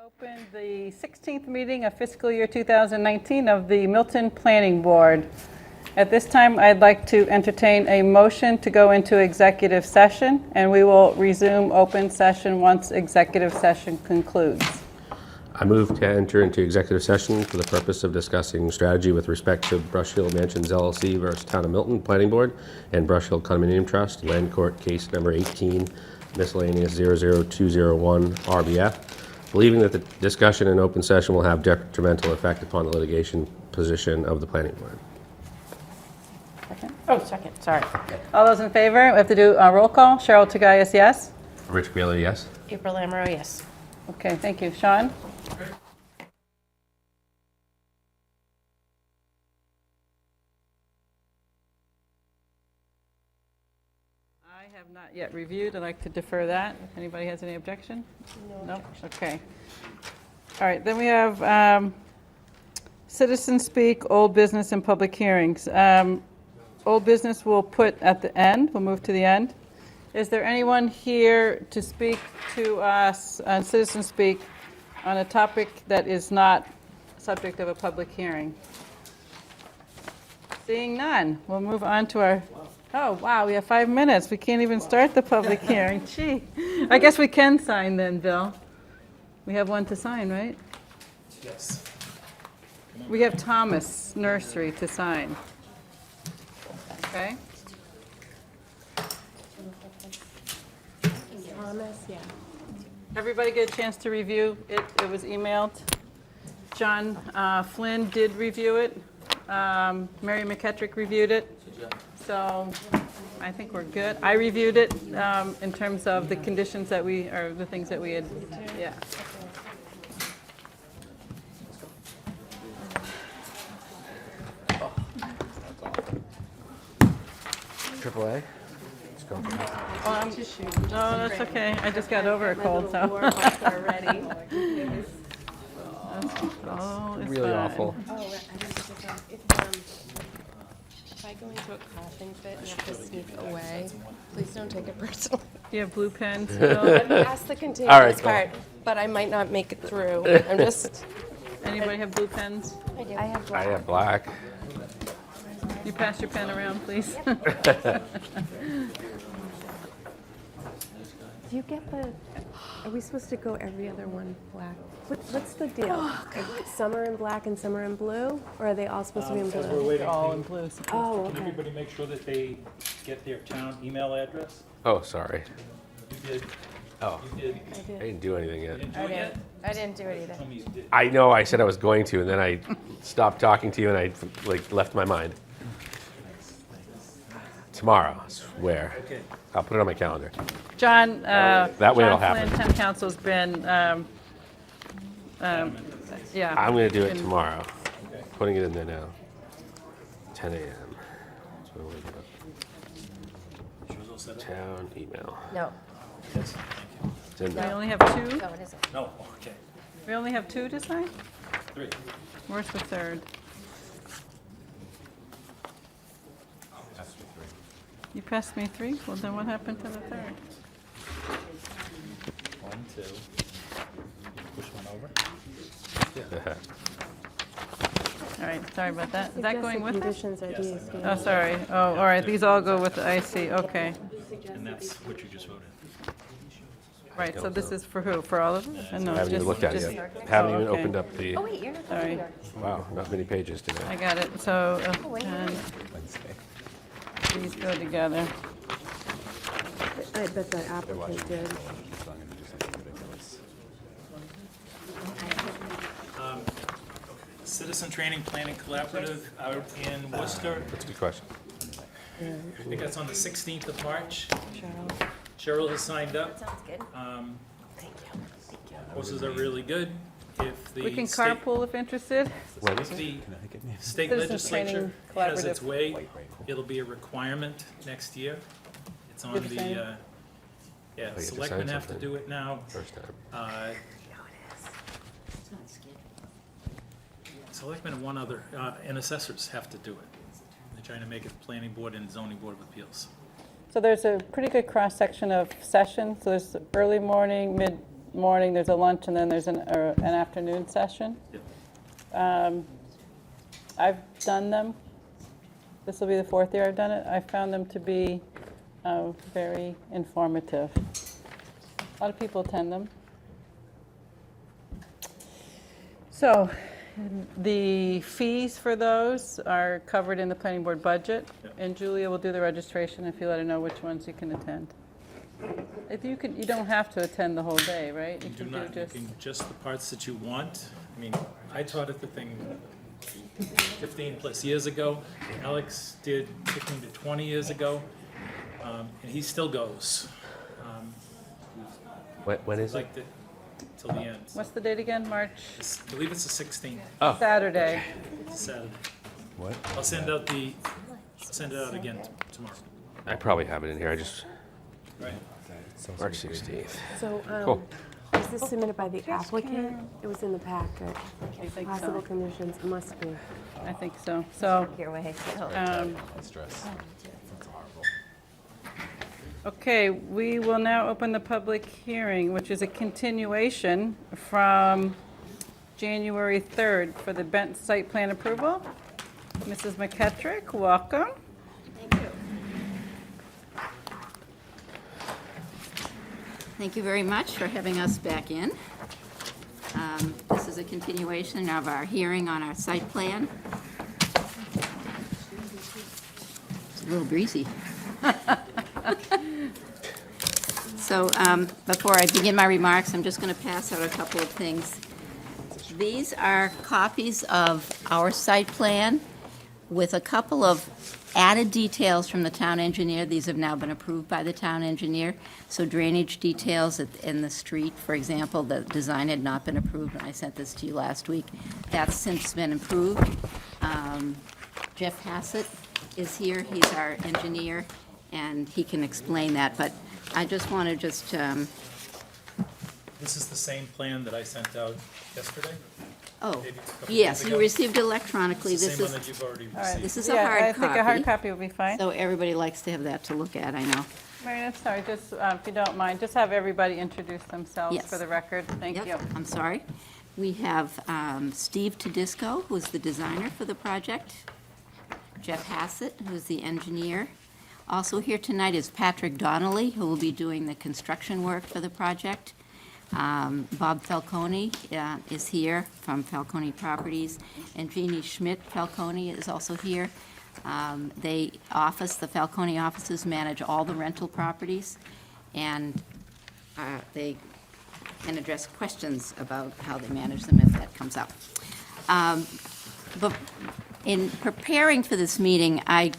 Open the 16th meeting of fiscal year 2019 of the Milton Planning Board. At this time, I'd like to entertain a motion to go into executive session, and we will resume open session once executive session concludes. I move to enter into executive session for the purpose of discussing strategy with respect to Brush Hill Mansions LLC versus Town of Milton Planning Board and Brush Hill Condominium Trust, Land Court Case Number 18, miscellaneous 00201 RBF, believing that the discussion in open session will have detrimental effect upon the litigation position of the planning board. Second? Oh, second, sorry. All those in favor? We have to do a roll call. Cheryl Tagayas, yes? Rich Wheeler, yes? April Amaro, yes. Okay, thank you. Sean? I have not yet reviewed. I'd like to defer that. If anybody has any objection? No? Okay. All right, then we have citizen speak, old business, and public hearings. Old business we'll put at the end. We'll move to the end. Is there anyone here to speak to us on citizen speak on a topic that is not subject of a public hearing? Seeing none, we'll move on to our, oh, wow, we have 5 minutes. We can't even start the public hearing. Gee, I guess we can sign then, Bill. We have one to sign, right? Yes. We have Thomas Nursery to sign. Okay? Thomas, yeah. Everybody get a chance to review it? It was emailed. John Flynn did review it. Mary McKettrick reviewed it. So I think we're good. I reviewed it in terms of the conditions that we, or the things that we had, yeah. AAA? No, that's okay. I just got over a cold, so. Already. Oh, it's Really fine. awful. Oh, I just, if I go into a coughing fit and have to sneak away, please don't take it personally. Do you have blue pens? I'm Bill? past the All contagious right, go. part, but I might not make it through. I'm just, Anybody have blue pens? I have I have black. You pass your pen around, please. Do you get the, are we supposed to go every other one black? What's the deal? Some are in black and some are in blue? Or are they all supposed to be in As we're blue? waiting, All in blue. Oh, can okay. everybody make sure that they get their town email address? Oh, sorry. You did, Oh, you did. I didn't do anything You yet. didn't do it yet? I didn't do it either. Tell me you did. I know I said I was going to, and then I stopped talking to you, and I left my mind. Tomorrow, I swear. Okay. I'll put it on my calendar. John, That way it'll John Flynn, happen. town council's been, yeah. I'm going to do it been- tomorrow. Putting it in there now. 10 a.m. So we'll wake up. She was all set up? Town email. No, Yes, thank you. It's in We there. only have two? no, it isn't. No, okay. We only have two to sign? 3. Where's the third? You passed me three? Well, then what happened to the third? 1, 2. Push one over. All right, sorry about that. Is that going with it? Conditions are these. Oh, sorry. Oh, all right, these all go with the IC, okay. And that's what you just voted. Right, so this is for who? For all of them? No, Haven't even just- looked at it just- yet. Haven't oh, even okay. opened up the, Oh, wait, you're not Sorry. either. wow, not many pages I today. got it, so wait. these go together. I bet the applicant did. Citizen Training Planning Collaborative out in Worcester. That's a good question. I think that's on the 16th of March. Cheryl. Cheryl has signed up. Sounds good. Thank you. Horses are really good. If the We can state- carpool if interested. When is If it? the state Citizen legislature Training has its Collaborative. way, it'll be a requirement next year. It's on You have to sign the, it? yeah, have to sign selectmen have to something. do it now. First time. Selectmen and one other, and assessors have to do it. They're trying to make it planning board and zoning board of appeals. So there's a pretty good cross-section of sessions. So there's early morning, morning, there's a lunch, and then there's an afternoon session. I've done them. This will be the 4th year I've done it. I found them to be very informative. A lot of people attend them. So the fees for those are covered in the planning board budget, and Julia will do the registration if you let her know which ones you can attend. If you can, you don't have to attend the whole day, right? You do not, you can just the parts that you want. I mean, I taught at the thing 15+ years ago. Alex did 15 to 20 years ago, and he still goes. When is it? Like till the end. What's the date again? March? I believe it's the 16th, Saturday. Saturday. What? I'll send it out again tomorrow. I probably have it in here. I just, Right. March 16th. So, Cool. is this submitted by the applicant? It was in the packet. I think Possible so. conditions, it must be. I think so. So, Your way. okay, we will now open the public hearing, which is a continuation from January 3rd for the Bent site plan approval. Mrs. McKettrick, welcome. Thank you very much for having us back in. This is a continuation of our hearing on our site plan. It's a little breezy. So before I begin my remarks, I'm just going to pass out a couple of things. These are copies of our site plan with a couple of added details from the town engineer. These have now been approved by the town engineer. So drainage details in the street, for example, the design had not been approved when I sent this to you last week. That's since been approved. Jeff Hassett is here. He's our engineer, and he can explain that. But I just want to just, This is the same plan that I sent out yesterday. oh, Maybe a couple yes, days you ago. received electronically. It's the This same one is, that you've already All right. received. this is a Yeah, hard I think a hard copy. copy will be fine. So everybody likes to have that to look at, I know. Marion, sorry, just if you don't mind, just have everybody introduce themselves Yes. for the record. Thank Yep, you. I'm sorry. We have Steve Tedisco, who's the designer for the project. Jeff Hassett, who's the engineer. Also here tonight is Patrick Donnelly, who will be doing the construction work for the project. Bob Falcone is here from Falcone Properties, and Jeannie Schmidt Falcone is also here. The Falcone offices manage all the rental properties, and they can address questions about how they manage them if that comes up. But in preparing for this meeting, I've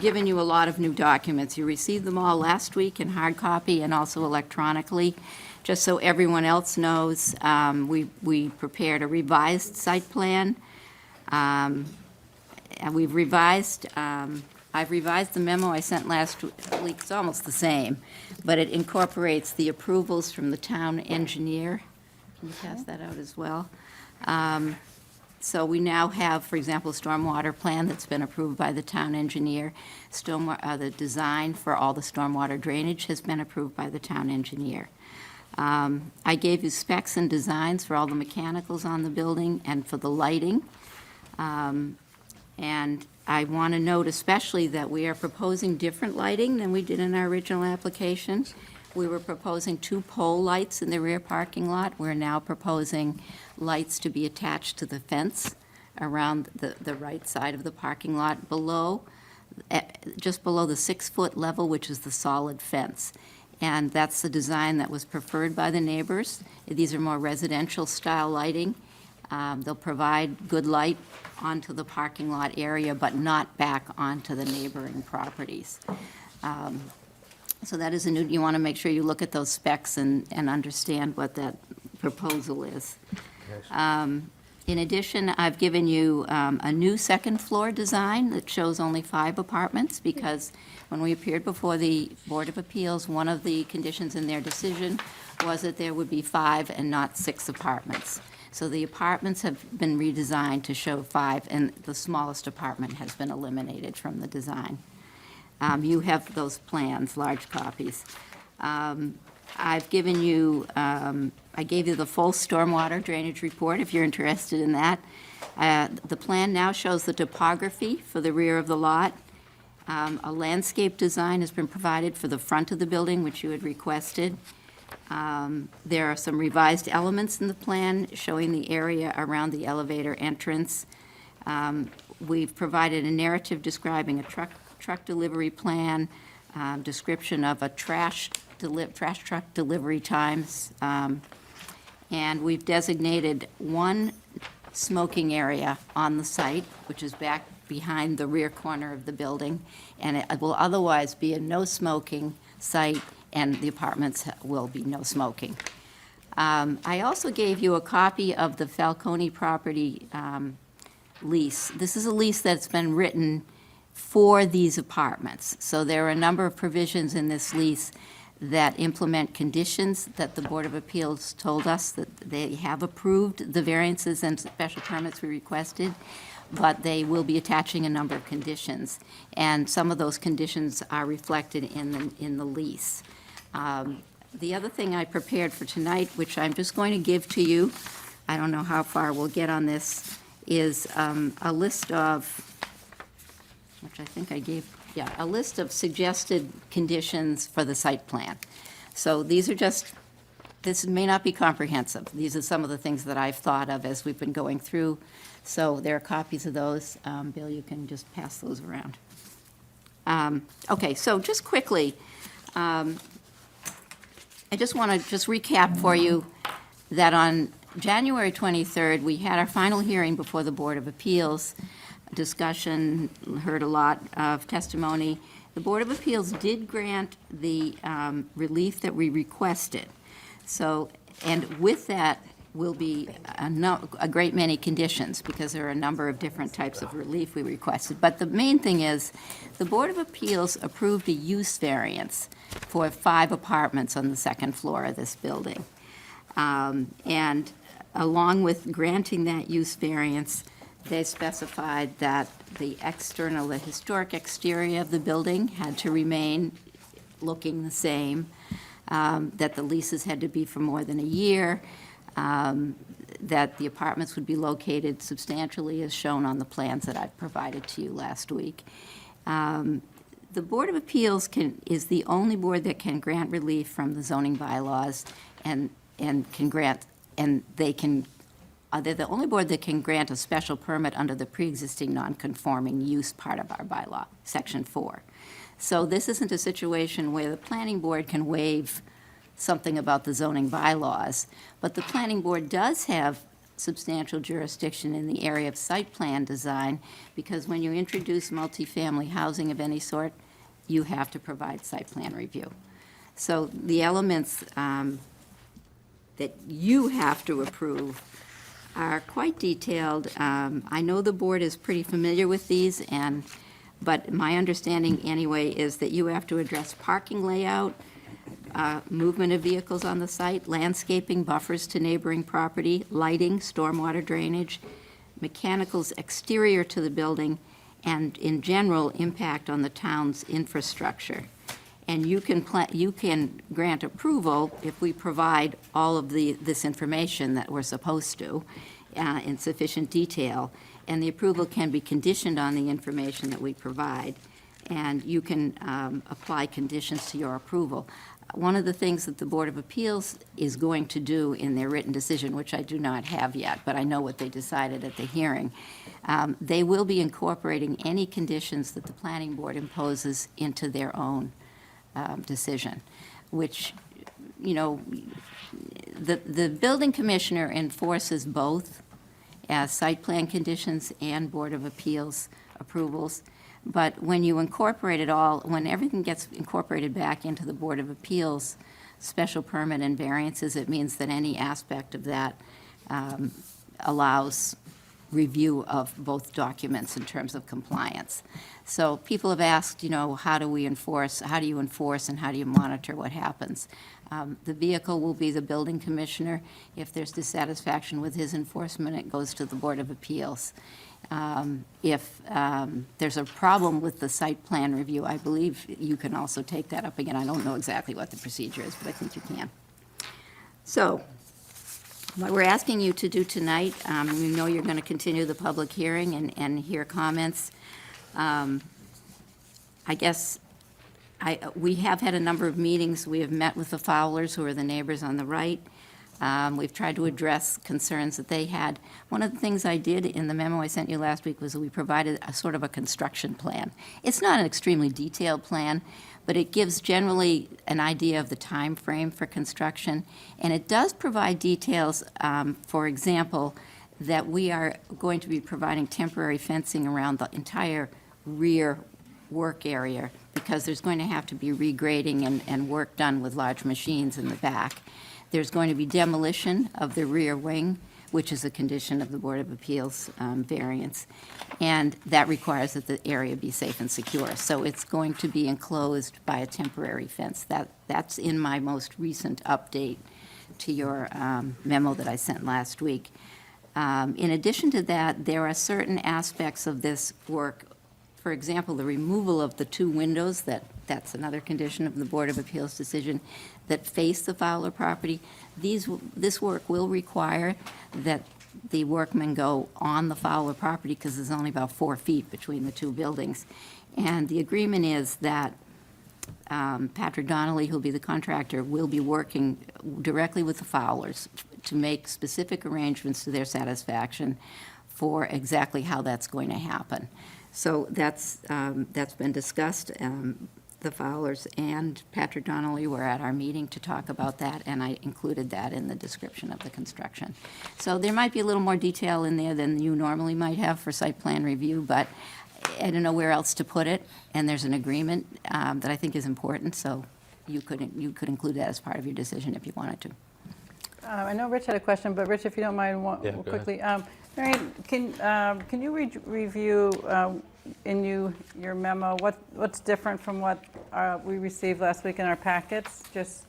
given you a lot of new documents. You received them all last week in hard copy and also electronically. Just so everyone else knows, we prepared a revised site plan. And I've revised the memo I sent last week. It's almost the same, but it incorporates the approvals from the town engineer. Can you pass that out as well? So we now have, for example, a stormwater plan that's been approved by the town engineer. The design for all the stormwater drainage has been approved by the town engineer. I gave you specs and designs for all the mechanicals on the building and for the lighting. And I want to note especially that we are proposing different lighting than we did in our original application. We were proposing 2 pole lights in the rear parking lot. We're now proposing lights to be attached to the fence around the right side of the parking lot below, just below the 6-foot level, which is the solid fence. And that's the design that was preferred by the neighbors. These are more residential style lighting. They'll provide good light onto the parking lot area, but not back onto the neighboring properties. So that is you want to make sure you look at those specs and understand what that proposal is. In addition, I've given you a new second-floor design that shows only 5 apartments, because when we appeared before the Board of Appeals, one of the conditions in their decision was that there would be 5 and not 6 apartments. So the apartments have been redesigned to show 5, and the smallest apartment has been eliminated from the design. You have those plans, large copies. I've given you, I gave you the full stormwater drainage report, if you're interested in that. The plan now shows the topography for the rear of the lot. A landscape design has been provided for the front of the building, which you had requested. There are some revised elements in the plan showing the area around the elevator entrance. We've provided a narrative describing a truck delivery plan, description of a trash truck delivery times, and we've designated one smoking area on the site, which is back behind the rear corner of the building, and it will otherwise be a no smoking site, and the apartments will be no smoking. I also gave you a copy of the Falcone property lease. This is a lease that's been written for these apartments. So there are a number of provisions in this lease that implement conditions that the Board of Appeals told us that they have approved the variances and special permits we requested, but they will be attaching a number of conditions. And some of those conditions are reflected in the lease. The other thing I prepared for tonight, which I'm just going to give to you, I don't know how far we'll get on this, is a list of, which I think I gave, a list of suggested conditions for the site plan. So these are just, this may not be comprehensive. These are some of the things that I've thought of as we've been going through. So there are copies of those. Bill, you can just pass those around. Okay, so just quickly, I just want to just recap for you that on January 23rd, we had our final hearing before the Board of Appeals. Discussion, heard a lot of testimony. The Board of Appeals did grant the relief that we requested. So, and with that will be a great many conditions, because there are a number of different types of relief we requested. But the main thing is, the Board of Appeals approved a use variance for 5 apartments on the second floor of this building. And along with granting that use variance, they specified that the historic exterior of the building had to remain looking the same, that the leases had to be for more than a year, that the apartments would be located substantially as shown on the plans that I provided to you last week. The Board of Appeals is the only board that can grant relief from the zoning bylaws and can grant, and they can, they're the only board that can grant a special permit under the pre-existing non-conforming use part of our bylaw, Section 4. So this isn't a situation where the planning board can waive something about the zoning bylaws, but the planning board does have substantial jurisdiction in the area of site plan design, because when you introduce multifamily housing of any sort, you have to provide site plan review. So the elements that you have to approve are quite detailed. I know the board is pretty familiar with these, but my understanding anyway is that you have to address parking layout, movement of vehicles on the site, landscaping, buffers to neighboring property, lighting, stormwater drainage, mechanicals exterior to the building, and in general, impact on the town's infrastructure. And you can grant approval if we provide all of this information that we're supposed to in sufficient detail. And the approval can be conditioned on the information that we provide. And you can apply conditions to your approval. One of the things that the Board of Appeals is going to do in their written decision, which I do not have yet, but I know what they decided at the hearing, they will be incorporating any conditions that the Planning Board imposes into their own decision, which, you know, the building commissioner enforces both as site plan conditions and Board of Appeals approvals. But when you incorporate it all, when everything gets incorporated back into the Board of Appeals special permit and variances, it means that any aspect of that allows review of both documents in terms of compliance. So people have asked, you know, how do you enforce, and how do you monitor what happens? The vehicle will be the building commissioner. If there's dissatisfaction with his enforcement, it goes to the Board of Appeals. If there's a problem with the site plan review, I believe you can also take that up again. I don't know exactly what the procedure is, but I think you can. So, what we're asking you to do tonight, we know you're going to continue the public hearing and hear comments. I guess we have had a number of meetings. We have met with the Fowlers, who are the neighbors on the right. We've tried to address concerns that they had. One of the things I did in the memo I sent you last week was we provided a sort of a construction plan. It's not an extremely detailed plan, but it gives generally an idea of the time frame for construction, and it does provide details, for example, that we are going to be providing temporary fencing around the entire rear work area, because there's going to have to be regrading and work done with large machines in the back. There's going to be demolition of the rear wing, which is a condition of the Board of Appeals variance, and that requires that the area be safe and secure. So it's going to be enclosed by a temporary fence. That's in my most recent update to your memo that I sent last week. In addition to that, there are certain aspects of this work. For example, the removal of the two windows, that's another condition of the Board of Appeals decision, that face the Fowler property. This work will require that the workmen go on the Fowler property, because there's only about 4 feet between the two buildings. And the agreement is that Patrick Donnelly, who'll be the contractor, will be working directly with the Fowlers to make specific arrangements to their satisfaction for exactly how that's going to happen. So that's been discussed. The Fowlers and Patrick Donnelly were at our meeting to talk about that, and I included that in the description of the construction. So there might be a little more detail in there than you normally might have for site plan review, but I don't know where else to put it, and there's an agreement that I think is important, so you could include that as part of your decision if you wanted to. I know Rich had a question, but Rich, if you don't mind, Yeah, go quickly. Marion, can you review in your memo what's different from what we received last week in our packets? Just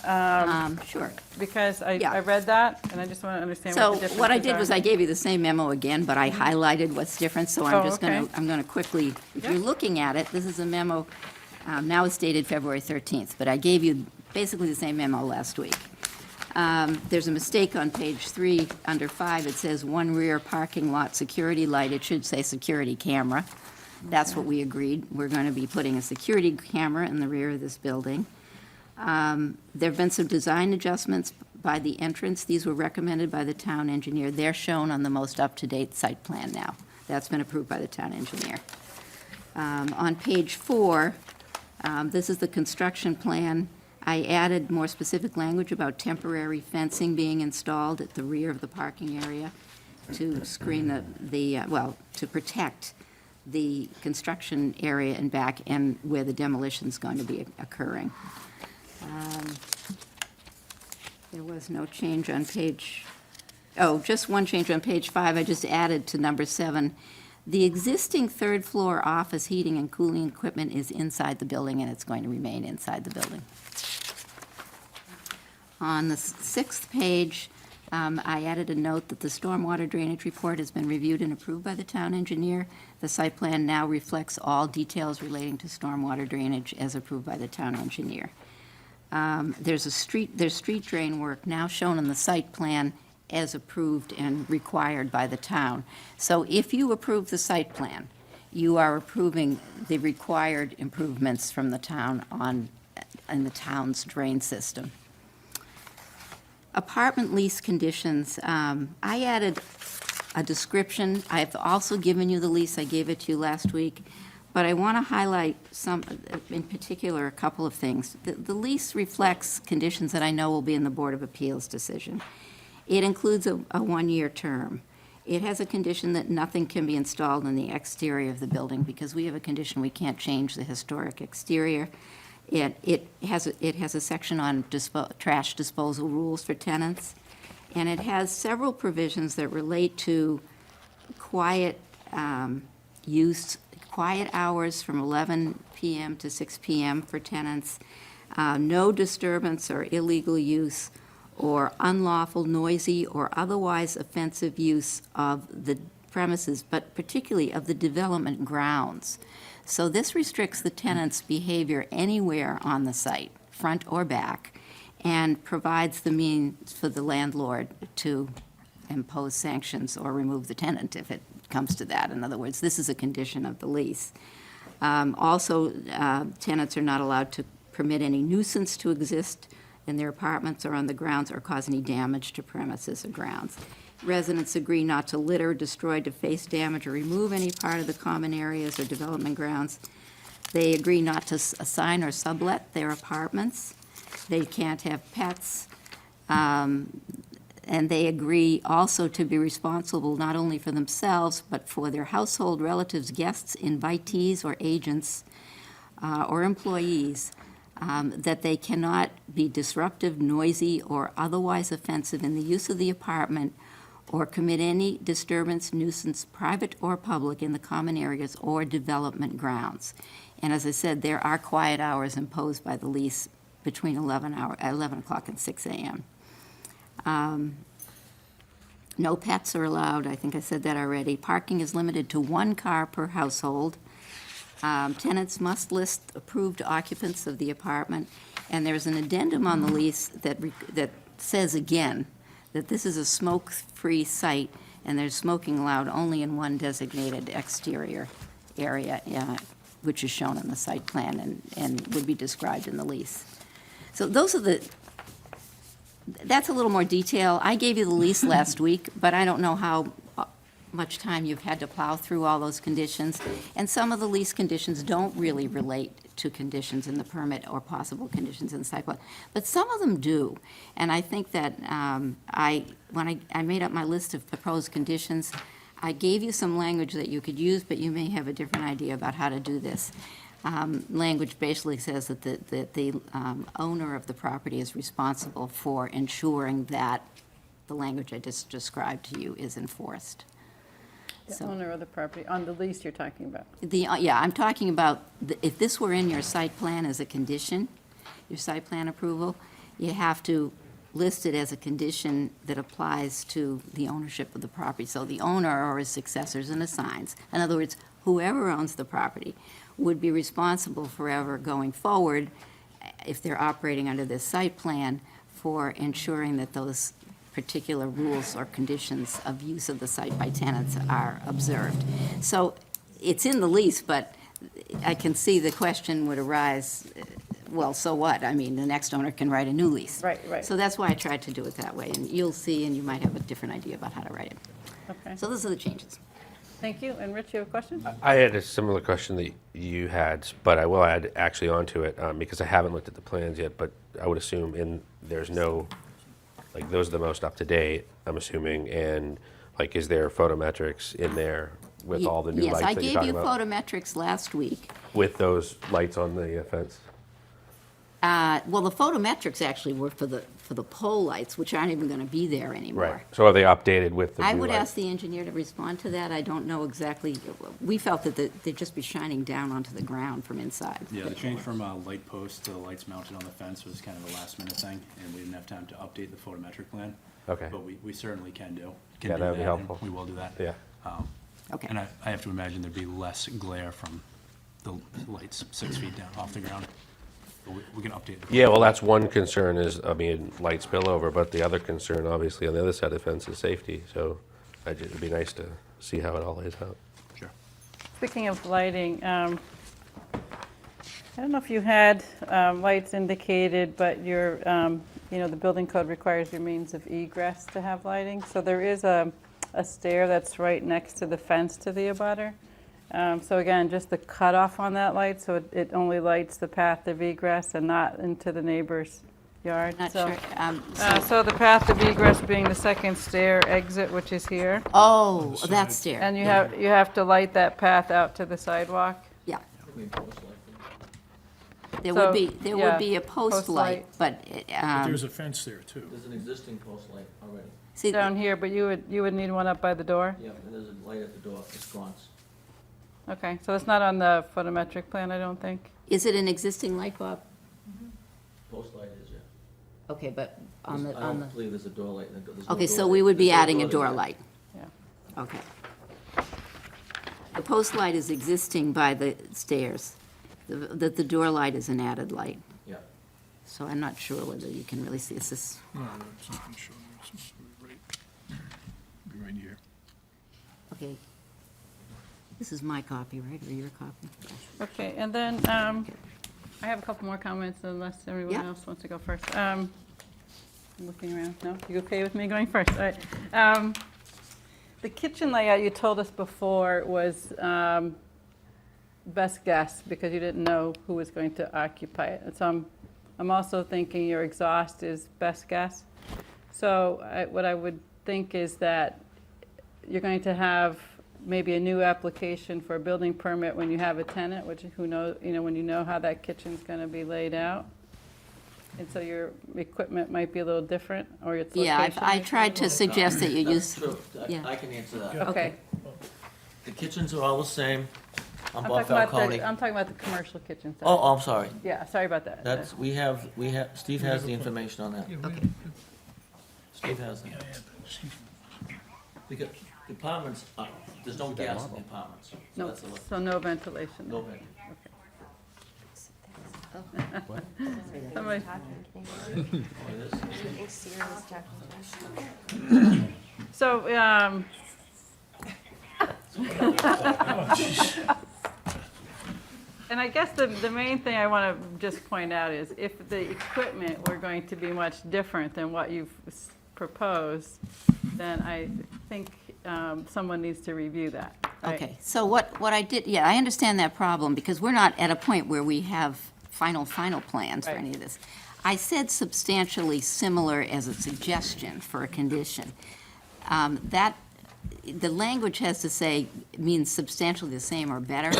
Sure. because Yeah. I read that, and I just want to understand what So the differences are. what I did was I gave you the same memo again, but I highlighted what's different, so I'm Oh, just okay. I'm going to quickly, if you're Yeah. looking at it, this is a memo, now it's dated February 13th, but I gave you basically the same memo last week. There's a mistake on page 3, under 5, it says one rear parking lot security light, it should say security camera. That's what we agreed, we're going to be putting a security camera in the rear of this building. There have been some design adjustments by the entrance, these were recommended by the town engineer, they're shown on the most up-to-date site plan now. That's been approved by the town engineer. On page 4, this is the construction plan. I added more specific language about temporary fencing being installed at the rear of the parking area to screen to protect the construction area and back and where the demolition's going to be occurring. There was no change on just one change on page 5. I just added to number 7. The existing third-floor office heating and cooling equipment is inside the building, and it's going to remain inside the building. On the 6th page, I added a note that the stormwater drainage report has been reviewed and approved by the town engineer. The site plan now reflects all details relating to stormwater drainage as approved by the town engineer. There's street drain work now shown on the site plan as approved and required by the town. So if you approve the site plan, you are approving the required improvements from the town in the town's drain system. Apartment lease conditions, I added a description. I've also given you the lease, I gave it to you last week, but I want to highlight in particular, a couple of things. The lease reflects conditions that I know will be in the Board of Appeals decision. It includes a 1-year term. It has a condition that nothing can be installed in the exterior of the building because we have a condition we can't change the historic exterior. It has a section on trash disposal rules for tenants, and it has several provisions that relate to quiet hours from 11 p.m. to 6 p.m. for tenants, no disturbance or illegal use or unlawful, noisy, or otherwise offensive use of the premises, but particularly of the development grounds. So this restricts the tenant's behavior anywhere on the site, front or back, and provides the means for the landlord to impose sanctions or remove the tenant if it comes to that. In other words, this is a condition of the lease. Also, tenants are not allowed to permit any nuisance to exist in their apartments or on the grounds or cause any damage to premises or grounds. Residents agree not to litter, destroy, deface, damage, or remove any part of the common areas or development grounds. They agree not to assign or sublet their apartments. They can't have pets. And they agree also to be responsible not only for themselves, but for their household relatives, guests, invitees, or agents, or employees, that they cannot be disruptive, noisy, or otherwise offensive in the use of the apartment or commit any disturbance, nuisance, private or public, in the common areas or development grounds. And as I said, there are quiet hours imposed by the lease between 11 o'clock and 6 a.m. No pets are allowed. I think I said that already. Parking is limited to 1 car per household. Tenants must list approved occupants of the apartment, and there's an addendum on the lease that says again that this is a smoke-free site, and there's smoking allowed only in one designated exterior area, which is shown on the site plan and would be described in the lease. So that's a little more detail. I gave you the lease last week, but I don't know how much time you've had to plow through all those conditions. And some of the lease conditions don't really relate to conditions in the permit or possible conditions in the site plan, but some of them do. And I think that when I made up my list of proposed conditions, I gave you some language that you could use, but you may have a different idea about how to do this. Language basically says that the owner of the property is responsible for ensuring that the language I just described to you is enforced. The owner of the property, on the lease you're talking about. Yeah, I'm talking about, if this were in your site plan as a condition, your site plan approval, you have to list it as a condition that applies to the ownership of the property. So the owner or his successors and assigns. In other words, whoever owns the property would be responsible forever going forward, if they're operating under this site plan, for ensuring that those particular rules or conditions of use of the site by tenants are observed. So it's in the lease, but I can see the question would arise, well, so what? I mean, the next owner can write a new lease. Right. So that's why I tried to do it that way, and you'll see, and you might have a different idea about how to write it. Okay, So those are the changes. thank you. And Rich, you have a question? I had a similar question that you had, but I will add actually onto it because I haven't looked at the plans yet, but I would assume there's no, like, those are the most up to date, I'm assuming, and like, is there photometrics in there with all the new lights that you're talking about? Yes, I gave you photometrics last week. With those lights on the fence? Well, the photometrics actually were for the pole lights, which aren't even going to be there anymore. Right. So are they updated with the new I would lights? ask the engineer to respond to that. I don't know exactly. We felt that they'd just be shining down onto the ground from inside. Yeah, the change from light post to the lights mounted on the fence was kind of a last minute thing, and we didn't have time to update the photometric plan. Okay. But we certainly can do. Yeah, that would be and helpful. We will do that. Yeah. Okay. And I have to imagine there'd be less glare from the lights 6 feet down off the ground. But we can update it. Yeah, well, that's one concern is, I mean, light spillover, but the other concern, obviously, on the other side of the fence is safety. So it'd be nice to see how it all lays out. Sure. Speaking of lighting, I don't know if you had lights indicated, but the building code requires your means of egress to have lighting. So there is a stair that's right next to the fence to the abutter. So again, just the cutoff on that light, so it only lights the path of egress and not into the neighbor's yard. Not So- sure. So the path of egress being the second stair exit, which is here. Oh, that stair. And you have to light that path out to the sidewalk. Yeah. There So, would be a post post light, but, There's a fence there, too. There's an existing post light already. see, Down here, but you would need one up by the door? Yeah, and there's a light at the door, it's sconce. Okay, so it's not on the photometric plan, I don't think. is it an existing light, Bob? Post light is, yeah. Okay, but on I the, don't believe there's a door light. There's no okay, door so light. we would be There's no adding a door there. light. Yeah. Okay. The post light is existing by the stairs. The door light is an added light. Yeah. So I'm not sure whether you can really see this. No, it's not gonna show you. It's supposed to be right here. Okay. This is my copy, right, or your copy? Okay, and then I have a couple more comments unless everyone Yeah. else wants to go first. I'm looking around. No? You okay with me going first? All right. The kitchen layout you told us before was best guess because you didn't know who was going to occupy it. And so I'm also thinking your exhaust is best guess. So what I would think is that you're going to have maybe a new application for a building permit when you have a tenant, which who knows, when you know how that kitchen's going to be laid out. And so your equipment might be a little different, or its location. Yeah, I tried to suggest that you That's use, true. yeah. I can answer that. Okay. The kitchens are all the same on I'm Bob talking about Falcone. I'm talking about the commercial kitchen side. Oh, I'm sorry. Yeah, sorry about that. That's, we have, Steve has the information on that. Okay. Steve has that. Because the apartments, there's no gas in the apartments. So No, that's a- so no ventilation. No vent. Somebody- Oh, it is? So, and I guess the main thing I want to just point out is if the equipment were going to be much different than what you've proposed, then I think someone needs to review that. right? Okay, so what I did, yeah, I understand that problem, because we're not at a point where we have final plans for Right. any of this. I said substantially similar as a suggestion for a condition. That, the language has to say, means substantially the same or better,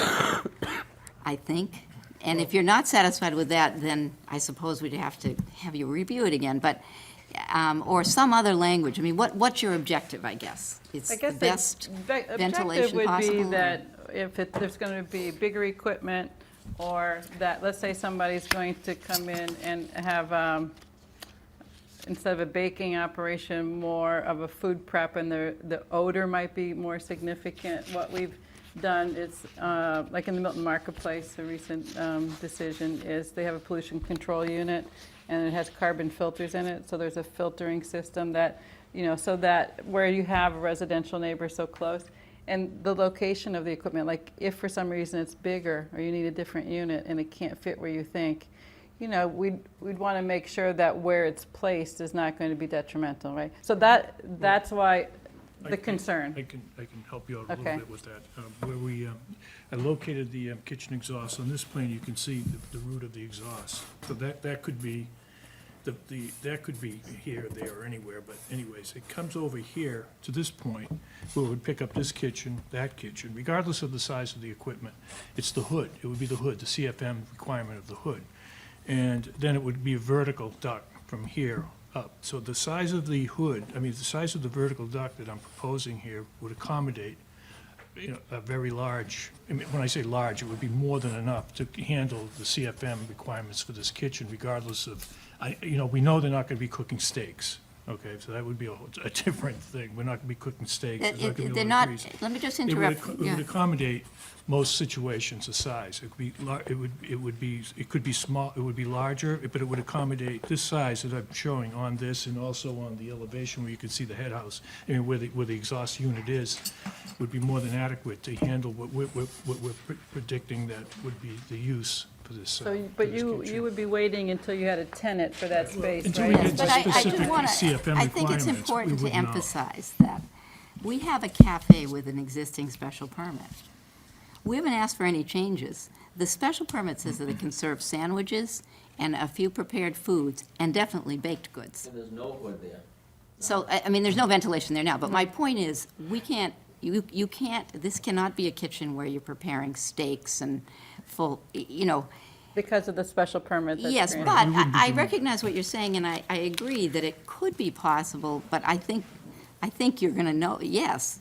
I think. And if you're not satisfied with that, then I suppose we'd have to have you review it again, but, or some other language. I mean, what's your objective, I guess? It's I the guess best objective ventilation would possible? be or- that if there's going to be bigger equipment, or that, let's say somebody's going to come in and have, instead of a baking operation, more of a food prep, and the odor might be more significant. What we've done is, like in the Milton Marketplace, a recent decision is they have a pollution control unit, and it has carbon filters in it, so there's a filtering system that, so that where you have a residential neighbor so close, and the location of the equipment, like if for some reason it's bigger, or you need a different unit and it can't fit where you think, we'd want to make sure that where it's placed is not going to be detrimental, right? So that's why the concern. I can help you out a Okay. little bit with that. Where I located the kitchen exhaust, on this plan, you can see the root of the exhaust. So that could be, that could be here, there, or anywhere, but anyways, it comes over here to this point, where it would pick up this kitchen, that kitchen, regardless of the size of the equipment. It's the hood, it would be the hood, the CFM requirement of the hood. And then it would be a vertical duct from here up. So the size of the hood, the size of the vertical duct that I'm proposing here would accommodate, a very large, when I say large, it would be more than enough to handle the CFM requirements for this kitchen, regardless of, we know they're not gonna be cooking steaks, okay? So that would be a different thing. We're not gonna be cooking steaks. It's not gonna be They're all not, crazy. let me just It would interrupt. it Yeah. would accommodate most situations of size. It could be small, it would be larger, but it would accommodate this size that I'm showing on this, and also on the elevation where you can see the head house, where the exhaust unit is, would be more than adequate to handle what we're predicting that would be the use for this. So, for but this you kitchen. would be waiting until you had a tenant for that space, Until we right? get But to I do specific want CFM to, I think it's requirements, we important to would know. emphasize that we have a cafe with an existing special permit. We haven't asked for any changes. The special permit says that it can serve sandwiches and a few prepared foods, and definitely baked goods. And there's no hood there. So, there's no ventilation there now, but my point is, we can't, you can't, this cannot be a kitchen where you're preparing steaks and full, Because of the special permit that's Yes, granted. but I recognize what you're saying, and I agree that it could be possible, but I think you're going to know, yes,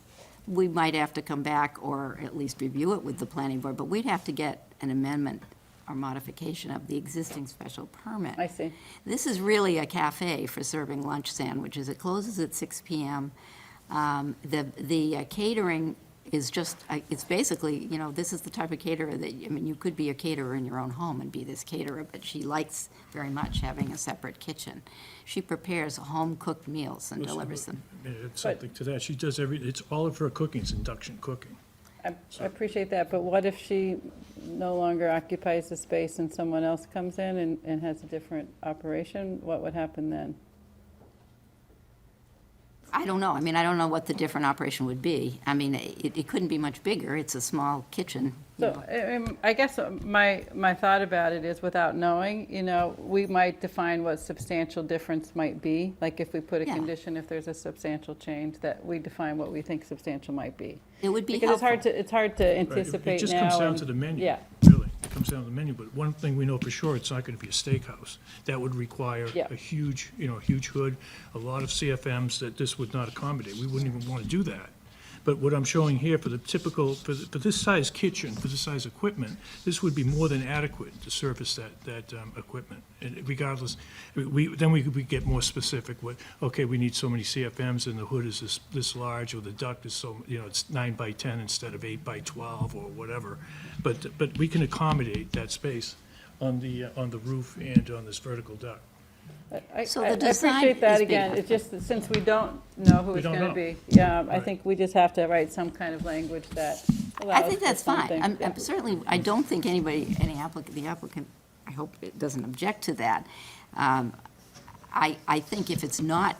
we might have to come back or at least review it with the planning board, but we'd have to get an amendment or modification of the existing special permit. I see. This is really a cafe for serving lunch sandwiches. It closes at 6 PM. The catering is just, it's basically, this is the type of caterer that, you could be a caterer in your own home and be this caterer, but she likes very much having a separate kitchen. She prepares home-cooked meals and delivers them. It's something to that. She does it's all of her cooking is induction cooking. I appreciate that, but what if she no longer occupies the space and someone else comes in and has a different operation? What would happen then? I don't know. I don't know what the different operation would be. It couldn't be much bigger. It's a small kitchen. So I guess my thought about it is, without knowing, we might define what substantial difference might be. Like if we put a Yeah. condition, if there's a substantial change, that we define what we think substantial might be. It would be Because helpful. it's hard to Right, anticipate now. It just comes down and- to the menu. Yeah. Really, it comes down to the menu, but one thing we know for sure, it's not gonna be a steakhouse. That would require Yeah. a huge hood, a lot of CFMs that this would not accommodate. We wouldn't even wanna do that. But what I'm showing here for the typical, for this size kitchen, for this size equipment, this would be more than adequate to service that equipment. And regardless, then we could get more specific, we need so many CFMs and the hood is this large, or the duct is so, it's 9 by 10 instead of 8 by 12 or whatever. But we can accommodate that space on the roof and on this vertical duct. So the I design appreciate that is big again. enough. It's just that since we don't know who We it's don't going to know. be. Yeah, I Right. think we just have to write some kind of language that allows I think for that's fine. something. I'm certainly, I don't think the applicant, I hope it doesn't object to that. I think if it's not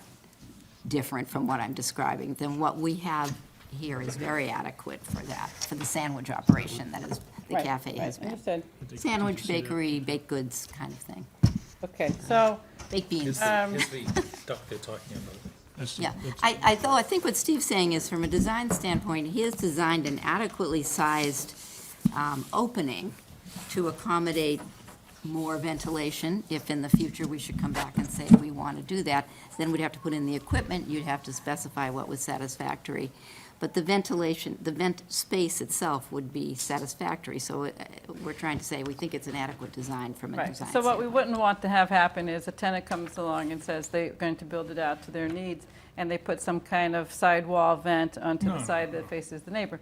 different from what I'm describing, then what we have here is very adequate for that, for the sandwich operation that is, the Right, cafe has right, been. understood. Sandwich, bakery, baked goods kind of thing. Okay, so, Baked beans. Is the duct they're talking about? That's- Yeah, that's- I think what Steve's saying is, from a design standpoint, he has designed an adequately sized opening to accommodate more ventilation. If in the future we should come back and say we want to do that, then we'd have to put in the equipment, you'd have to specify what was satisfactory. But the ventilation, the vent space itself would be satisfactory, so we're trying to say we think it's an adequate design from a right, design so what we standpoint. wouldn't want to have happen is a tenant comes along and says they're going to build it out to their needs, and they put some kind of sidewall vent onto the No. side that faces the neighbor.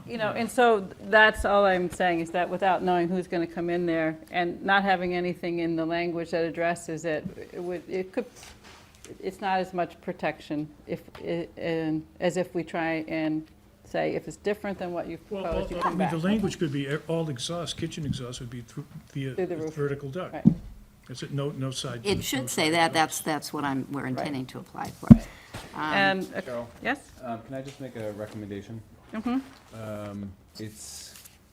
No. And so that's all I'm saying, is that without knowing who's going to come in there and not having anything in the language that addresses it, it's not as much protection as if we try and say, if it's different than what you've proposed, you come back. The language could be, all exhaust, kitchen exhaust would be via Through the roof. vertical duct. Right. That's it, no side. It no should side say that, ducts. that's what we're intending to apply for. And, Cheryl, yes? can I just make a recommendation? Mhm.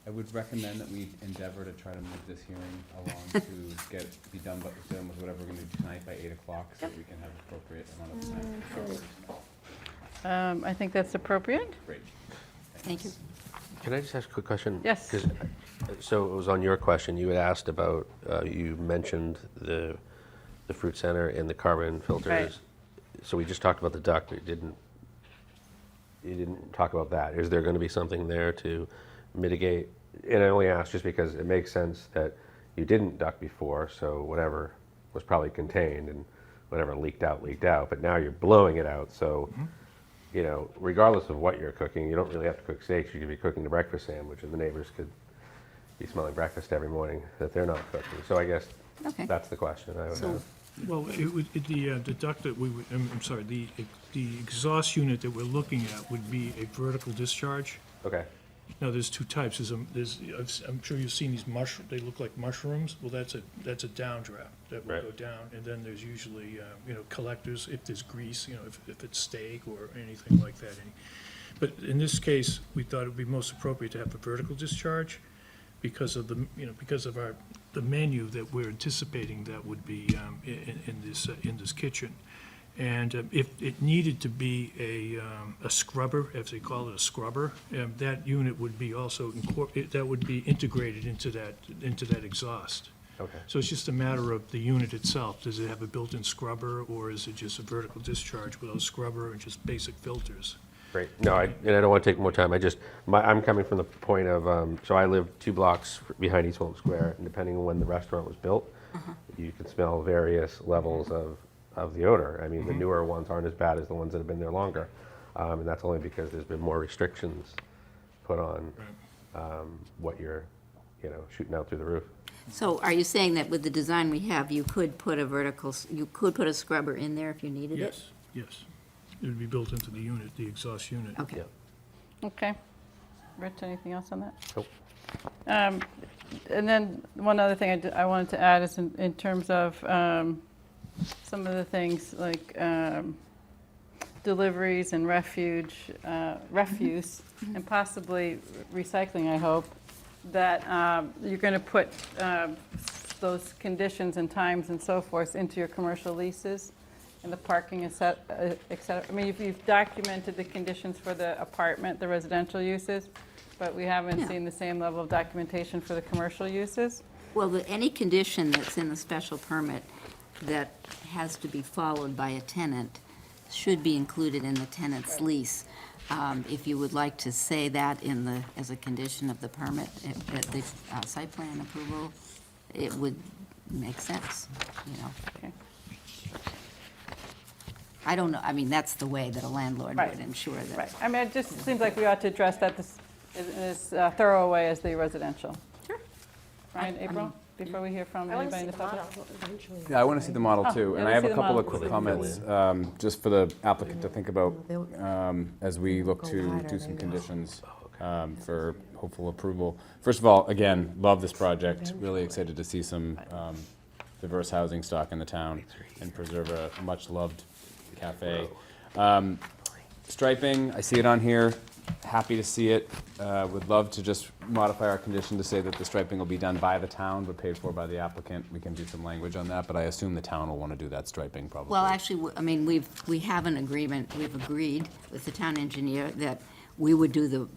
I would recommend that we endeavor to try to move this hearing along to be done with whatever we're gonna do tonight by 8 o'clock, so that we can have appropriate amount of time. I think that's appropriate. Great. Thank you. Can I just ask a quick question? Yes. 'Cause, so it was on your question, you had asked about, you mentioned the fruit center and the carbon filters. Right. So we just talked about the duct, but you didn't talk about that. Is there going to be something there to mitigate? And I only ask just because it makes sense that you didn't duct before, so whatever was probably contained and whatever leaked out, but now you're blowing it out, so, regardless of what you're cooking, you don't really have to cook steaks, you could be cooking the breakfast sandwich, and the neighbors could be smelling breakfast every morning that they're not cooking. So I guess Okay. that's the question I would So- have. Well, the duct that I'm sorry, the exhaust unit that we're looking at would be a vertical discharge. Okay, Now, there's two types. I'm sure you've seen these they look like mushrooms. Well, that's a downdraft that will Right. go down. And then there's usually, collectors, if there's grease, if it's steak or anything like that. But in this case, we thought it would be most appropriate to have a vertical discharge because of the menu that we're anticipating that would be in this kitchen. And if it needed to be a scrubber, as they call it, a scrubber, that unit would be also, that would be integrated into that exhaust. okay. So it's just a matter of the unit itself. Does it have a built-in scrubber, or is it just a vertical discharge without a scrubber and just basic filters? Great. No, and I don't want to take more time. I'm coming from the point of, so I live 2 blocks behind East Milton Square, and depending on when the restaurant was built, you can smell various levels of the odor. I mean, the newer ones aren't as bad as the ones that have been there longer. And that's only because there's been more restrictions put on what you're, shooting out through the roof. So are you saying that with the design we have, you could put you could put a scrubber in there if you needed it? Yes, yes. It would be built into the unit, the exhaust unit. Okay. Yeah. Okay. Rich, anything else on that? Nope. And then one other thing I wanted to add is in terms of some of the things like deliveries and refuse, and possibly recycling, I hope, that you're going to put those conditions and times and so forth into your commercial leases and the parking, et cetera. I mean, you've documented the conditions for the apartment, the residential uses, but we haven't Yeah. seen the same level of documentation for the commercial uses. Well, any condition that's in the special permit that has to be followed by a tenant should be included in the tenant's lease. If you would like to say that as a condition of the permit, at the site plan approval, it would make sense, Okay. I don't know, I mean, that's the way that a landlord Right. would ensure that. Right. I mean, it just seems like we ought to address that in as thorough a way as the residential. Sure. Right, April, before we hear from I want to anybody see in the the public? model eventually. Yeah, I want to see the model too, yeah, and I let's have see a the couple of model. quick comments, just for the applicant to think about as we look to do some conditions for hopeful approval. First of all, again, love this project, really excited to see some diverse housing stock in the town and preserve a much-loved cafe. Striping, I see it on here, happy to see it. Would love to just modify our condition to say that the striping will be done by the town, but paid for by the applicant. We can do some language on that, but I assume the town will want to do that striping probably. Well, actually, I mean, we have an agreement, we've agreed with the town engineer that we would do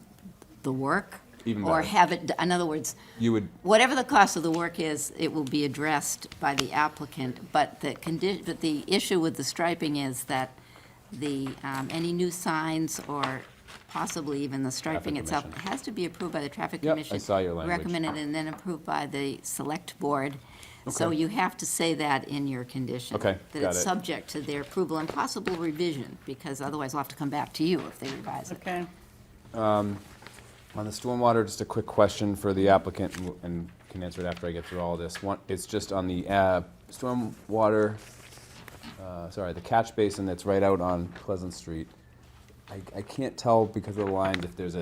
the work. Even Or better. have it, in other words, You would, whatever the cost of the work is, it will be addressed by the applicant, but the issue with the striping is that any new signs or possibly even the striping Traffic itself commission. has to be approved by the traffic Yep, I commission. saw your language. Recommended and then approved by the select board. So Okay. you have to say that in your condition. Okay, That got it's it. subject to their approval and possible revision, because otherwise we'll have to come back to you if they revise it. Okay. on the stormwater, just a quick question for the applicant, and can answer it after I get through all this. One, it's just on the stormwater, the catch basin that's right out on Pleasant Street. I can't tell because of the lines if there's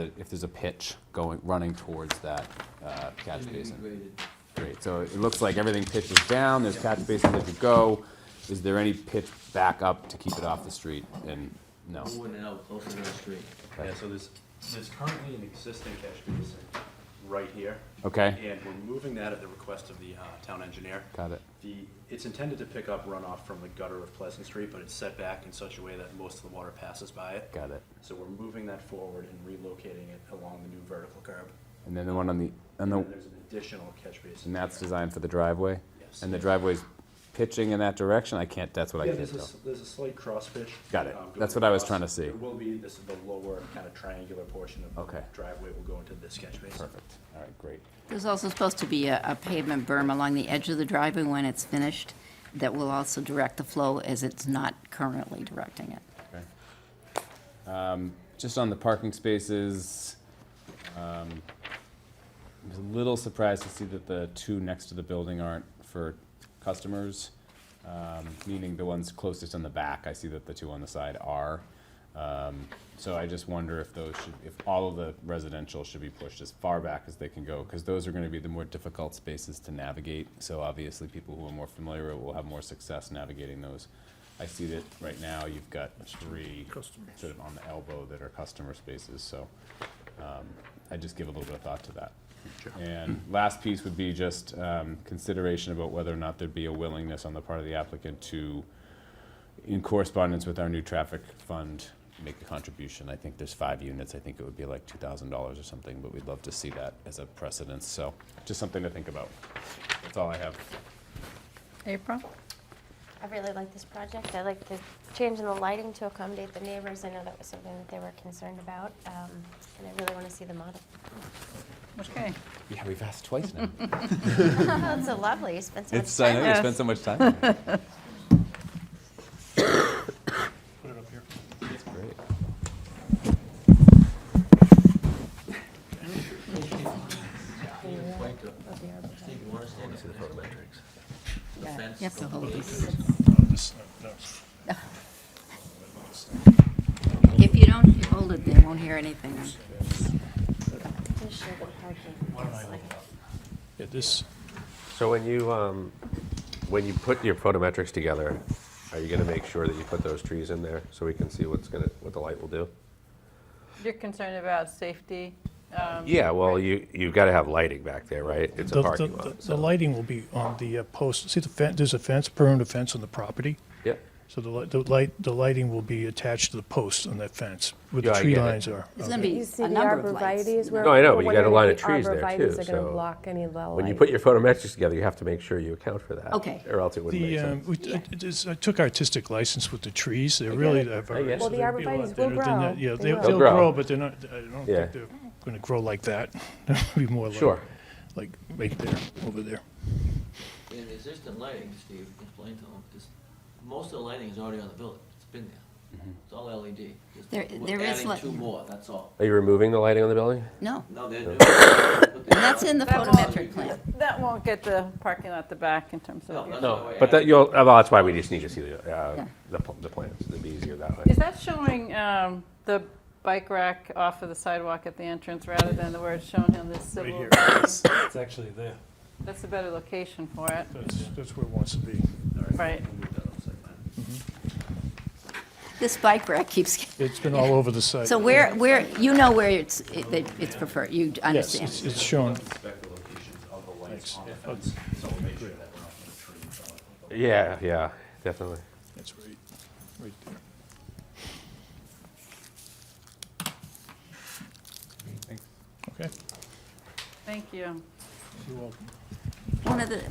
a pitch running towards that catch basin. Great, so it looks like everything pitches down, there's catch basins as you go. Is there any pitch back up to keep it off the street? And no. Moving it out closer to the street. Yeah, so there's currently an existing catch basin right here. Okay, And we're moving that at the request of the town engineer. got it. It's intended to pick up runoff from the gutter of Pleasant Street, but it's set back in such a way that most of the water passes by it. Got it. So we're moving that forward and relocating it along the new vertical curb. And then the one on the, And then there's an additional catch basin. and that's designed for the driveway? Yes. And the driveway's pitching in that direction? that's what I Yeah, can't tell. there's a slight cross pitch. Got it. going That's what I was across. trying to see. There will be, this is the lower kind of triangular portion of the Okay. driveway will go into this catch basin. Perfect. All right, great. There's also supposed to be a pavement berm along the edge of the driveway when it's finished that will also direct the flow as it's not currently directing it. Okay. Just on the parking spaces, I was a little surprised to see that the two next to the building aren't for customers, meaning the ones closest in the back. I see that the two on the side are. So I just wonder if if all of the residential should be pushed as far back as they can go, because those are going to be the more difficult spaces to navigate. So obviously, people who are more familiar will have more success navigating those. I see that right now you've got three Customers. sort of on the elbow that are customer spaces. So I just give a little bit of thought to that. And last piece would be just consideration about whether or not there'd be a willingness on the part of the applicant to, in correspondence with our new traffic fund, make a contribution. I think there's 5 units. I think it would be like $2,000 or something, but we'd love to see that as a precedence. So just something to think about. That's all I have. April? I really like this project. I like the change in the lighting to accommodate the neighbors. I know that was something that they were concerned about, and I really want to see the model. Okay. Yeah, we've asked twice now. That's so lovely. You spent so much I time. know, you spent so much time. on it. Put it up here. That's great. have to hold it. No. If you don't hold it, they won't hear anything. Just show the parking. Yeah, this, So when you put your photometrics together, are you gonna make sure that you put those trees in there so we can see what the light will do? You're concerned about safety? Yeah, well, you've gotta have lighting back there, right? It's a parking lot. the lighting will be on the post. See the fence, there's a fence, perimeter fence on the property. Yeah, So the lighting will be attached to the posts on that fence, where the Yeah, I tree get it. lines are. There's going Okay. to You be see a the number of lights. arborvitae's where. No, I know, we're but you got a wondering line if of trees there, The arborvitae's too, are gonna so block any of the light. when you put your photometrics together, you have to make sure you account for that. Okay. Or else it wouldn't make sense. I took artistic license with the trees. They're really. I get it. so Well, the they'll be a lot arborvitae's will better than grow. that. Yeah, They will. they'll grow. grow, but they're not, I don't Yeah. think they're going to grow like that. They'll be more Sure. like right there, over there. In the existing lighting, Steve, explain to them, because most of the lighting is already on the building. It's been there. It's all LED. Just There we're is adding light- 2 more, that's all. Are you removing the lighting on the building? No, No, they're doing. and that's in the That photometric plan. That won't get the parking lot the back in terms No, of. that's No, why we're but that adding- well, that's why we just need to see the plans. It'd be easier that way. Is that showing the bike rack off of the sidewalk at the entrance rather than the where it's shown in this Right civil? here. It's actually there. That's a better location for it, That's where it wants to be. right? This bike rack keeps, It's been all over the site. so where, you know where it's preferred, you Yes, understand. it's shown. Yeah, definitely. That's right there. Okay, Thank you. you're welcome.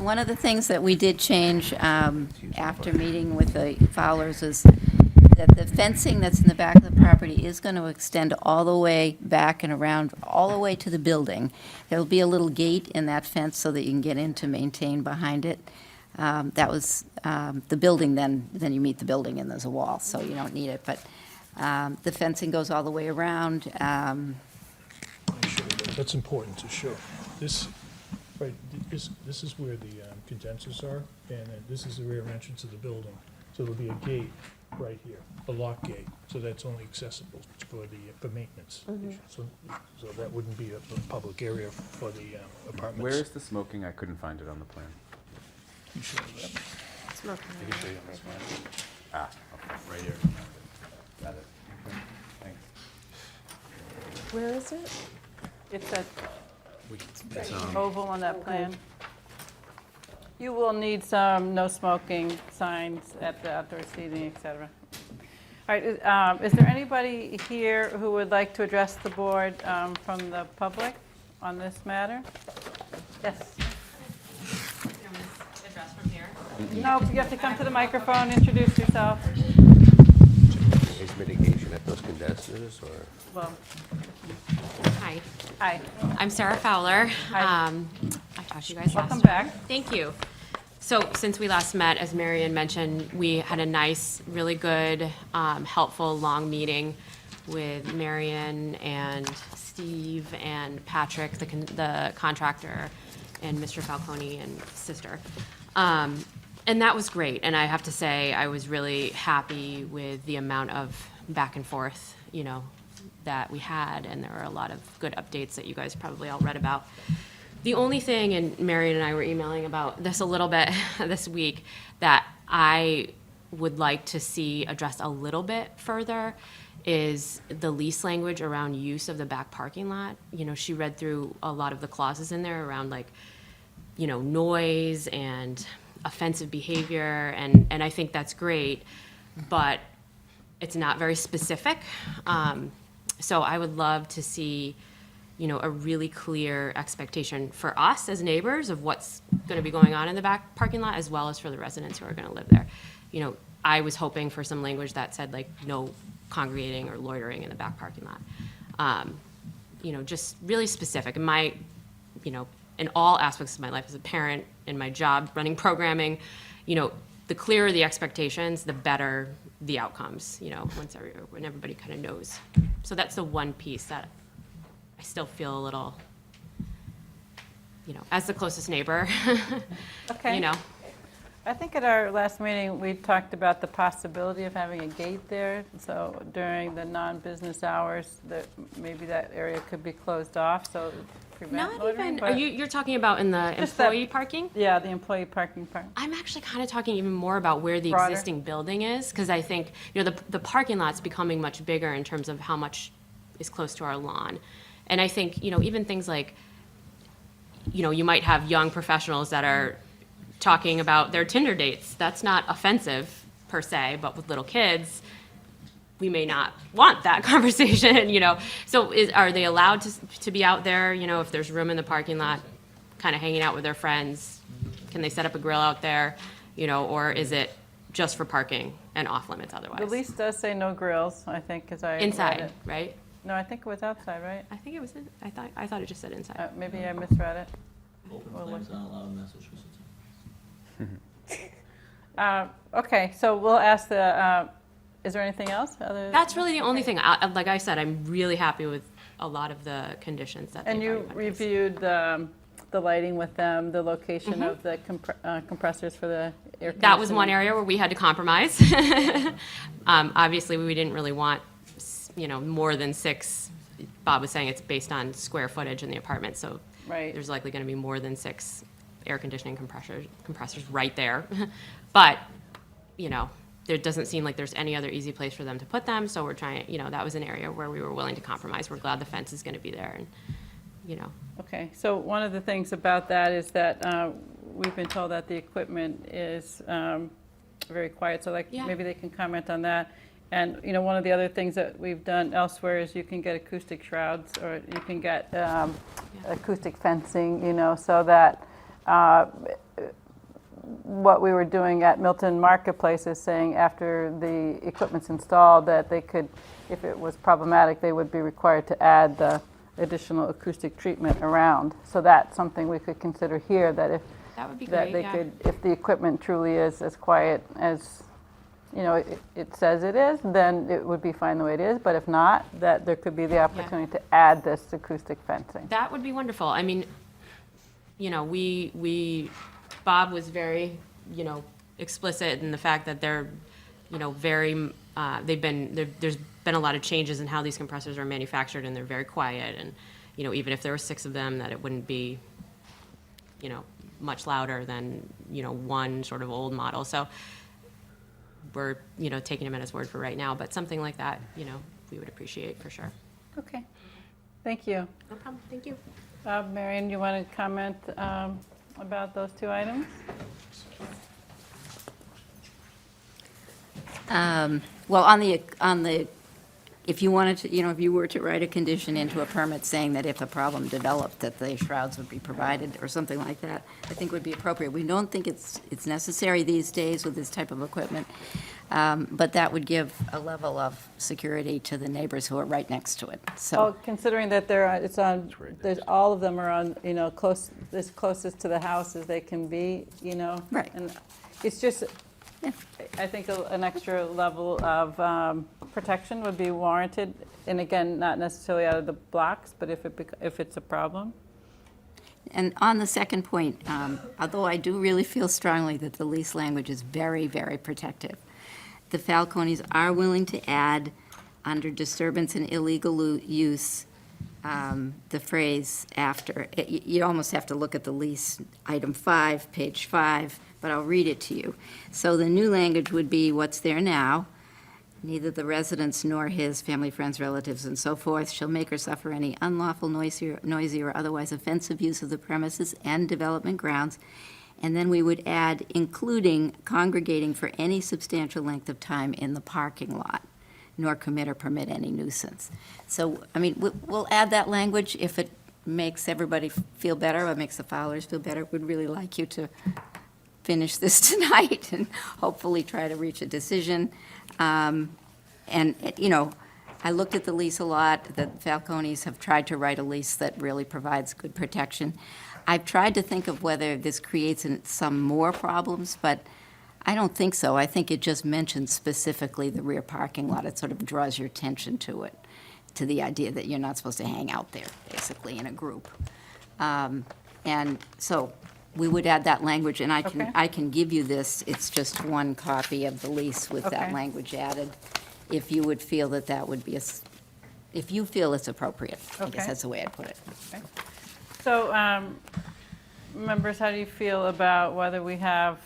One of the things that we did change after meeting with the Fowlers is that the fencing that's in the back of the property is going to extend all the way back and around, all the way to the building. There'll be a little gate in that fence so that you can get in to maintain behind it. That was the building, then you meet the building and there's a wall, so you don't need it. But the fencing goes all the way around. Let me show you that. That's important to show. This, right, this is where the condensers are, and then this is the rear entrance of the building. So there'll be a gate right here, a lock gate, so that's only accessible for maintenance. So that wouldn't be a public area for the apartments. Where is the smoking? I couldn't find it on the plan. You show that. Smoking I can show you on this one. Ah, okay, right here. Got it. Okay, thanks. Where is it? It's that It's, oval on that plan. You will need some no smoking signs at the outdoor seating, et cetera. All right, is there anybody here who would like to address the board from the public on this matter? Yes. Address from here. No, you have to come to the microphone, introduce yourself. Is mitigation at those condensers or? Well, Hi, hi, I'm Sarah Fowler. Hi. I talked to you guys last welcome time. back. Thank you. So since we last met, as Marion mentioned, we had a nice, really good, helpful, long meeting with Marion and Steve and Patrick, the contractor, and Mr. Falcone and sister. And that was great. And I have to say, I was really happy with the amount of back and forth, that we had. And there were a lot of good updates that you guys probably all read about. The only thing, and Marion and I were emailing about this a little bit this week, that I would like to see addressed a little bit further is the lease language around use of the back parking lot. She read through a lot of the clauses in there around noise and offensive behavior, and I think that's great, but it's not very specific. So I would love to see a really clear expectation for us as neighbors of what's going to be going on in the back parking lot, as well as for the residents who are going to live there. I was hoping for some language that said no congregating or loitering in the back parking lot. Just really specific. And in all aspects of my life as a parent, in my job running programming, the clearer the expectations, the better the outcomes, when everybody kind of knows. So that's the one piece that I still feel a little, as the closest neighbor, Okay. I think at our last meeting, we talked about the possibility of having a gate there. So during the non-business hours, that maybe that area could be closed off, so prevent Not loitering. even, you're talking about in the Just that- employee parking? Yeah, the employee parking part. I'm actually kind of talking even more about where the Broader. existing building is, because I think, the parking lot's becoming much bigger in terms of how much is close to our lawn. And I think, even things like, you might have young professionals that are talking about their Tinder dates. That's not offensive per se, but with little kids, we may not want that conversation, So are they allowed to be out there, if there's room in the parking lot, kind of hanging out with their friends? Can they set up a grill out there, or is it just for parking and off limits otherwise? The lease does say no grills, I think, because I read Inside, it. right? No, I think it was outside, right? I think it was, I thought it just said inside. Maybe I misread it. Open Well, flames aren't allowed in Massachusetts. Okay, so we'll ask is there anything else? That's really the only thing. Like I said, I'm really happy with a lot of the conditions that And they've you already put in place. reviewed the lighting with them, the location of the compressors for the air conditioning? That was one area where we had to compromise. Obviously, we didn't really want, more than 6. Bob was saying it's based on square footage in the apartment, so Right. there's likely going to be more than 6 air conditioning compressors right there. But, there doesn't seem like there's any other easy place for them to put them, so we're trying, that was an area where we were willing to compromise. We're glad the fence is going to be there, and, Okay, so one of the things about that is that we've been told that the equipment is very quiet, so Yeah. maybe they can comment on that. And, one of the other things that we've done elsewhere is you can get acoustic shrouds, or you can get acoustic fencing, so that what we were doing at Milton Marketplace is saying after the equipment's installed, that they could, if it was problematic, they would be required to add the additional acoustic treatment around. So that's something we could consider here, that if that would be that great, they yeah. could, if the equipment truly is as quiet as, it says it is, then it would be fine the way it is. But if not, that there could be the opportunity to add this acoustic fencing. That would be wonderful. I mean, Bob was very, explicit in the fact that they're, very, there's been a lot of changes in how these compressors are manufactured, and they're very quiet, and, even if there were 6 of them, that it wouldn't be, much louder than, one sort of old model. So we're, taking him at his word for right now, but something like that, we would appreciate for sure. Okay, thank you. No problem, thank you. Marion, you want to comment about those 2 items? Well, on the, if you wanted to, if you were to write a condition into a permit saying that if a problem developed, that the shrouds would be provided or something like that, I think would be appropriate. We don't think it's necessary these days with this type of equipment, but that would give a level of security to the neighbors who are right next to it, so. Well, considering that there's all of them are on, as closest to the house as they can be, Right. And it's just, I think an extra level of protection would be warranted. And again, not necessarily out of the blocks, but if it's a problem. And on the second point, although I do really feel strongly that the lease language is very, very protective, the Falcones are willing to add, under disturbance and illegal use, the phrase after. You almost have to look at the lease, item 5, page 5, but I'll read it to you. So the new language would be what's there now. Neither the residents nor his family, friends, relatives, and so forth shall make or suffer any unlawful, noisy, or otherwise offensive use of the premises and development grounds. And then we would add, including congregating for any substantial length of time in the parking lot, nor commit or permit any nuisance. So, I mean, we'll add that language if it makes everybody feel better, or makes the Fowlers feel better. We'd really like you to finish this tonight and hopefully try to reach a decision. And, I looked at the lease a lot. The Falcones have tried to write a lease that really provides good protection. I've tried to think of whether this creates some more problems, but I don't think so. I think it just mentions specifically the rear parking lot. It sort of draws your attention to it, to the idea that you're not supposed to hang out there, basically, in a group. And so we would add that language, and Okay. I can give you this. It's just one copy of the lease with that Okay. language added, if you would feel that that would be, if you feel it's appropriate. I guess Okay. that's the way I'd put it. Okay. So, members, how do you feel about whether we have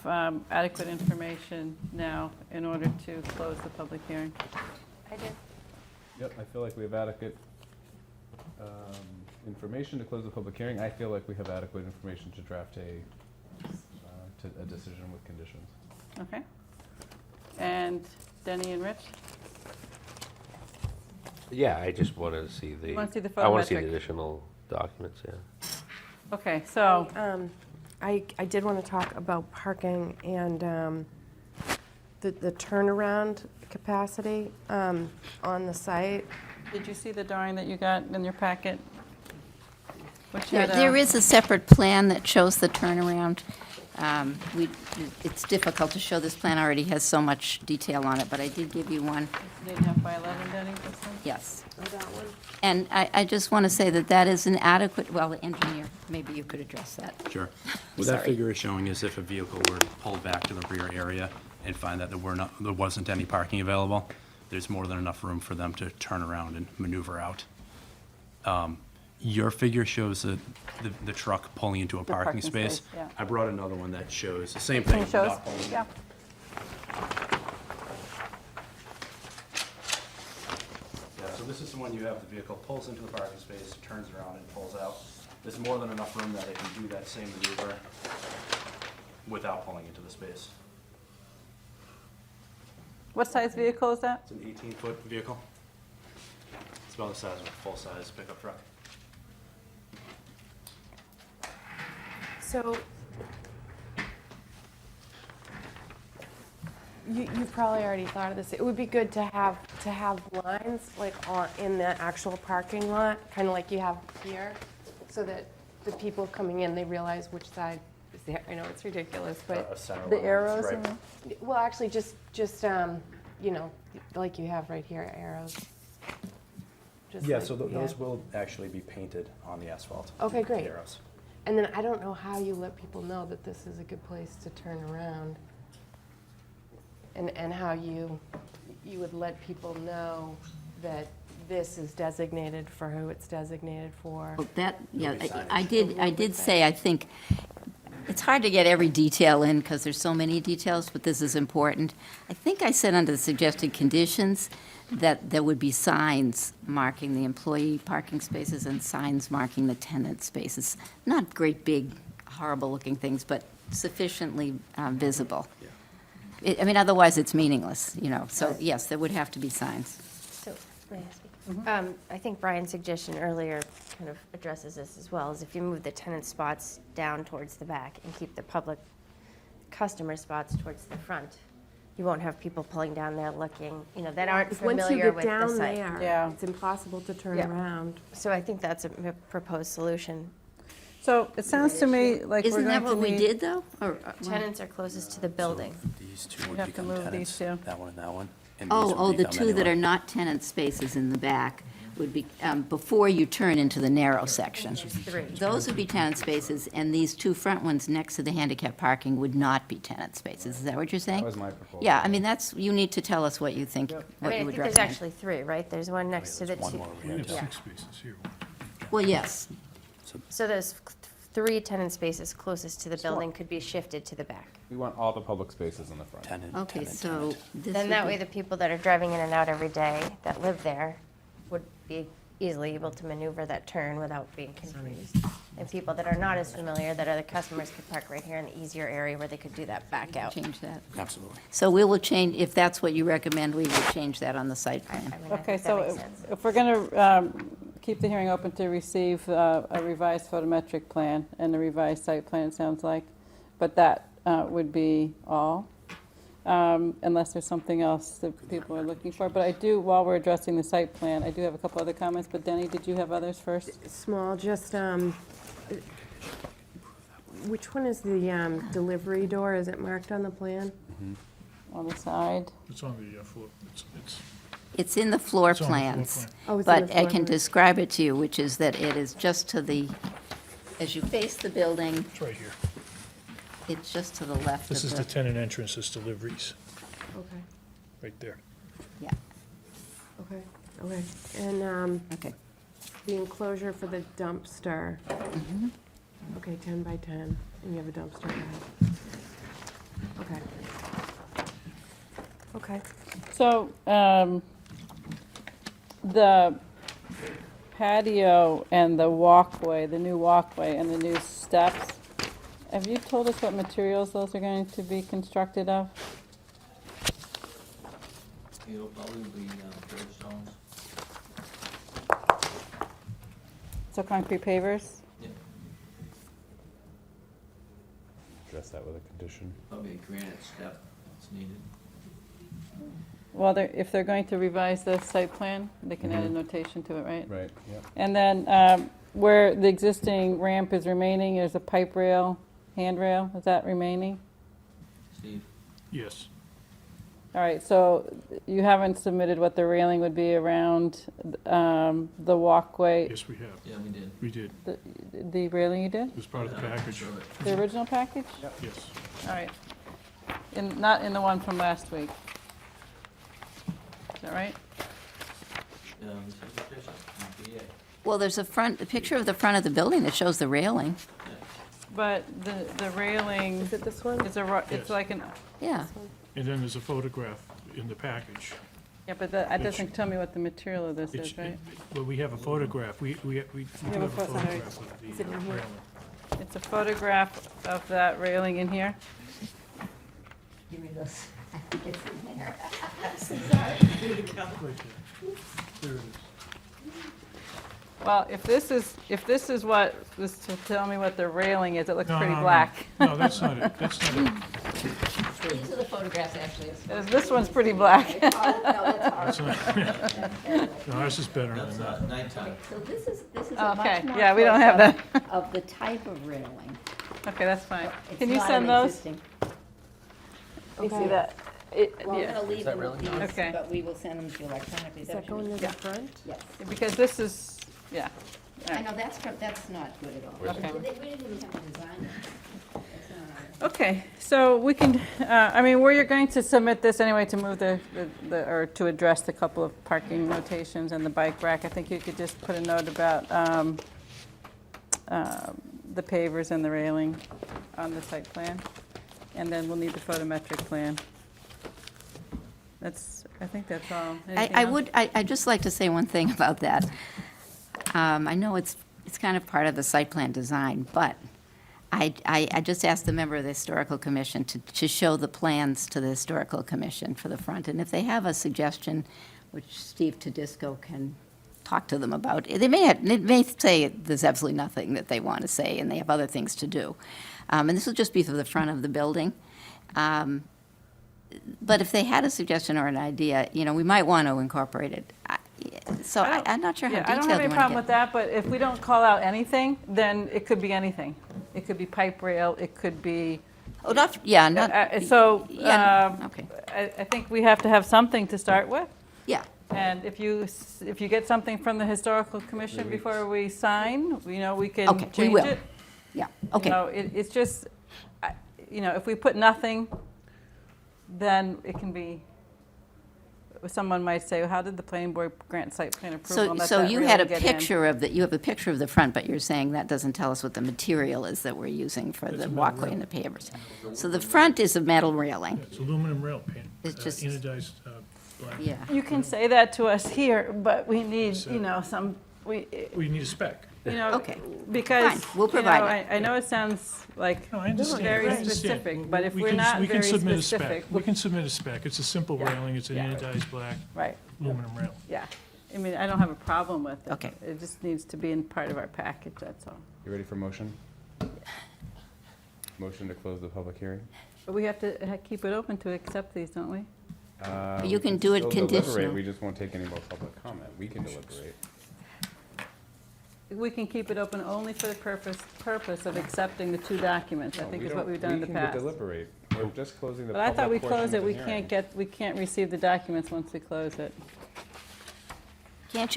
adequate information now in order to close the public hearing? I do. Yep, I feel like we have adequate information to close the public hearing. I feel like we have adequate information to draft a decision with conditions. Okay. And Denny and Rich? Yeah, I just wanted to see the. You wanna see the I want to see the photometric? additional documents, yeah. Okay, so, I did want to talk about parking and the turnaround capacity on the site. did you see the drawing that you got in your packet? Which had, There is a separate plan that shows the turnaround. It's difficult to show, this plan already has so much detail on it, but I did give you one. 8.5 by 11, Denny, this one? Yes. Oh, that one? And I just want to say that that is an adequate, well, the engineer, maybe you could address that. Sure. What that Sorry. figure is showing is if a vehicle were pulled back to the rear area and find that there wasn't any parking available, there's more than enough room for them to turn around and maneuver out. Your figure shows the truck pulling into a The parking parking space. space, yeah. I brought another one that shows the same Can thing. you show us? not pulling in. Yeah. Yeah, so this is the one you have, the vehicle pulls into the parking space, turns around and pulls out. There's more than enough room that it can do that same maneuver without pulling into the space. What size vehicle is that? It's an 18-foot vehicle. It's about the size of a full-size pickup truck. So, you've probably already thought of this. It would be good to have lines like in the actual parking lot, kind of like you have here, so that the people coming in, they realize which side is there. I know it's ridiculous, but A center The line arrows stripe. in the, well, actually, just you know, like you have right here, arrows. Just Yeah, like- so yeah. those will actually be painted on the asphalt. Okay, the great. arrows. And then I don't know how you let people know that this is a good place to turn around. And how you would let people know that this is designated for who it's designated for. Well, that, yeah, There'll be signage. I did say, I think, it's hard to get every detail in because there's so many details, but this is important. I think I said under the suggested conditions that there would be signs marking the employee parking spaces and signs marking the tenant spaces. Not great, big, horrible-looking things, but sufficiently visible. I mean, otherwise it's meaningless, you know. So, yes, there would have to be signs. So, may I speak? I think Brian's suggestion earlier kind of addresses this as well, is if you move the tenant spots down towards the back and keep the public customer spots towards the front, you won't have people pulling down there looking, you know, that aren't Once you familiar get with the down site. there, Yeah. it's impossible to turn Yeah. around. So I think that's a proposed solution. so it sounds to me like we're Isn't going that to what we need. did, though? Or, Tenants are closest to the building. These two You'd would have to become move tenants, these two. that one and that one. And these Oh, would the become two that anyway. are not tenant spaces in the back would be, before you turn into the narrow section. Three. Those would be tenant spaces, and these two front ones next to the handicap parking would not be tenant spaces. Is that what you're saying? That was my proposal. Yeah, I mean, that's, you need to tell us what you think, I what mean, you I would think there's recommend. actually three, right? There's one next to the There's one two. more over We here, have too. 6 spaces here. Well, yes, So those three tenant spaces closest to the building could be shifted to the back. We want all the public spaces in the front. Tenant, okay, tenant, so tenant. this Then that would way be, the people that are driving in and out every day that live there would be easily able to maneuver that turn without being confused. And people that are not as familiar, that other customers could park right here in the easier area where they could do that back out. change that. Absolutely. So we will change, if that's what you recommend, we will change that on the site I plan. mean, I Okay, think that so makes sense. if we're going to keep the hearing open to receive a revised photometric plan and a revised site plan, it sounds like, but that would be all, unless there's something else that people are looking for. But I do, while we're addressing the site plan, I do have a couple other comments, but Denny, did you have others first? Small, just, which one is the delivery door? Is it marked on the plan? On the side? It's on the floor. It's It's in the floor It's on the floor plans. plan. Oh, it's in the But I floor can plan. describe it to you, which is that it is just to the, as you face the building, it's right here. It's just to the left This is of the the, tenant entrance, this deliveries, Okay, right there. yeah, okay, okay. And okay. the enclosure for the dumpster, okay, 10 by 10, and you have a dumpster pad. Okay. Okay. So, the patio and the walkway, the new walkway and the new steps, have you told us what materials those are going to be constructed of? It'll probably be, dirt stones. So concrete pavers? Yeah, Address that with a condition. probably a granite step that's needed. Well, if they're going to revise the site plan, they can add a notation to it, right? Right, yeah. And then where the existing ramp is remaining, there's a pipe rail, handrail, is that remaining? Steve? Yes. All right, so you haven't submitted what the railing would be around the walkway, Yes, we have. Yeah, we did. We did. the railing you did? It was part of the package. Show it. The original package? Yes. All right. Not in the one from last week. Is that right? This is the picture, BA. Well, there's a picture of the front of the building that shows the railing. But the railing Is it this one? is Yes. it's like an, Yeah, And then there's a photograph in the package. yeah, but that doesn't tell me what the material of this It's, is, right? well, we have a photograph. We do have a pho- sorry. photograph of the railing. It's a photograph of that railing in here. give me this. I think it's in there. Right there. There it is. Well, if this is what, this to tell me what the railing is, it looks No, pretty no, no. No, No, that's not it. That's not it. These are the photographs, actually. This one's pretty black. No, that's That's not. No, ours is better That's than that. nighttime. So this is a Okay, much more yeah, we don't have that. close-up of the type of railing. Okay, that's fine. It's Can you not send an those? existing- Let me see Okay. that. Well, I'm Yeah, gonna leave them with these, Okay. but we will send them to you electronically. Is that should going be- to the front? Yes. because this is, yeah. I know, that's not good at all. Okay. We didn't even have a design. It's not our- Okay, so we can, I mean, where you're going to submit this anyway to move or to address the couple of parking notations and the bike rack, I think you could just put a note about the pavers and the railing on the site plan. And then we'll need the photometric plan. I think that's all. Anything else? I'd just like to say one thing about that. I know it's kind of part of the site plan design, but I just asked the member of the Historical Commission to show the plans to the Historical Commission for the front, and if they have a suggestion, which Steve Tedisco can talk to them about, they may say there's absolutely nothing that they want to say, and they have other things to do. And this will just be for the front of the building. But if they had a suggestion or an idea, we might want to incorporate it. So I'm not sure how Yeah, I detailed don't have you any want problem to with get. that, but if we don't call out anything, then it could be anything. It could be pipe rail, it could be, Oh, not, yeah, not, so, yeah, okay, I think we have to have something to start with. yeah. And if you get something from the Historical Commission before we sign, we can Okay, we change will. it. Yeah, okay. It's just, if we put nothing, then it can be, someone might say, well, how did the planning board grant site plan approval? So, and let so that you really had a get in? picture of you have a picture of the front, but you're saying that doesn't tell us what the material is that we're using for the walkway and the pavers. So the front is a metal railing. It's aluminum rail paint, It's just- anodized black. Yeah. You can say that to us here, but we need, we We need a spec. Okay. because, Fine, we'll provide it. I know it sounds like No, I understand. very I understand. specific, but if We we're can- not we can very submit a spec. specific, We can submit a spec. It's a simple Yeah. railing. It's an Yeah. anodized black right, aluminum rail. yeah. I mean, I don't have a problem with it. Okay. It just needs to be in part of our package, that's all. You ready for motion? Motion to close the public hearing? But we have to keep it open to accept these, don't we? You can do it still deliberate, conditional. We just won't take any more public comment. We can deliberate. We can keep it open only for the purpose of accepting the two documents, I No, think we is what don't- we've done in the We past. can deliberate. We're just closing the But I thought we public portion closed of it, the hearing. we can't receive the documents once we close it. Can't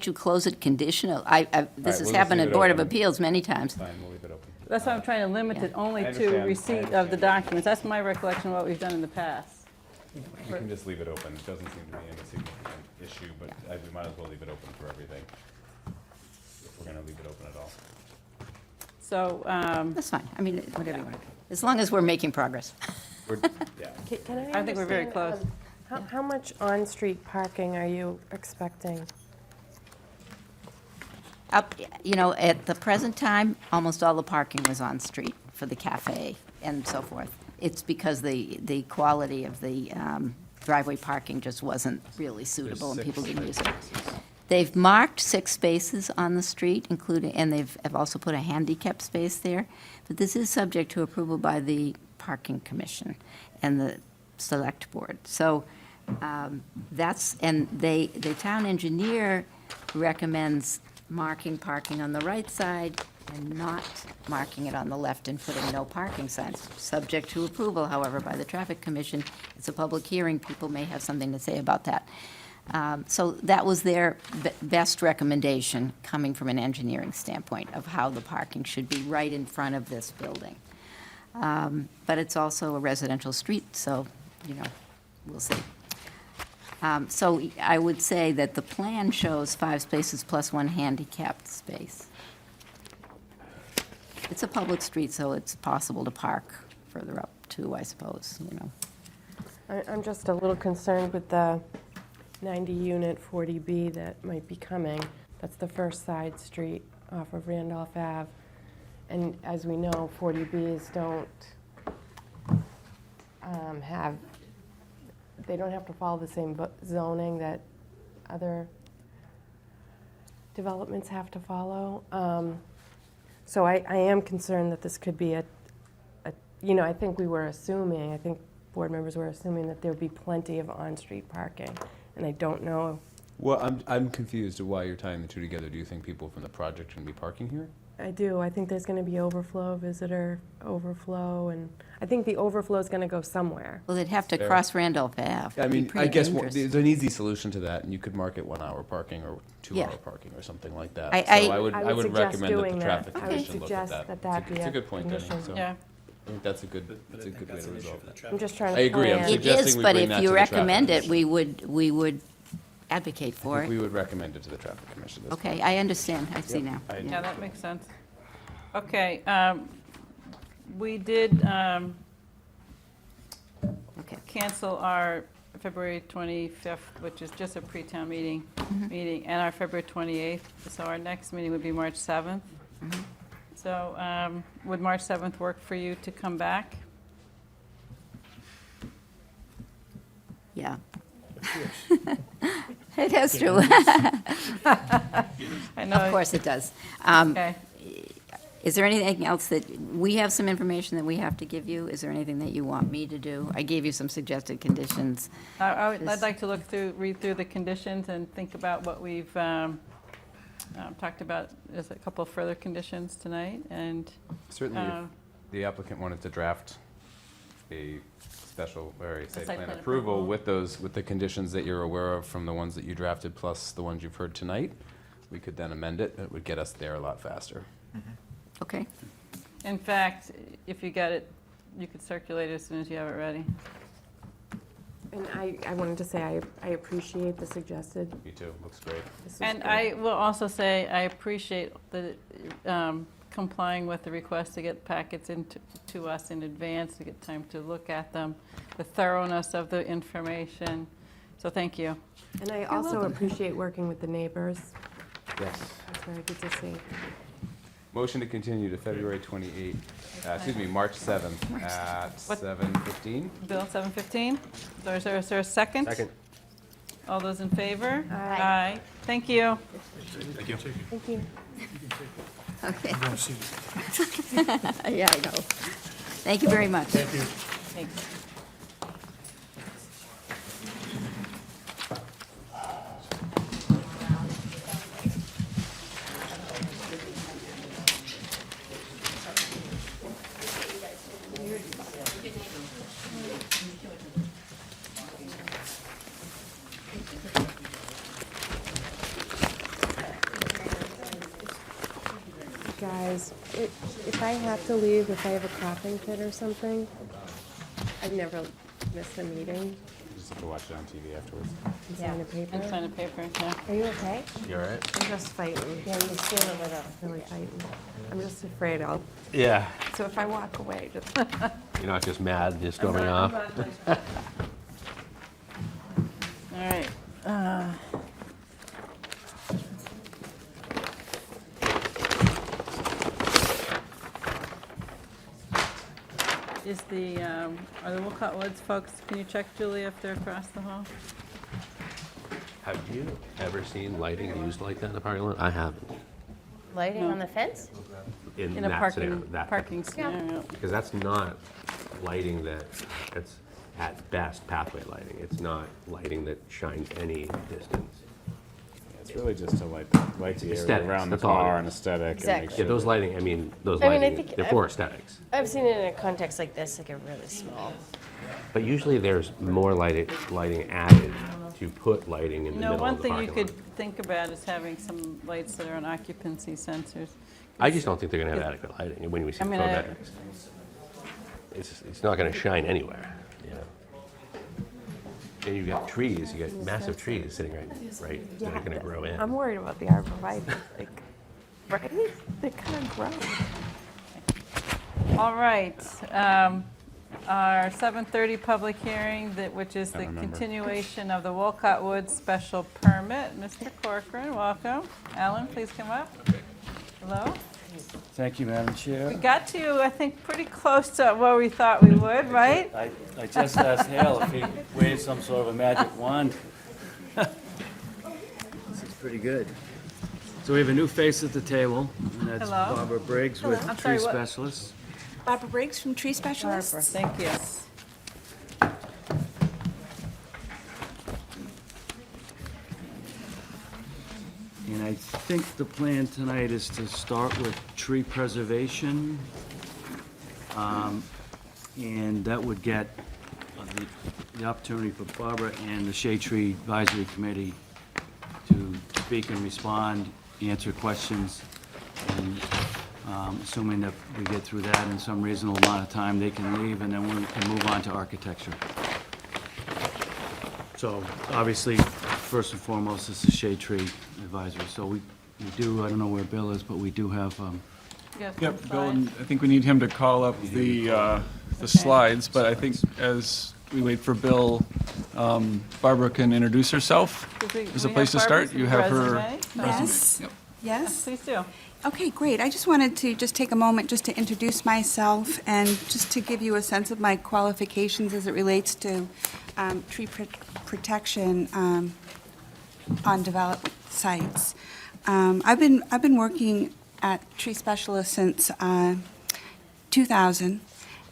you close it conditional? This right, has we'll just happened leave at it Board of open. Appeals many times. Fine, we'll leave it open. That's why I'm trying to limit it only I to understand. receipt of the documents. That's my recollection of what we've done in the past. You can just leave it open. It doesn't seem to be any significant issue, but we might as well leave it open for everything. If we're gonna leave it open at all. So, That's fine. I mean, whatever you want to do. As long as we're making progress. Yeah. Can I think we're very understand, how much on-street parking are you expecting? Up, you know, at the present time, almost all the parking was on street for the cafe and so forth. It's because the quality of the driveway parking just wasn't really suitable and people didn't use it. They've marked 6 spaces on the street, including, and have also put a handicap space there. But this is subject to approval by the Parking Commission and the Select Board. So that's, and the town engineer recommends marking parking on the right side and not marking it on the left and putting no parking signs, subject to approval, however, by the Traffic Commission. It's a public hearing, people may have something to say about that. So that was their best recommendation, coming from an engineering standpoint, of how the parking should be right in front of this building. But it's also a residential street, so, you know, we'll see. So I would say that the plan shows 5 spaces plus 1 handicapped space. It's a public street, so it's possible to park further up too, I suppose, you know. I'm just a little concerned with the 90-unit 40B that might be coming. That's the first side street off of Randolph Ave. And as we know, 40Bs don't they don't have to follow the same zoning that other developments have to follow. So I am concerned that this could be you know, I think board members were assuming that there would be plenty of on-street parking, and I don't know. Well, I'm confused at why you're tying the two together. Do you think people from the project can be parking here? I do. I think there's going to be overflow, visitor overflow, and I think the overflow is going to go somewhere. Well, they'd have to Fair. cross Randolph Ave. I It'd be mean, I pretty guess dangerous. there's an easy solution to that, and you could mark it 1 hour parking or 2 Yeah. hour parking or something like that. I So I would suggest recommend that doing the that. traffic I would commission look at suggest that. that It's be a a good point, Denny. condition. So yeah. I think that's a good But I way think to that's an issue resolve for the that. traffic. I'm just trying to I agree. I'm plan. It suggesting is, we but bring if that you to the traffic recommend it, commission. we would advocate I for think it. we would recommend it to the traffic commission. That's Okay, I understand, I see now. fine. Yeah, that makes sense. Okay, we did Okay. cancel our February 25th, which is just a pre-town meeting, and our February 28th. So our next meeting would be March 7th. So would March 7th work for you to come back? Yeah. It has to. I know. Of course it does. Okay. Is there anything else that, we have some information that we have to give you? Is there anything that you want me to do? I gave you some suggested conditions. I'd This- like to read through the conditions and think about what we've talked about. There's a couple of further conditions tonight, and Certainly, if the applicant wanted to draft a special, or a site site plan plan approval approval. with the conditions that you're aware of from the ones that you drafted, plus the ones you've heard tonight, we could then amend it. It would get us there a lot faster. Okay? in fact, if you get it, you could circulate it as soon as you have it ready. And I wanted to say, I appreciate the suggested. Me too, looks great. This is And good. I will also say, I appreciate the complying with the request to get packets to us in advance, to get time to look at them, the thoroughness of the information. So thank you. And I also appreciate working with the neighbors. Yes. That's very good to see. Motion to continue to February 28th, March 7th at What- 7:15. Bill, 7:15. Is there a second? Second. All those in favor? Aye. Thank you. Thank you. Okay. I want to see it. Yeah, I know. Thank you very much. Thanks. Got guys, if I have to leave, if I have a coughing fit or something, I've never missed a meeting. Just have to watch it on TV afterwards. And sign a paper. And sign a paper, yeah. Are you okay? You all right? I'm just fighting. Yeah, you stand over there. Really fighting. I'm just afraid I'll, Yeah. so if I walk away, just. You're not just mad, just storming off? All right. Is the, are the Wolcott Woods folks, can you check, Julie, if they're across the hall? Have you ever seen lighting used like that in the parking lot? I haven't. Lighting on the fence? In a that scenario, parking scenario. Because that's not lighting that's at best pathway lighting. It's not lighting that shines any distance. It's really just to light the area Aesthetics, around the that's all it car is. and aesthetic. And Exactly. make Yeah, sure those that- lighting, I mean, those I mean, I lighting, think they're for aesthetics. I've seen it in a context like this, like a really small. But usually there's more lighting added to put lighting in the You know, middle one of the thing you parking could lot. think about is having some lights that are on occupancy sensors. I just don't think they're gonna have adequate lighting when we see I the mean, photometrics. It's not gonna shine anywhere, you know? And you've got trees, you got massive trees sitting right, that are gonna grow in. I'm worried about the arborvitae, like, right? They kind of grow. All right, our 7:30 public hearing, which is the remember. continuation of the Wolcott Woods special permit. Mr. Corcoran, welcome. Alan, please come up. Hello. Thank you, Madam Chair. We got to you, I think, pretty close to where we thought we would, right? I just asked Hale if he waved some sort of a magic wand. This is pretty good. So we have a new face at the table, and that's Hello. Barbara Briggs with I'm Tree sorry, what? Specialists. Barbara Briggs from Tree Barbara, Specialists. thank you. And I think the plan tonight is to start with tree preservation. And that would get the opportunity for Barbara and the Shade Tree Advisory Committee to speak and respond, answer questions. And assuming that we get through that in some reasonable amount of time, they can leave, and then we can move on to architecture. So obviously, first and foremost, is the Shade Tree Advisory. So we do, I don't know where Bill is, but we do have, Yes, Yep, slide. Bill, and I think we need him to call up the slides, but I think as we wait for Bill, Barbara can introduce herself. There's a We place to have start. Barbara's You have her resume. Yes, Yep. yes. Please do. Okay, great. I just wanted to just take a moment just to introduce myself and just to give you a sense of my qualifications as it relates to tree protection on developed sites. I've been working at Tree Specialist since 2000,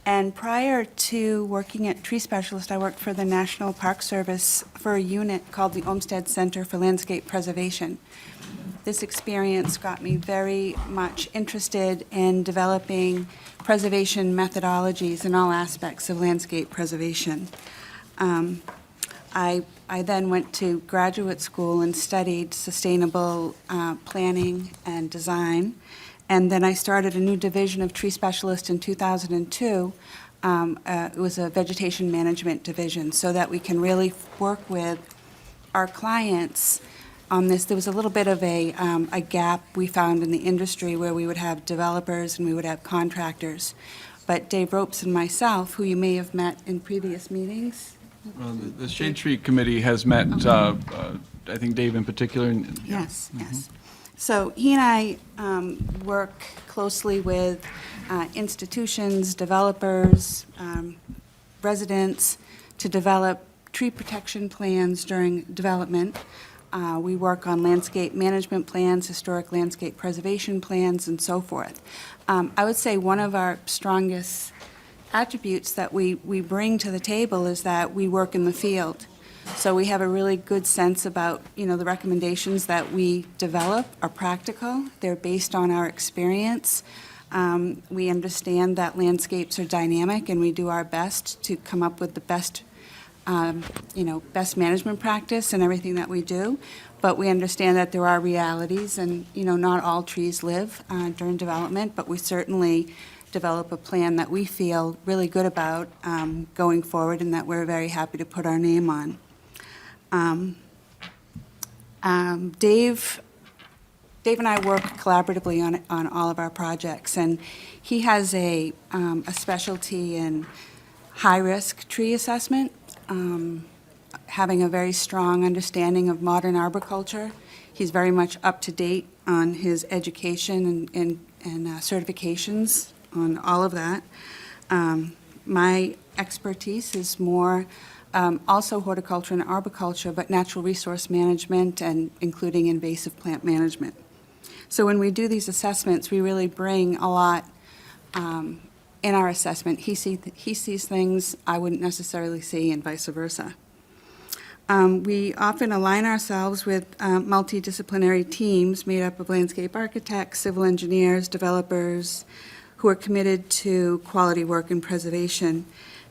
and prior to working at Tree Specialist, I worked for the National Park Service for a unit called the Olmsted Center for Landscape Preservation. This experience got me very much interested in developing preservation methodologies in all aspects of landscape preservation. I then went to graduate school and studied sustainable planning and design, and then I started a new division of Tree Specialist in 2002. It was a vegetation management division, so that we can really work with our clients on this. There was a little bit of a gap we found in the industry where we would have developers and we would have contractors. But Dave Ropes and myself, who you may have met in previous meetings. The Shade Tree Committee has met, I think Dave in particular. and- Yes, yes. So he and I work closely with institutions, developers, residents to develop tree protection plans during development. We work on landscape management plans, historic landscape preservation plans, and so forth. I would say one of our strongest attributes that we bring to the table is that we work in the field. So we have a really good sense about, the recommendations that we develop are practical. They're based on our experience. We understand that landscapes are dynamic, and we do our best to come up with the best best management practice in everything that we do, but we understand that there are realities, and, not all trees live during development, but we certainly develop a plan that we feel really good about going forward and that we're very happy to put our name on. Dave and I work collaboratively on all of our projects, and he has a specialty in high-risk tree assessment, having a very strong understanding of modern arboriculture. He's very much up to date on his education and certifications on all of that. My expertise is more also horticulture and arboriculture, but natural resource management and including invasive plant management. So when we do these assessments, we really bring a lot in our assessment. He sees things I wouldn't necessarily see, and vice versa. We often align ourselves with multidisciplinary teams made up of landscape architects, civil engineers, developers, who are committed to quality work and preservation,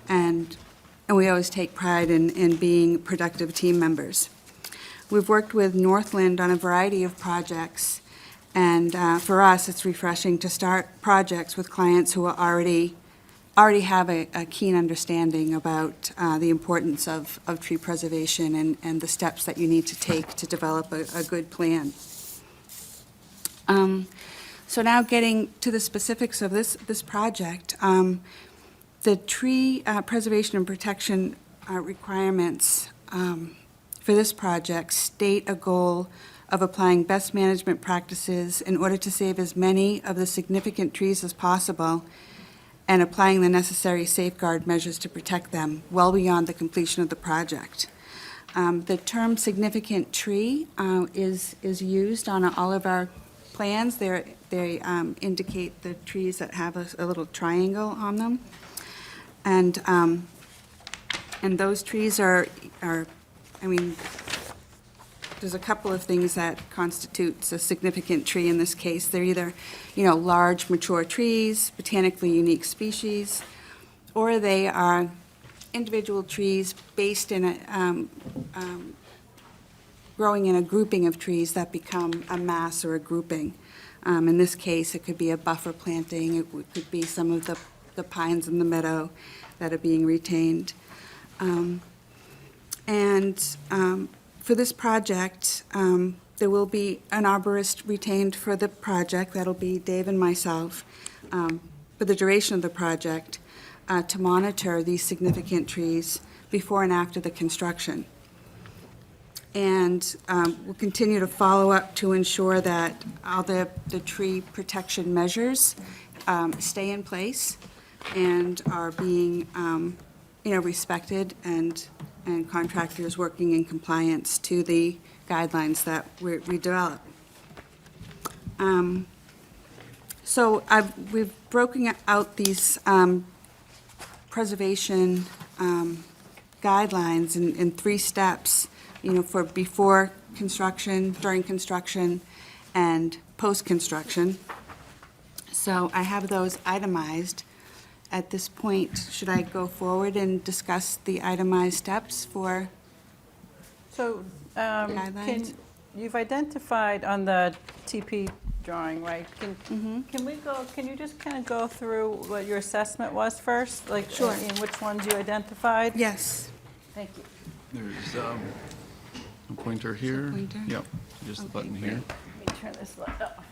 and we always take pride in being productive team members. We've worked with Northland on a variety of projects, and for us, it's refreshing to start projects with clients who are already have a keen understanding about the importance of tree preservation and the steps that you need to take to develop a good plan. So now getting to the specifics of this project, the tree preservation and protection requirements for this project state a goal of applying best management practices in order to save as many of the significant trees as possible and applying the necessary safeguard measures to protect them well beyond the completion of the project. The term significant tree is used on all of our plans. They indicate the trees that have a little triangle on them. And those trees are, there's a couple of things that constitutes a significant tree in this case. They're either, large mature trees, botanically unique species, or they are individual trees based in growing in a grouping of trees that become a mass or a grouping. In this case, it could be a buffer planting. It could be some of the pines in the meadow that are being retained. For this project, there will be an arborist retained for the project. That'll be Dave and myself for the duration of the project to monitor these significant trees before and after the construction. And we'll continue to follow up to ensure that all the tree protection measures stay in place and are being, respected, and contractors working in compliance to the guidelines that we develop. So we've broken out these preservation guidelines in 3 steps, for before construction, during construction, and post-construction. So I have those itemized. At this point, should I go forward and discuss the itemized steps for So, guidelines? you've identified on the TP drawing, right? Can you just kind of go through what your assessment was first? Like, Sure. and which ones you identified? Yes. Thank you. There's a pointer here. Pointer? Yep, just the Okay, button here. Let me turn this light off.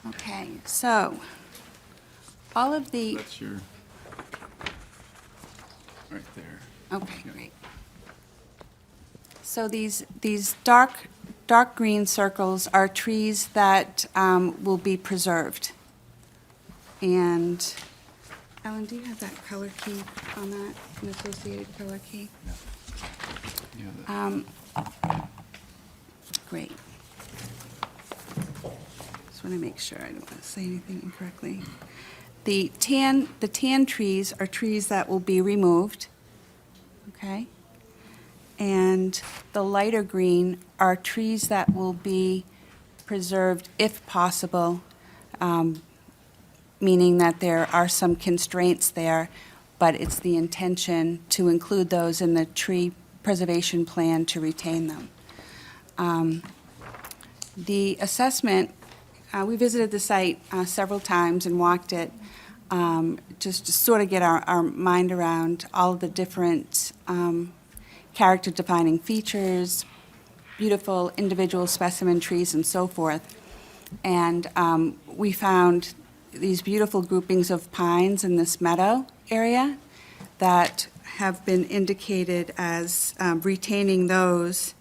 Okay, so all of the, That's your, right there. okay, great. So these dark green circles are trees that will be preserved. And Ellen, do you have that color key on that, an associated color key? Yeah, Great. Just want to make sure I don't want to say anything incorrectly. The tan trees are trees that will be removed, okay? And the lighter green are trees that will be preserved if possible, meaning that there are some constraints there, but it's the intention to include those in the tree preservation plan to retain them. The assessment, we visited the site several times and walked it, just to sort of get our mind around all of the different character-defining features, beautiful individual specimen trees and so forth. And we found these beautiful groupings of pines in this meadow area that have been indicated as retaining those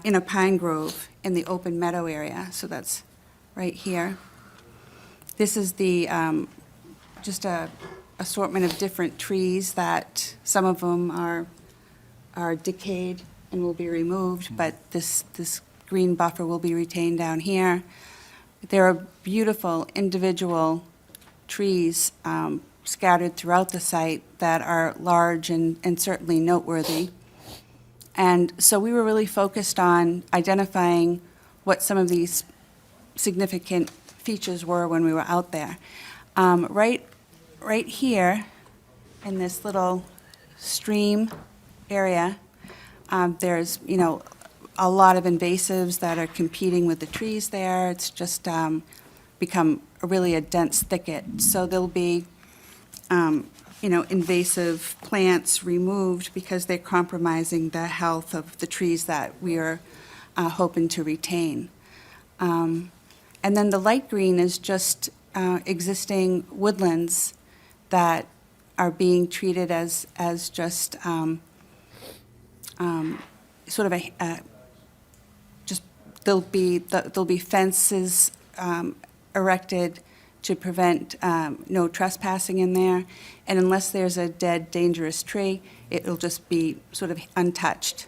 in a pine grove in the open meadow area. So that's right here. This is the just a assortment of different trees that some of them are decayed and will be removed, but this green buffer will be retained down here. There are beautiful individual trees scattered throughout the site that are large and certainly noteworthy. And so we were really focused on identifying what some of these significant features were when we were out there. Right here in this little stream area, there's, a lot of invasives that are competing with the trees there. It's just become really a dense thicket. So there'll be, invasive plants removed because they're compromising the health of the trees that we are hoping to retain. And then the light green is just existing woodlands that are being treated as just sort of there'll be fences erected to prevent no trespassing in there, and unless there's a dead, dangerous tree, it'll just be sort of untouched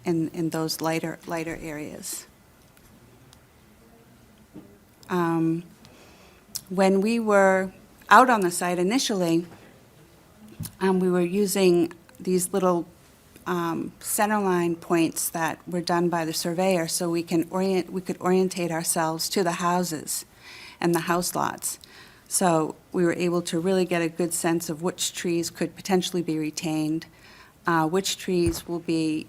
in those lighter areas. When we were out on the site initially, we were using these little centerline points that were done by the surveyor, so we could orientate ourselves to the houses and the house lots. So we were able to really get a good sense of which trees could potentially be retained, which trees will be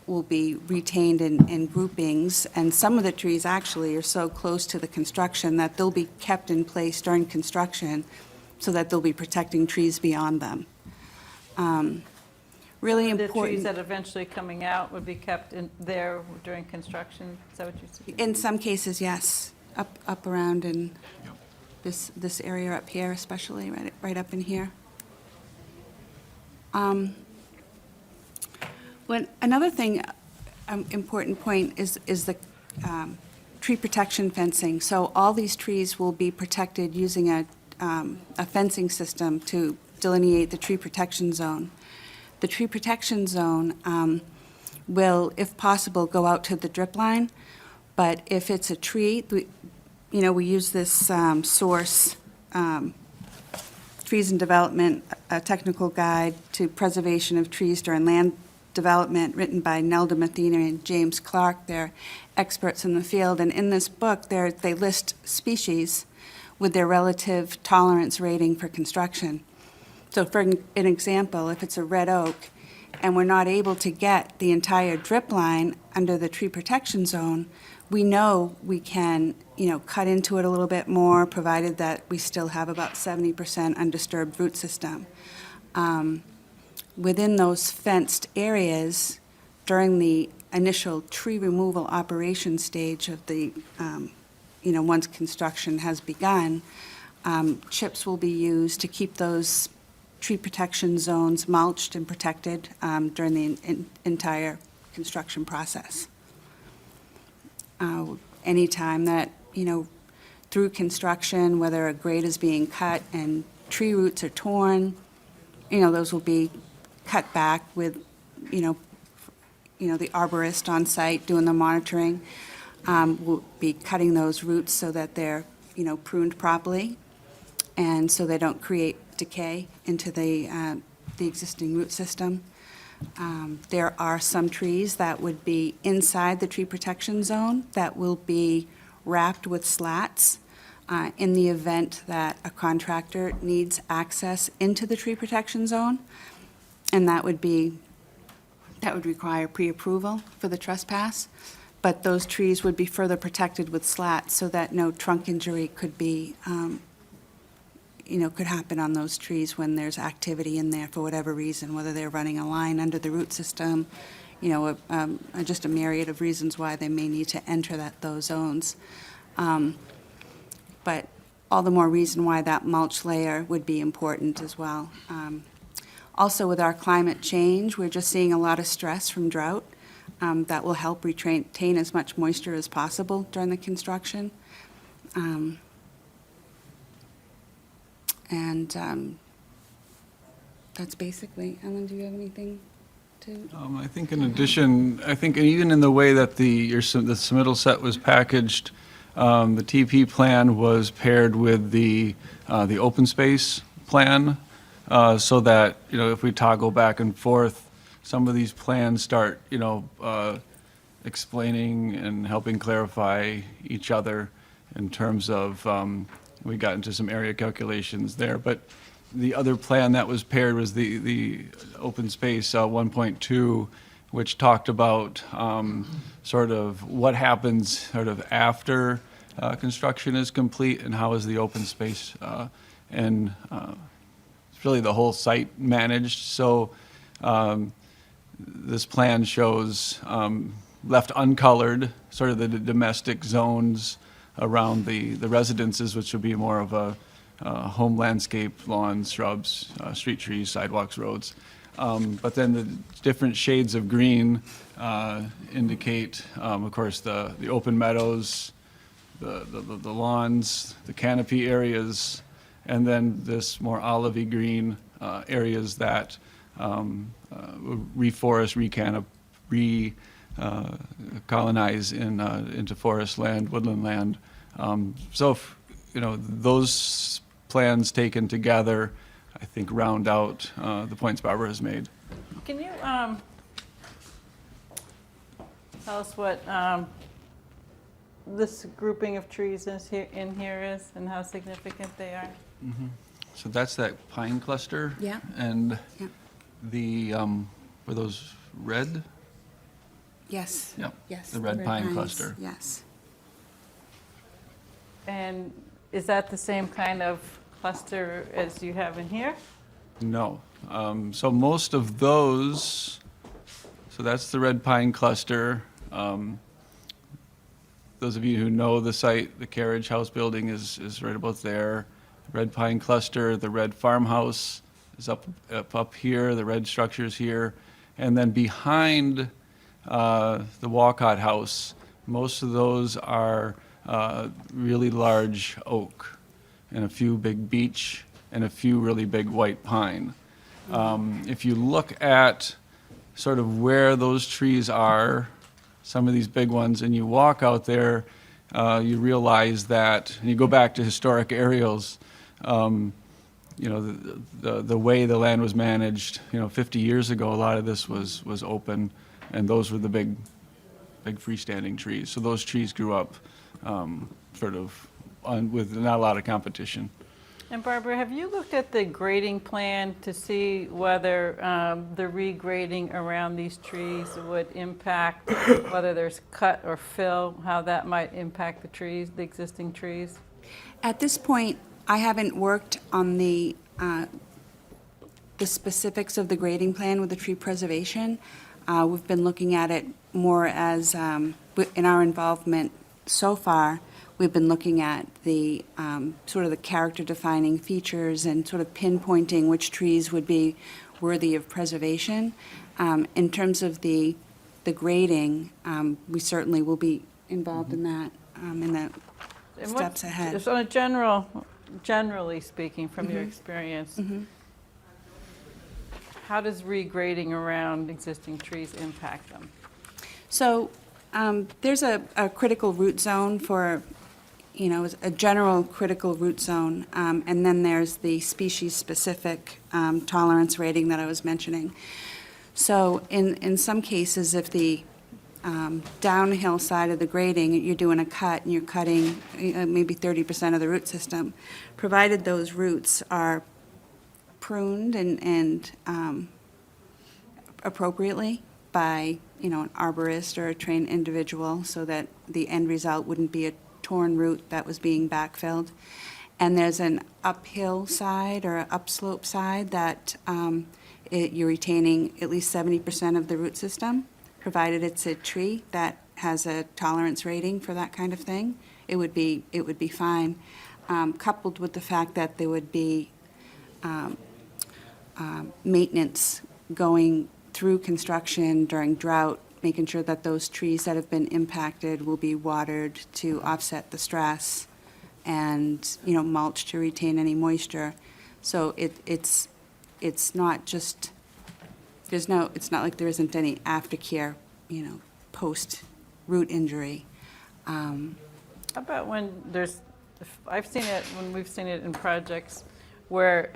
retained in groupings, and some of the trees actually are so close to the construction that they'll be kept in place during construction so that they'll be protecting trees beyond them. Really The important. trees that are eventually coming out would be kept in there during construction? Is that what you said? In some cases, yes, up around in this area up here especially, right up in here. Another thing, important point is the tree protection fencing. So all these trees will be protected using a fencing system to delineate the tree protection zone. The tree protection zone will, if possible, go out to the drip line, but if it's a tree, we use this source, Trees and Development, a technical guide to preservation of trees during land development, written by Nelda Mathena and James Clark. They're experts in the field, and in this book, they list species with their relative tolerance rating for construction. So for an example, if it's a red oak and we're not able to get the entire drip line under the tree protection zone, we know we can, cut into it a little bit more, provided that we still have about 70% undisturbed root system. Within those fenced areas, during the initial tree removal operation stage of the, once construction has begun, chips will be used to keep those tree protection zones mulched and protected during the entire construction process. Anytime that, through construction, whether a grade is being cut and tree roots are torn, those will be cut back with, the arborist on site doing the monitoring. Will be cutting those roots so that they're, pruned properly, and so they don't create decay into the existing root system. There are some trees that would be inside the tree protection zone that will be wrapped with slats in the event that a contractor needs access into the tree protection zone. And that would require pre-approval for the trespass. But those trees would be further protected with slats so that no trunk injury could be, could happen on those trees when there's activity in there for whatever reason, whether they're running a line under the root system, just a myriad of reasons why they may need to enter those zones. But all the more reason why that mulch layer would be important as well. Also, with our climate change, we're just seeing a lot of stress from drought. That will help retain as much moisture as possible during the construction. That's basically, Ellen, do you have anything to? I think in addition, even in the way that the submittal set was packaged, the TP plan was paired with the open space plan, so that, if we toggle back and forth, some of these plans start, explaining and helping clarify each other in terms of, we got into some area calculations there, but the other plan that was paired was the open space 1.2, which talked about sort of what happens sort of after construction is complete and how is the open space and really the whole site managed. So this plan shows left uncolored sort of the domestic zones around the residences, which would be more of a home landscape, lawns, shrubs, street trees, sidewalks, roads. But then the different shades of green indicate, of course, the open meadows, the lawns, the canopy areas, and then this more olivey green areas that reforest, colonize into forest land, woodland land. So, those plans taken together, I think, round out the points Barbara has made. Can you tell us what this grouping of trees in here is and how significant they are? Mm-hmm. So that's that pine cluster? Yeah. And Yeah. the, were those red? Yes. Yep. Yes. The red pine pines, cluster. Yes. And is that the same kind of cluster as you have in here? No. So most of those, so that's the red pine cluster. Those of you who know the site, the carriage house building is right about there. Red pine cluster, the red farmhouse is up here, the red structure's here. And then behind the Walcott house, most of those are really large oak and a few big beech and a few really big white pine. If you look at sort of where those trees are, some of these big ones, and you walk out there, you realize that, and you go back to historic aerials, the way the land was managed, 50 years ago, a lot of this was open, and those were the big freestanding trees. So those trees grew up with not a lot of competition. And Barbara, have you looked at the grading plan to see whether the regrading around these trees would impact whether there's cut or fill, how that might impact the trees, the existing trees? At this point, I haven't worked on the specifics of the grading plan with the tree preservation. We've been looking at it more as, in our involvement so far, we've been looking at the sort of the character-defining features and sort of pinpointing which trees would be worthy of preservation. In terms of the grading, we certainly will be involved in that, in the And steps ahead. Just on a generally speaking, from your experience, how does regrading around existing trees impact them? So there's a critical root zone for, a general critical root zone, and then there's the species-specific tolerance rating that I was mentioning. So in some cases, if the downhill side of the grading, you're doing a cut and you're cutting maybe 30% of the root system. Provided those roots are pruned and appropriately by, an arborist or a trained individual so that the end result wouldn't be a torn root that was being backfilled. And there's an uphill side or an upslope side that you're retaining at least 70% of the root system, provided it's a tree that has a tolerance rating for that kind of thing. It would be fine, coupled with the fact that there would be maintenance going through construction during drought, making sure that those trees that have been impacted will be watered to offset the stress and, mulch to retain any moisture. So it's not just, it's not like there isn't any aftercare, post root injury. How about when I've seen it, when we've seen it in projects where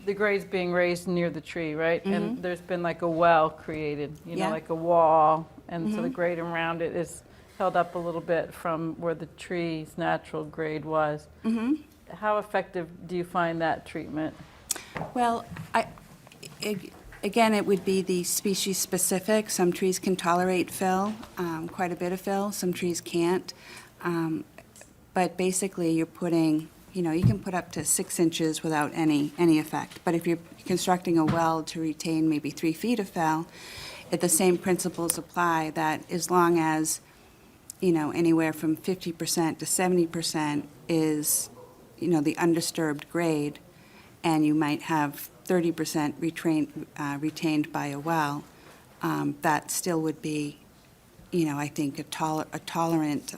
the grade's being raised near the tree, right? And there's been like a well created, Yeah. like a wall, and so the grade around it is held up a little bit from where the tree's natural grade was. How effective do you find that treatment? Well, again, it would be the species specific. Some trees can tolerate fill, quite a bit of fill. Some trees can't. But basically, you're putting, you can put up to 6 inches without any effect. But if you're constructing a well to retain maybe 3 feet of fill, the same principles apply, that as long as, anywhere from 50% to 70% is, the undisturbed grade, and you might have 30% retained by a well, that still would be, I think, a tolerant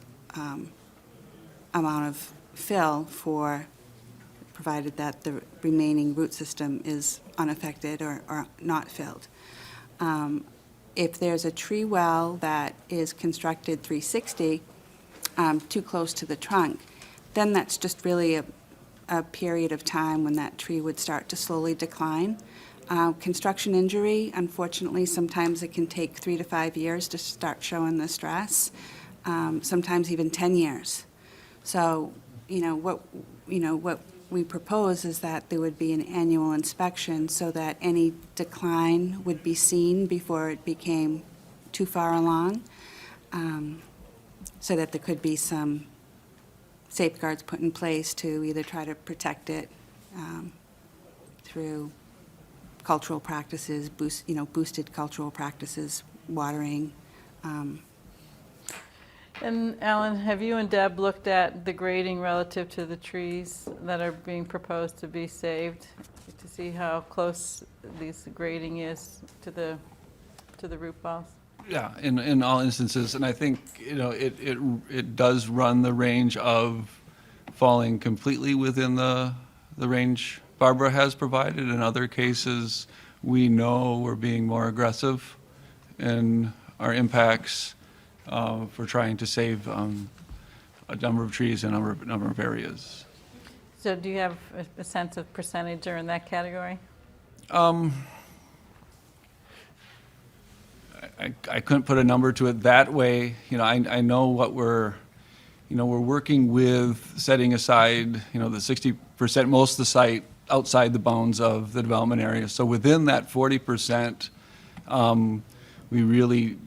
amount of fill provided that the remaining root system is unaffected or not filled. If there's a tree well that is constructed 360, too close to the trunk, then that's just really a period of time when that tree would start to slowly decline. Construction injury, unfortunately, sometimes it can take 3 to 5 years to start showing the stress, sometimes even 10 years. So, what we propose is that there would be an annual inspection so that any decline would be seen before it became too far along, so that there could be some safeguards put in place to either try to protect it through cultural practices, boosted cultural practices, watering. And Alan, have you and Deb looked at the grading relative to the trees that are being proposed to be saved, to see how close this grading is to the root balls? Yeah, in all instances, and I think, it does run the range of falling completely within the range Barbara has provided. In other cases, we know we're being more aggressive in our impacts for trying to save a number of trees in a number of areas. So do you have a sense of percentage or in that category? I couldn't put a number to it that way. I know what we're working with, setting aside, the 60%, most of the site outside the bounds of the development area. So within that 40%, we really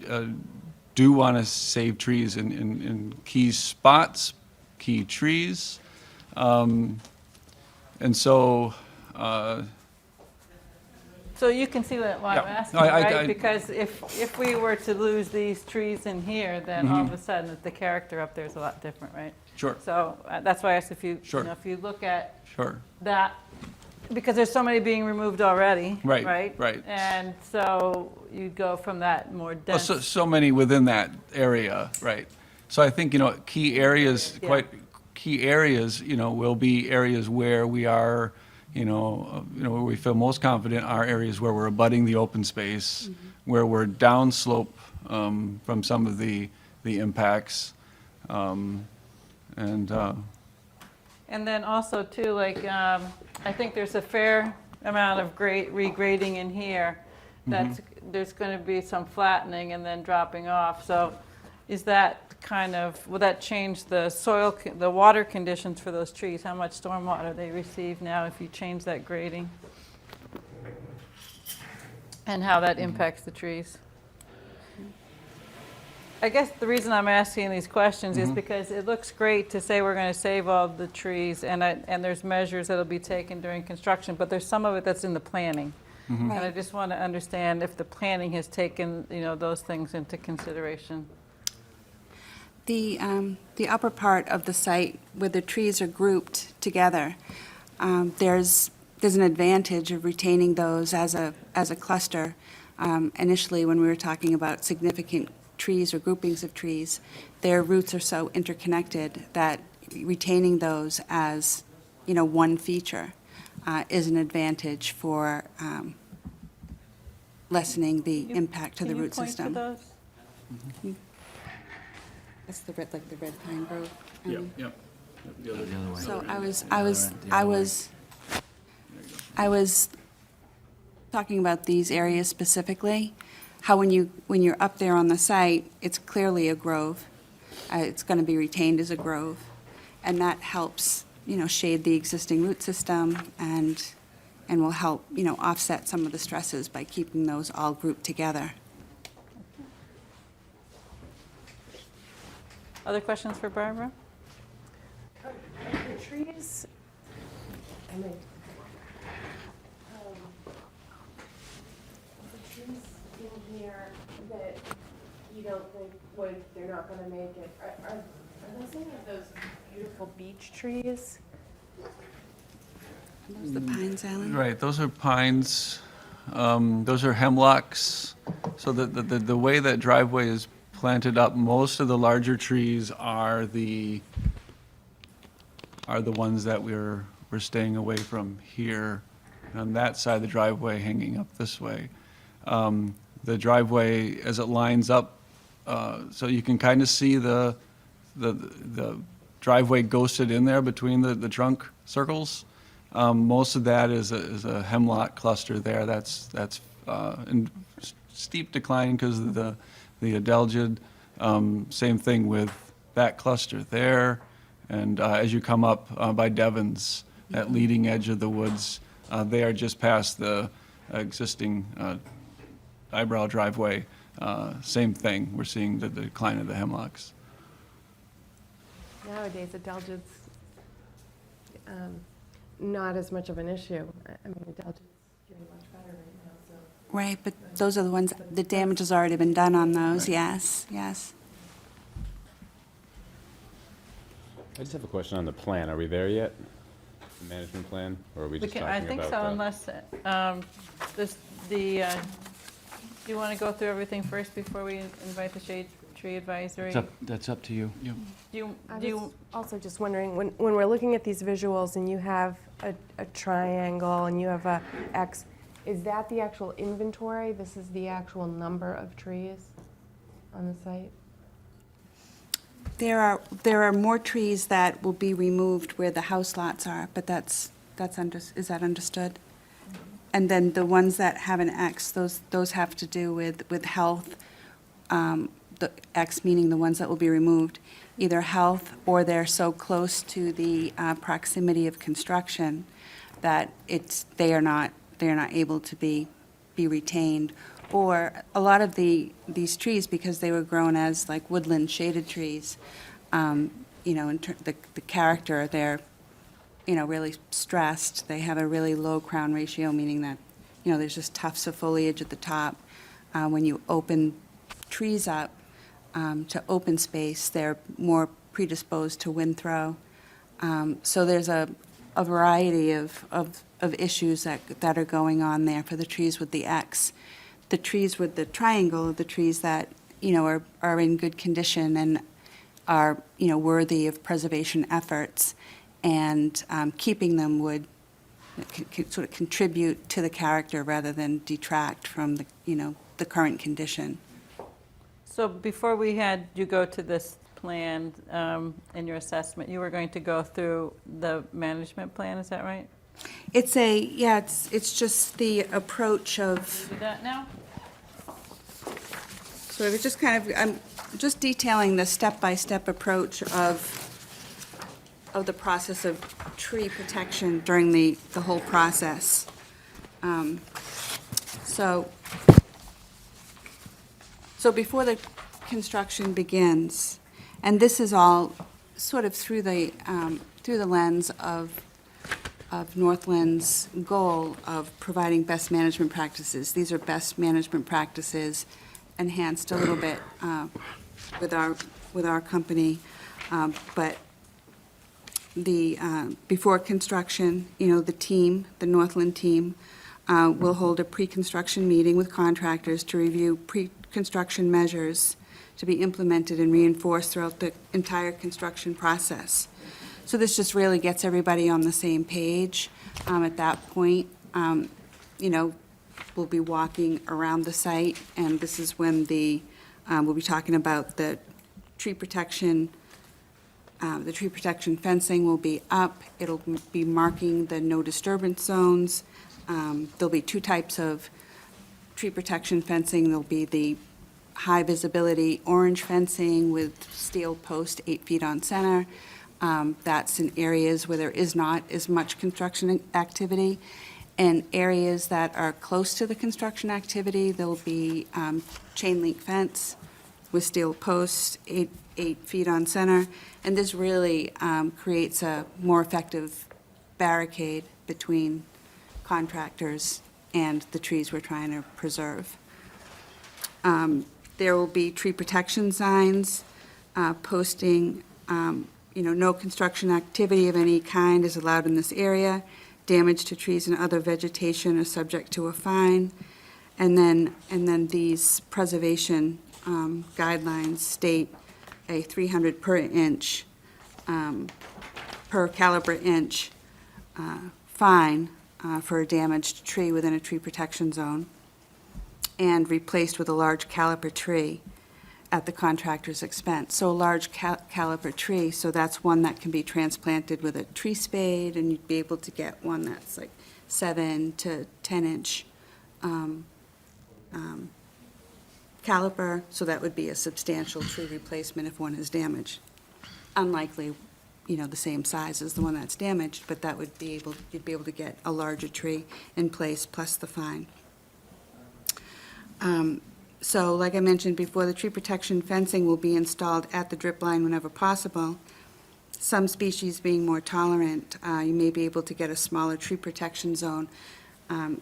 do want to save trees in key spots, key trees. And so... So you can see why I'm asking, right? Because if we were to lose these trees in here, then all of a sudden the character up there is a lot different, right? Sure. So that's why I asked if you, Sure. if you look at Sure. that, because there's so many being removed already, Right, right? right. And so you go from that more Well, dense. so many within that area, right? So I think, key areas, will be areas where we are, where we feel most confident are areas where we're abutting the open space, where we're downslope from some of the impacts. And then also too, I think there's a fair amount of regrading in here there's going to be some flattening and then dropping off. So is that kind of, will that change the soil, the water conditions for those trees? How much stormwater they receive now if you change that grading? And how that impacts the trees? I guess the reason I'm asking these questions is because it looks great to say we're going to save all the trees, and there's measures that'll be taken during construction, but there's some of it that's in the planning. And I just want to understand if the planning has taken, those things into consideration. The upper part of the site where the trees are grouped together, there's an advantage of retaining those as a cluster. Initially, when we were talking about significant trees or groupings of trees, their roots are so interconnected that retaining those as, one feature is an advantage for lessening the impact to the root system. Can you point to those? That's the red, like the red pine grove. Yep. The other way. So I was talking about these areas specifically, how when you're up there on the site, it's clearly a grove. It's going to be retained as a grove, and that helps, shade the existing root system and will help, offset some of the stresses by keeping those all grouped together. Other questions for Barbara? The trees, the trees in here that you don't think they're not gonna make it, are those any of those beautiful beech trees? Are those the pines, Alan? Right, those are pines, those are hemlocks. So the way that driveway is planted up, most of the larger trees are the ones that we're staying away from here. On that side of the driveway, hanging up this way. The driveway, as it lines up, so you can kind of see the driveway ghosted in there between the trunk circles. Most of that is a hemlock cluster there. That's in steep decline because of the adelgid. Same thing with that cluster there. And as you come up by Devon's, that leading edge of the woods, they are just past the existing eyebrow driveway. Same thing. We're seeing the decline of the hemlocks. Nowadays, adelgid's not as much of an issue. I mean, adelgid's getting much better right now, so. Right, but those are the ones, the damage has already been done on those, yes. I just have a question on the plan. Are we there yet? The management plan? Or are we just talking about? I think so, unless, do you want to go through everything first before we invite the Shade Tree Advisory? That's up to you. I was also just wondering, when we're looking at these visuals and you have a triangle and you have a X, is that the actual inventory? This is the actual number of trees on the site? There are more trees that will be removed where the house lots are, but is that understood? And then the ones that have an X, those have to do with health, the X meaning the ones that will be removed, either health or they're so close to the proximity of construction that they are not able to be retained. Or a lot of these trees, because they were grown as like woodland shaded trees, the character, they're, really stressed. They have a really low crown ratio, meaning that, there's just tufts of foliage at the top. When you open trees up to open space, they're more predisposed to wind throw. So there's a variety of issues that are going on there for the trees with the X. The trees with the triangle are the trees that, are in good condition and are, worthy of preservation efforts. And keeping them would sort of contribute to the character rather than detract from the current condition. So before we had you go to this plan in your assessment, you were going to go through the management plan, is that right? It's just the approach of. Do that now? So it was just kind of, I'm just detailing the step-by-step approach of the process of tree protection during the whole process. So before the construction begins, and this is all sort of through the lens of Northland's goal of providing best management practices. These are best management practices enhanced a little bit with our company, but before construction, the Northland team will hold a pre-construction meeting with contractors to review pre-construction measures to be implemented and reinforced throughout the entire construction process. So this just really gets everybody on the same page. At that point, we'll be walking around the site, and this is when we'll be talking about the tree protection. The tree protection fencing will be up. It'll be marking the no disturbance zones. There'll be two types of tree protection fencing. There'll be the high visibility orange fencing with steel post 8 feet on center. That's in areas where there is not as much construction activity. And areas that are close to the construction activity, there'll be chain link fence with steel posts 8 feet on center. And this really creates a more effective barricade between contractors and the trees we're trying to preserve. There will be tree protection signs posting, no construction activity of any kind is allowed in this area. Damage to trees and other vegetation are subject to a fine. And then these preservation guidelines state a 300 per inch, per caliber inch fine for a damaged tree within a tree protection zone, and replaced with a large caliber tree at the contractor's expense. So a large caliber tree, so that's one that can be transplanted with a tree spade, and you'd be able to get one that's like 7 to 10 inch caliper, so that would be a substantial tree replacement if one is damaged. Unlikely, the same size as the one that's damaged, but that would you'd be able to get a larger tree in place plus the fine. So like I mentioned before, the tree protection fencing will be installed at the drip line whenever possible. Some species being more tolerant, you may be able to get a smaller tree protection zone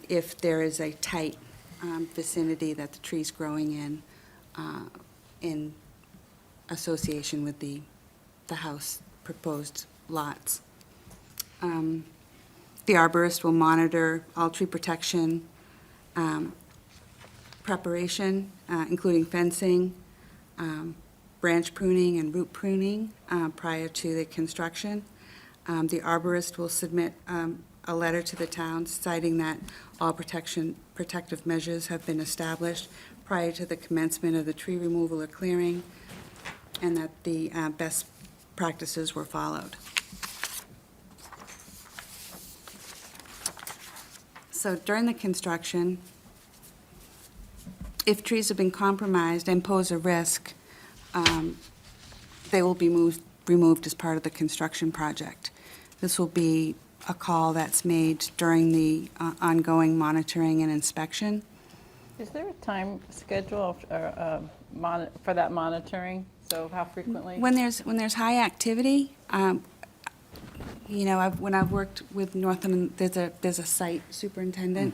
if there is a tight vicinity that the tree's growing in association with the house proposed lots. The arborist will monitor all tree protection preparation, including fencing, branch pruning, and root pruning prior to the construction. The arborist will submit a letter to the town citing that all protective measures have been established prior to the commencement of the tree removal or clearing, and that the best practices were followed. So during the construction, if trees have been compromised and pose a risk, they will be removed as part of the construction project. This will be a call that's made during the ongoing monitoring and inspection. Is there a time schedule for that monitoring? So how frequently? When there's high activity, when I've worked with Northland, there's a site superintendent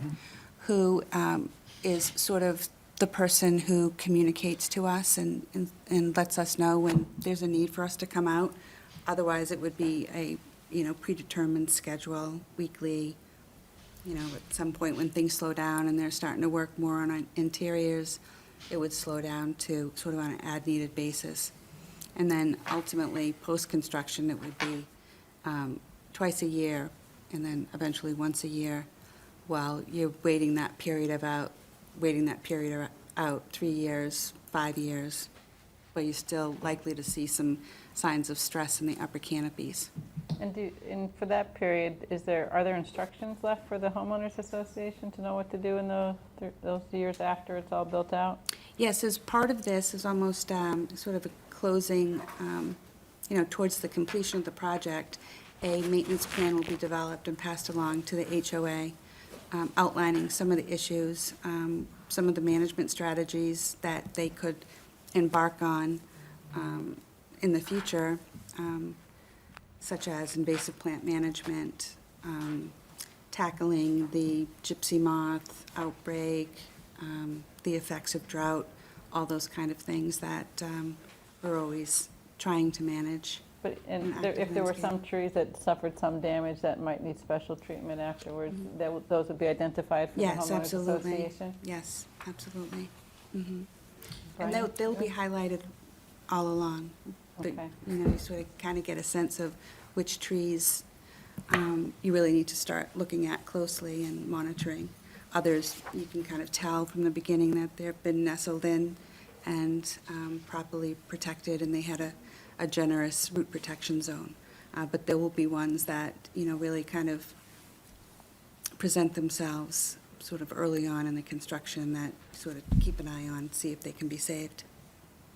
who is sort of the person who communicates to us and lets us know when there's a need for us to come out. Otherwise, it would be a predetermined schedule, weekly. At some point when things slow down and they're starting to work more on interiors, it would slow down to sort of on an as-needed basis. And then ultimately, post-construction, it would be twice a year, and then eventually once a year, while you're waiting that period out, 3 years, 5 years, but you're still likely to see some signs of stress in the upper canopies. And for that period, are there instructions left for the homeowners association to know what to do in those years after it's all built out? Yes, as part of this is almost sort of a closing, towards the completion of the project, a maintenance plan will be developed and passed along to the HOA, outlining some of the issues, some of the management strategies that they could embark on in the future, such as invasive plant management, tackling the gypsy moth outbreak, the effects of drought, all those kind of things that we're always trying to manage. But, An and if active there were landscape. some trees that suffered some damage that might need special treatment afterwards, those would be identified from the Yes, homeowners absolutely. association? Yes, absolutely. Mhm. Brian? And they'll be highlighted all along. But, Okay. you sort of kind of get a sense of which trees you really need to start looking at closely and monitoring. Others, you can kind of tell from the beginning that they've been nestled in and properly protected, and they had a generous root protection zone. But there will be ones that, really kind of present themselves sort of early on in the construction that sort of keep an eye on, see if they can be saved.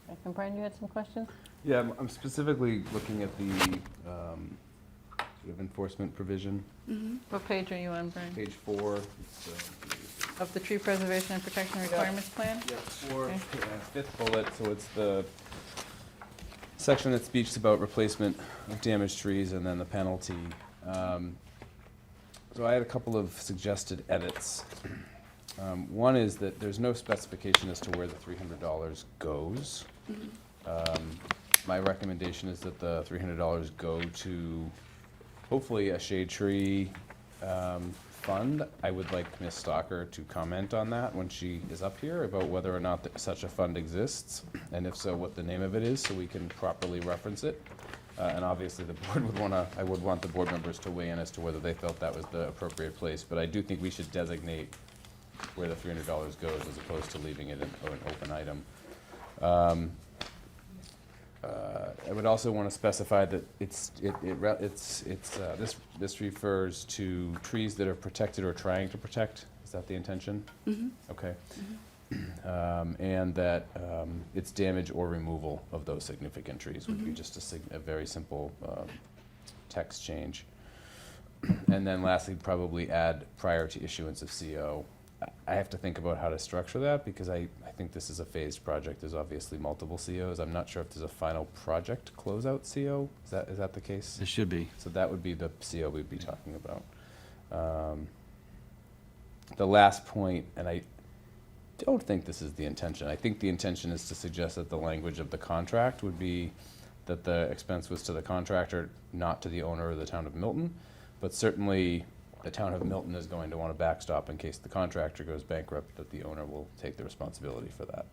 Okay. And Brian, you had some questions? Yeah, I'm specifically looking at the sort of enforcement provision, What page are you on, Brian? page 4. Of the tree preservation and protection requirements plan? Okay. Fifth bullet, so it's the section that speaks about replacement of damaged trees and then the penalty. So I had a couple of suggested edits. One is that there's no specification as to where the $300 goes. My recommendation is that the $300 go to hopefully a shade tree fund. I would like Ms. Stalker to comment on that when she is up here about whether or not such a fund exists, and if so, what the name of it is, so we can properly reference it. And obviously, the board I would want the board members to weigh in as to whether they felt that was the appropriate place, but I do think we should designate where the $300 goes as opposed to leaving it an open item. I would also want to specify that this refers to trees that are protected or trying to protect. Is that the intention? Okay. And that it's damage or removal of those significant trees would be just a very simple text change. And then lastly, probably add prior to issuance of CO. I have to think about how to structure that because I think this is a phased project. There's obviously multiple COs. I'm not sure if there's a final project closeout CO. Is that the case? There should be. So that would be the CO we'd be talking about. The last point, and I don't think this is the intention. I think the intention is to suggest that the language of the contract would be that the expense was to the contractor, not to the owner of the town of Milton. But certainly, the town of Milton is going to want a backstop in case the contractor goes bankrupt, that the owner will take the responsibility for that.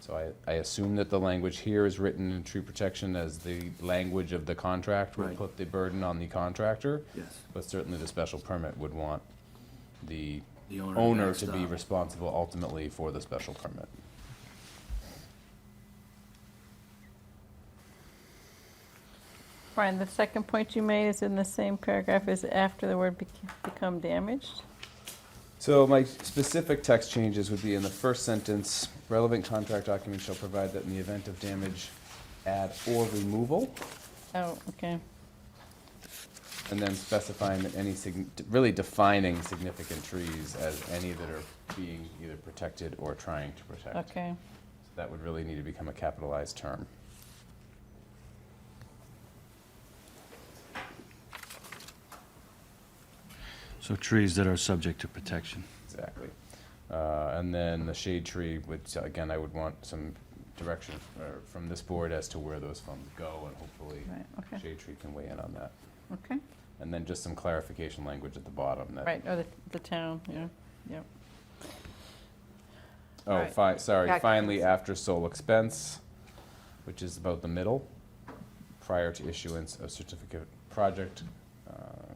So I assume that the language here is written in tree protection as the language of the contract would Right. put the burden on the contractor. Yes. But certainly the special permit would want the The owner owner to be backstop. responsible ultimately for the special permit. Brian, the second point you made is in the same paragraph as after the word become damaged? So my specific text changes would be in the first sentence, relevant contract documents shall provide that in the event of damage, add or removal, Oh, okay. and then specifying that any, really defining significant trees as any that are being either protected or trying to protect. Okay. So that would really need to become a capitalized term. So trees that are subject to protection. Exactly. And then the shade tree, which again, I would want some direction from this board as to where those funds go, and hopefully Right, okay. shade tree can weigh in on that. Okay, And then just some clarification language at the bottom. That, right, or the town, yeah, yep. oh, Right. sorry, Yeah, finally, after sole expense, which is about the middle, prior to issuance of certificate project,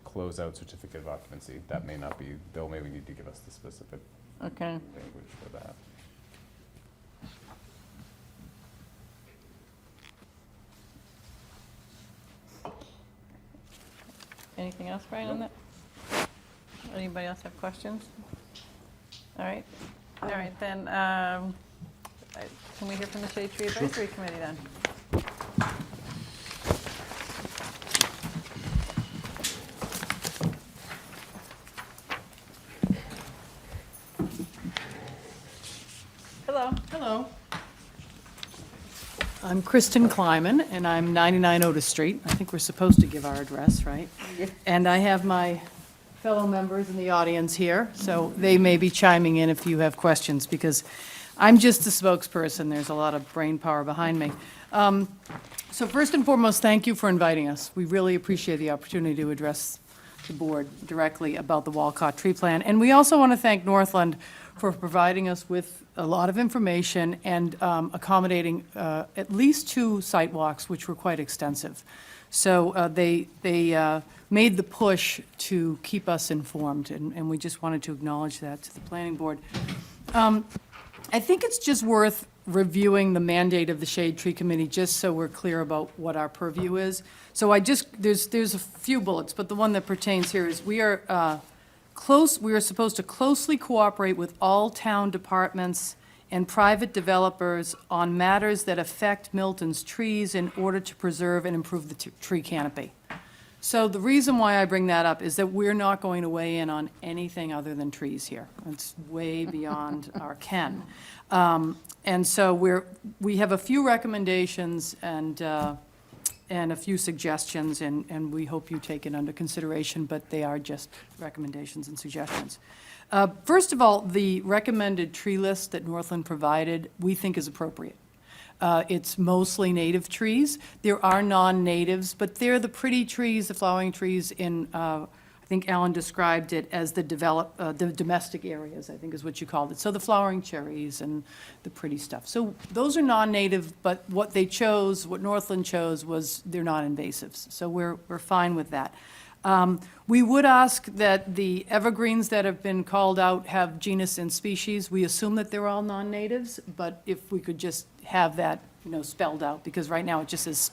closeout certificate of occupancy. That may not be, Bill may need to give us the specific Okay, language for that. anything else, Brian, on that? Anybody else have questions? All right, All right, then, can we hear from the Shade Tree Advisory Committee then? Hello. Hello. I'm Kristen Kleiman, and I'm 99 Otis Street. I think we're supposed to give our address, right? And I have my fellow members in the audience here, so they may be chiming in if you have questions, because I'm just the spokesperson. There's a lot of brain power behind me. So first and foremost, thank you for inviting us. We really appreciate the opportunity to address the board directly about the Walcott Tree Plan. And we also want to thank Northland for providing us with a lot of information and accommodating at least 2 site walks, which were quite extensive. So they made the push to keep us informed, and we just wanted to acknowledge that to the planning board. I think it's just worth reviewing the mandate of the Shade Tree Committee, just so we're clear about what our purview is. So there's a few bullets, but the one that pertains here is we are supposed to closely cooperate with all town departments and private developers on matters that affect Milton's trees in order to preserve and improve the tree canopy. So the reason why I bring that up is that we're not going to weigh in on anything other than trees here. It's way beyond our ken. And so we have a few recommendations and a few suggestions, and we hope you take it under consideration, but they are just recommendations and suggestions. First of all, the recommended tree list that Northland provided, we think is appropriate. It's mostly native trees. There are non-natives, but they're the pretty trees, the flowering trees in, I think Alan described it as the domestic areas, I think is what you called it. So the flowering cherries and the pretty stuff. So those are non-native, but what Northland chose was they're not invasives. So we're fine with that. We would ask that the evergreens that have been called out have genus and species. We assume that they're all non-natives, but if we could just have that, spelled out, because right now it just says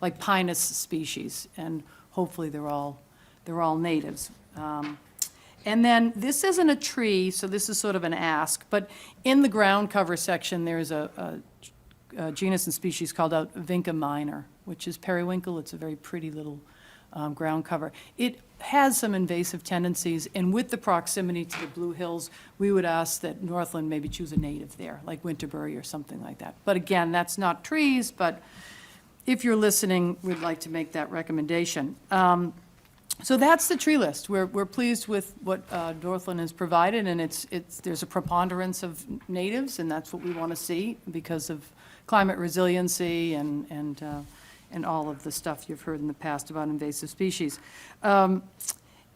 like Pinus species, and hopefully they're all natives. And then this isn't a tree, so this is sort of an ask, but in the ground cover section, there's a genus and species called out Vinca minor, which is periwinkle. It's a very pretty little ground cover. It has some invasive tendencies, and with the proximity to the Blue Hills, we would ask that Northland maybe choose a native there, like Winterbury or something like that. But again, that's not trees, but if you're listening, we'd like to make that recommendation. So that's the tree list. We're pleased with what Northland has provided, and there's a preponderance of natives, and that's what we want to see because of climate resiliency and all of the stuff you've heard in the past about invasive species. And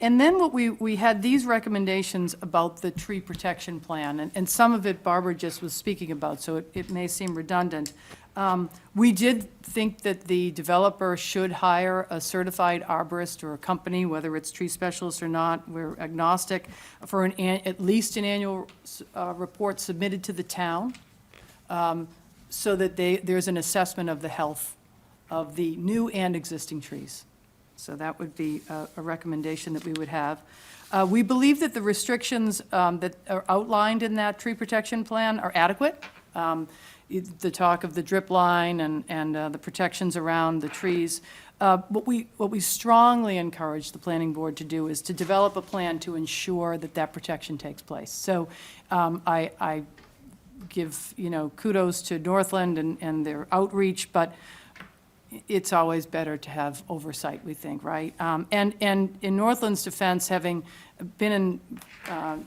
then we had these recommendations about the tree protection plan, and some of it Barbara just was speaking about, so it may seem redundant. We did think that the developer should hire a certified arborist or a company, whether it's tree specialist or not. We're agnostic, for at least an annual report submitted to the town, so that there's an assessment of the health of the new and existing trees. So that would be a recommendation that we would have. We believe that the restrictions that are outlined in that tree protection plan are adequate. The talk of the drip line and the protections around the trees. What we strongly encourage the planning board to do is to develop a plan to ensure that protection takes place. So I give kudos to Northland and their outreach, but it's always better to have oversight, we think, right? And in Northland's defense, having been in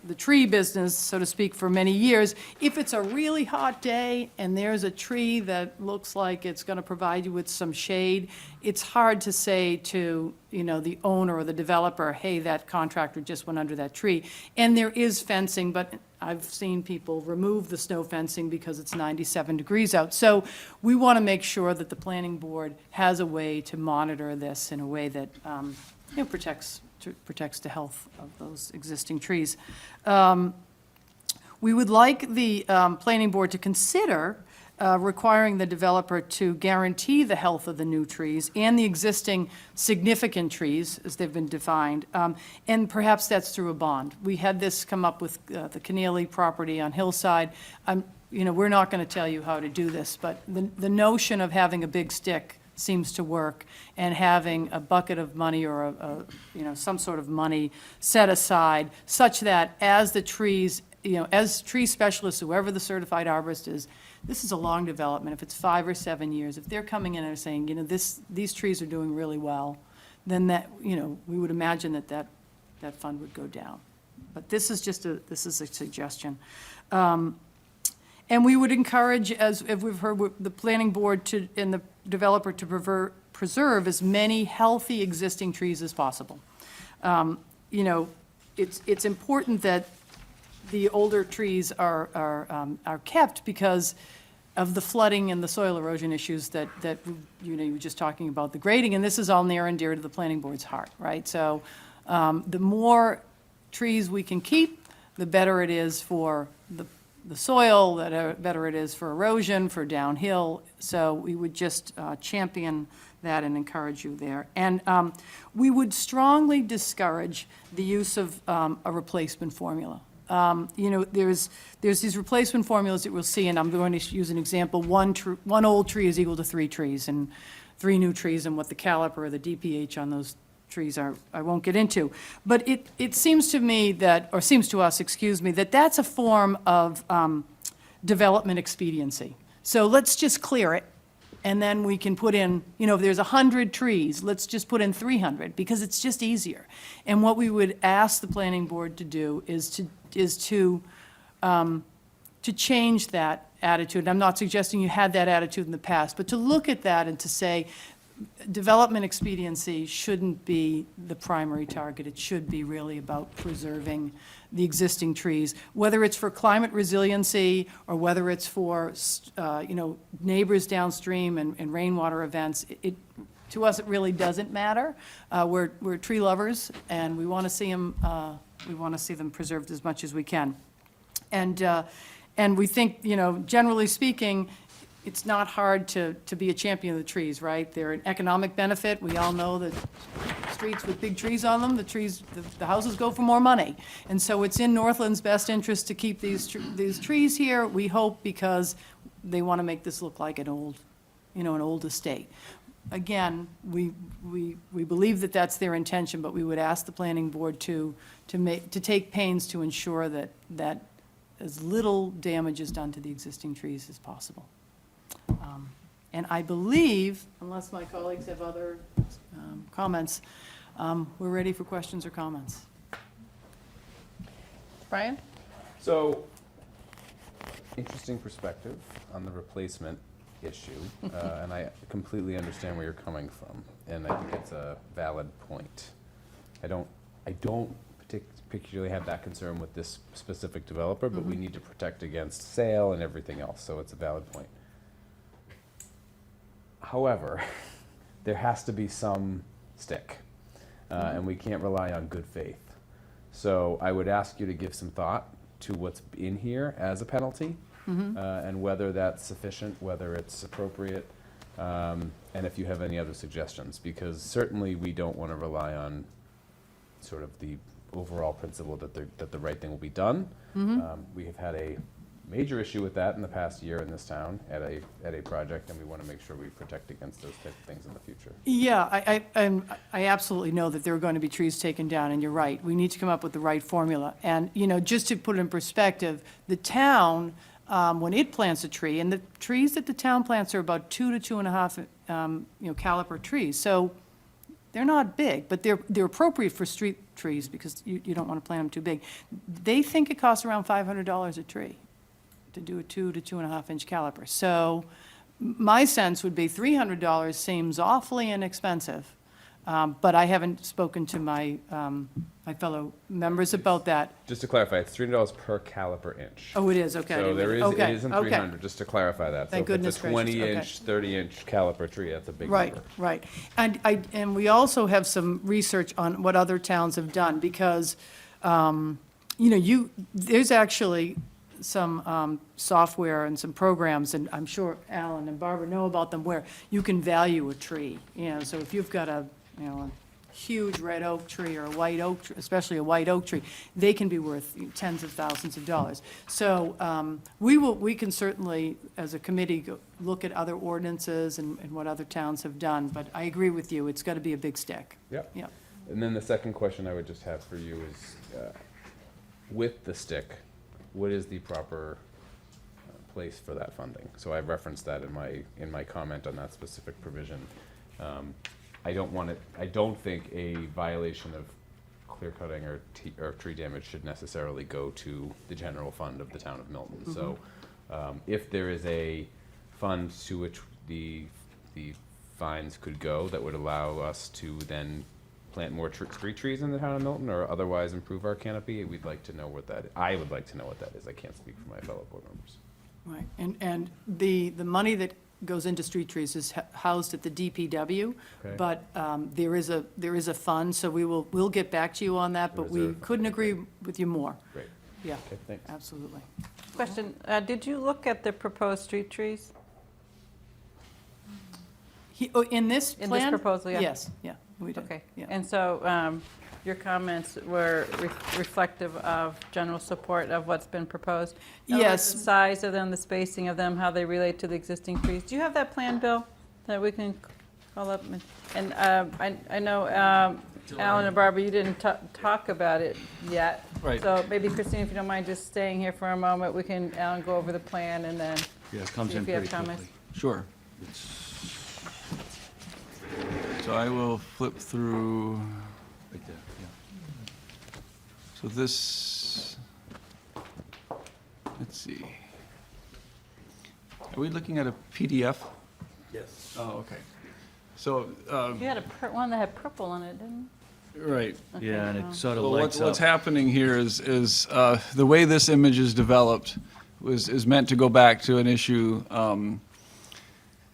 the tree business, so to speak, for many years, if it's a really hot day and there's a tree that looks like it's going to provide you with some shade, it's hard to say to the owner or the developer, hey, that contractor just went under that tree. And there is fencing, but I've seen people remove the snow fencing because it's 97 degrees out. So we want to make sure that the planning board has a way to monitor this in a way that protects the health of those existing trees. We would like the planning board to consider requiring the developer to guarantee the health of the new trees and the existing significant trees, as they've been defined, and perhaps that's through a bond. We had this come up with the Keneally property on Hillside. We're not going to tell you how to do this, but the notion of having a big stick seems to work, and having a bucket of money or some sort of money set aside such that as the trees, as tree specialists, whoever the certified arborist is, this is a long development. If it's 5 or 7 years, if they're coming in and saying, these trees are doing really well, then that, we would imagine that fund would go down. But this is a suggestion. And we would encourage, as we've heard, the planning board and the developer to preserve as many healthy existing trees as possible. It's important that the older trees are kept because of the flooding and the soil erosion issues that you were just talking about, the grading, and this is all near and dear to the planning board's heart, right? So the more trees we can keep, the better it is for the soil, the better it is for erosion, for downhill. So we would just champion that and encourage you there. And we would strongly discourage the use of a replacement formula. There's these replacement formulas that we'll see, and I'm going to use an example. One old tree is equal to 3 trees, and 3 new trees, and what the caliper or the DPH on those trees are, I won't get into. But it seems to me seems to us, that that's a form of development expediency. So let's just clear it, and then we can put in, if there's 100 trees, let's just put in 300, because it's just easier. And what we would ask the planning board to do is to change that attitude. I'm not suggesting you had that attitude in the past, but to look at that and to say, development expediency shouldn't be the primary target. It should be really about preserving the existing trees, whether it's for climate resiliency or whether it's for, neighbors downstream and rainwater events. To us, it really doesn't matter. We're tree lovers, and we want to see them preserved as much as we can. And we think, generally speaking, it's not hard to be a champion of the trees, right? They're an economic benefit. We all know that streets with big trees on them, the houses go for more money. And so it's in Northland's best interest to keep these trees here, we hope, because they want to make this look like an old estate. Again, we believe that that's their intention, but we would ask the planning board to take pains to ensure that as little damage is done to the existing trees as possible. And I believe, unless my colleagues have other comments, we're ready for questions or comments. Brian? So, interesting perspective on the replacement issue, and I completely understand where you're coming from, and I think it's a valid point. I don't particularly have that concern with this specific developer, but we need to protect against sale and everything else, so it's a valid point. However, there has to be some stick, and we can't rely on good faith. So I would ask you to give some thought to what's in here as a penalty, and whether that's sufficient, whether it's appropriate, and if you have any other suggestions, because certainly we don't want to rely on sort of the overall principle that the right thing will be done. We have had a major issue with that in the past year in this town at a project, and we want to make sure we protect against those types of things in the future. Yeah, I absolutely know that there are going to be trees taken down, and you're right. We need to come up with the right formula. And, just to put it in perspective, the town, when it plants a tree, and the trees that the town plants are about 2 to 2.5, caliper trees. So they're not big, but they're appropriate for street trees because you don't want to plant them too big. They think it costs around $500 a tree to do a 2 to 2.5 inch caliper. So my sense would be $300 seems awfully inexpensive, but I haven't spoken to my fellow members about that. Just to clarify, it's $300 per caliper inch. Oh, it is, okay. So there is, Okay, it isn't okay. 300, just to clarify that. Thank goodness So if it's a gracious, 20 inch, 30 inch caliper tree, that's a big Right, number. right. And we also have some research on what other towns have done, because, there's actually some software and some programs, and I'm sure Alan and Barbara know about them, where you can value a tree. So if you've got a huge red oak tree or a white oak, especially a white oak tree, they can be worth tens of thousands of dollars. So we can certainly, as a committee, look at other ordinances and what other towns have done, but I agree with you, it's got to be a big stick. Yep. Yeah. And then the second question I would just have for you is, with the stick, what is the proper place for that funding? So I referenced that in my comment on that specific provision. I don't think a violation of clear cutting or tree damage should necessarily go to the general fund of the town of Milton. So if there is a fund to which the fines could go that would allow us to then plant more street trees in the town of Milton or otherwise improve our canopy, we'd like to know what that, I would like to know what that is. I can't speak for my fellow board members. Right, and the money that goes into street trees is housed at the DPW, Okay. but there is a fund, so we'll get back to you on that, but we Reserve. couldn't agree with you more. Great. Yeah, Okay, thanks. absolutely. Question, did you look at the proposed street trees? In this In this plan? proposal, yeah. Yes, yeah, we did. Okay, Yeah. and so your comments were reflective of general support of what's been proposed? In other words, Yes. The size of them, the spacing of them, how they relate to the existing trees. Do you have that plan, Bill, that we can call up? And I know, Alan and Barbara, you didn't talk about it yet. Right. So maybe Christine, if you don't mind just staying here for a moment, we can, Alan, go over the plan and then Yeah, it comes see in if you have pretty comments. quickly. Sure. So I will flip through, Right there, yeah. so this, let's see. Are we looking at a PDF? Yes. Oh, okay. So, You had one that had purple on it, didn't right. Yeah, and it sort of Well, lights up. what's happening here is the way this image is developed is meant to go back to an issue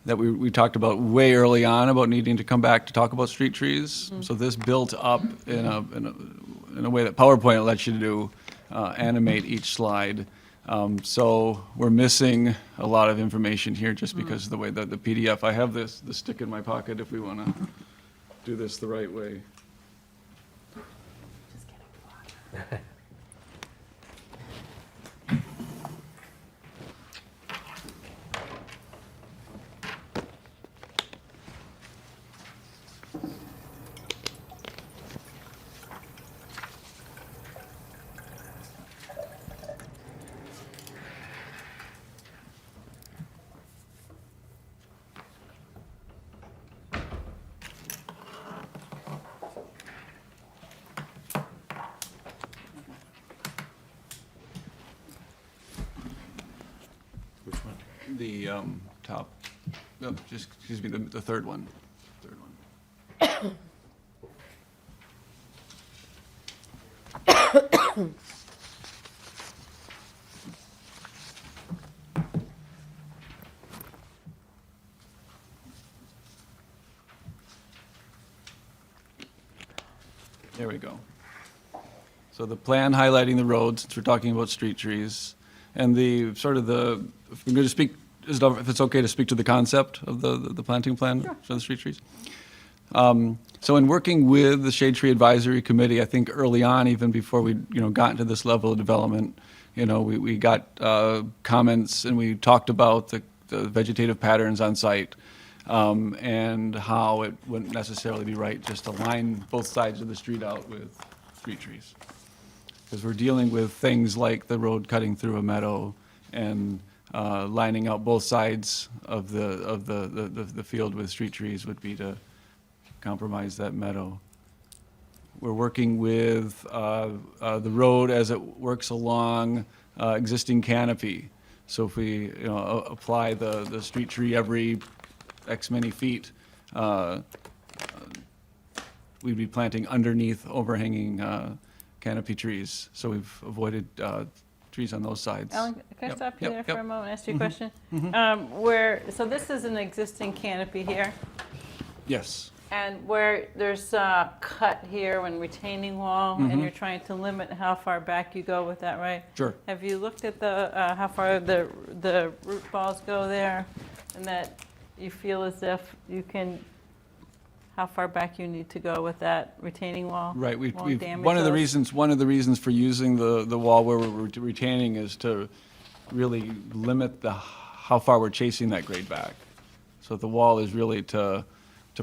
that we talked about way early on about needing to come back to talk about street trees. So this built up in a way that PowerPoint lets you do, animate each slide. So we're missing a lot of information here just because of the way that the PDF, I have the stick in my pocket if we want to do this the right way. Which one? The top, oh, just, excuse me, the third one. Third one. There we go. So the plan highlighting the roads, since we're talking about street trees, and the, sort of the, if I'm going to speak, if it's okay to speak to the concept of the planting plan for the street trees. So in working with the Shade Tree Advisory Committee, I think early on, even before we, got into this level of development, we got comments and we talked about the vegetative patterns on site, and how it wouldn't necessarily be right just to line both sides of the street out with street trees. Because we're dealing with things like the road cutting through a meadow and lining out both sides of the field with street trees would be to compromise that meadow. We're working with the road as it works along existing canopy. So if we apply the street tree every X many feet, we'd be planting underneath overhanging canopy trees. So we've avoided trees on those sides. Alan, can I Yep, stop you yep, there for yep. a moment and ask you a question? Mhm. So this is an existing canopy here, Yes. And where there's a cut here and retaining wall, and you're trying to limit how far back you go with that, right? Sure. Have you looked at the, how far the root balls go there? And that you feel as if you can, how far back you need to go with that retaining wall? Right, Won't damage one of the those? reasons for using the wall where we're retaining is to really limit how far we're chasing that grade back. So the wall is really to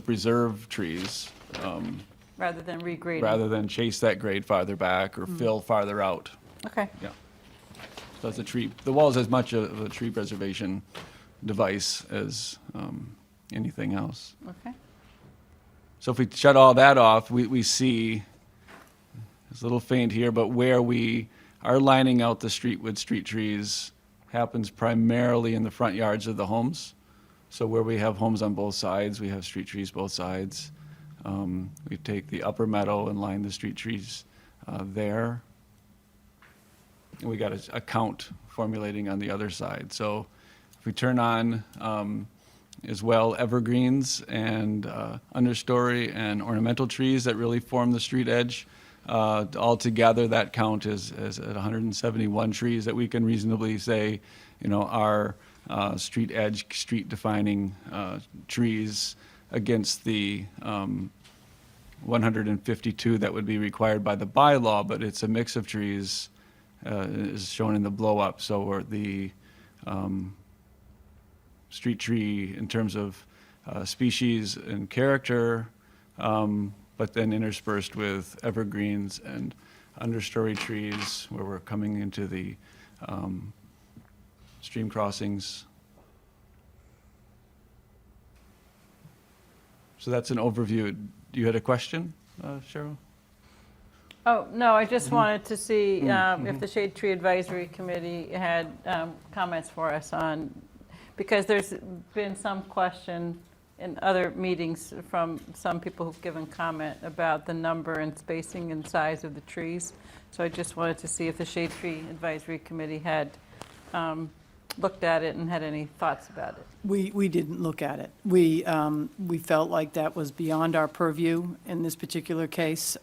preserve trees, Rather than regrading? rather than chase that grade farther back or fill farther out. Okay. Yeah. So it's the wall is as much of a tree preservation device as anything else. Okay. So if we shut all that off, we see, it's a little faint here, but where we are lining out the street with street trees happens primarily in the front yards of the homes. So where we have homes on both sides, we have street trees both sides. We take the upper meadow and line the street trees there. And we got a count formulating on the other side. So if we turn on as well evergreens and understory and ornamental trees that really form the street edge, altogether that count is at 171 trees that we can reasonably say, are street edge, street defining trees against the 152 that would be required by the bylaw, but it's a mix of trees, is shown in the blow up. So the street tree in terms of species and character, but then interspersed with evergreens and understory trees where we're coming into the stream crossings. So that's an overview. You had a question, Cheryl? Oh, no, I just wanted to see if the Shade Tree Advisory Committee had comments for us on, because there's been some question in other meetings from some people who've given comment about the number and spacing and size of the trees. So I just wanted to see if the Shade Tree Advisory Committee had looked at it and had any thoughts about it. We didn't look at it. We felt like that was beyond our purview in this particular case.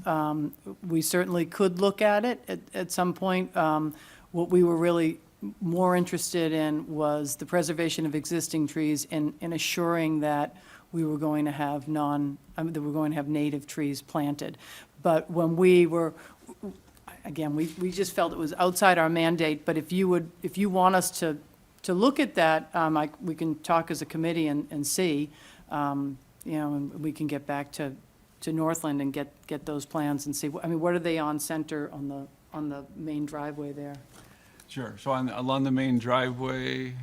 We certainly could look at it at some point. What we were really more interested in was the preservation of existing trees and assuring that we were going to have that we're going to have native trees planted. But when we were, again, we just felt it was outside our mandate, but if you want us to look at that, we can talk as a committee and see, and we can get back to Northland and get those plans and see, what are they on center on the main driveway there? Sure. So along the main driveway,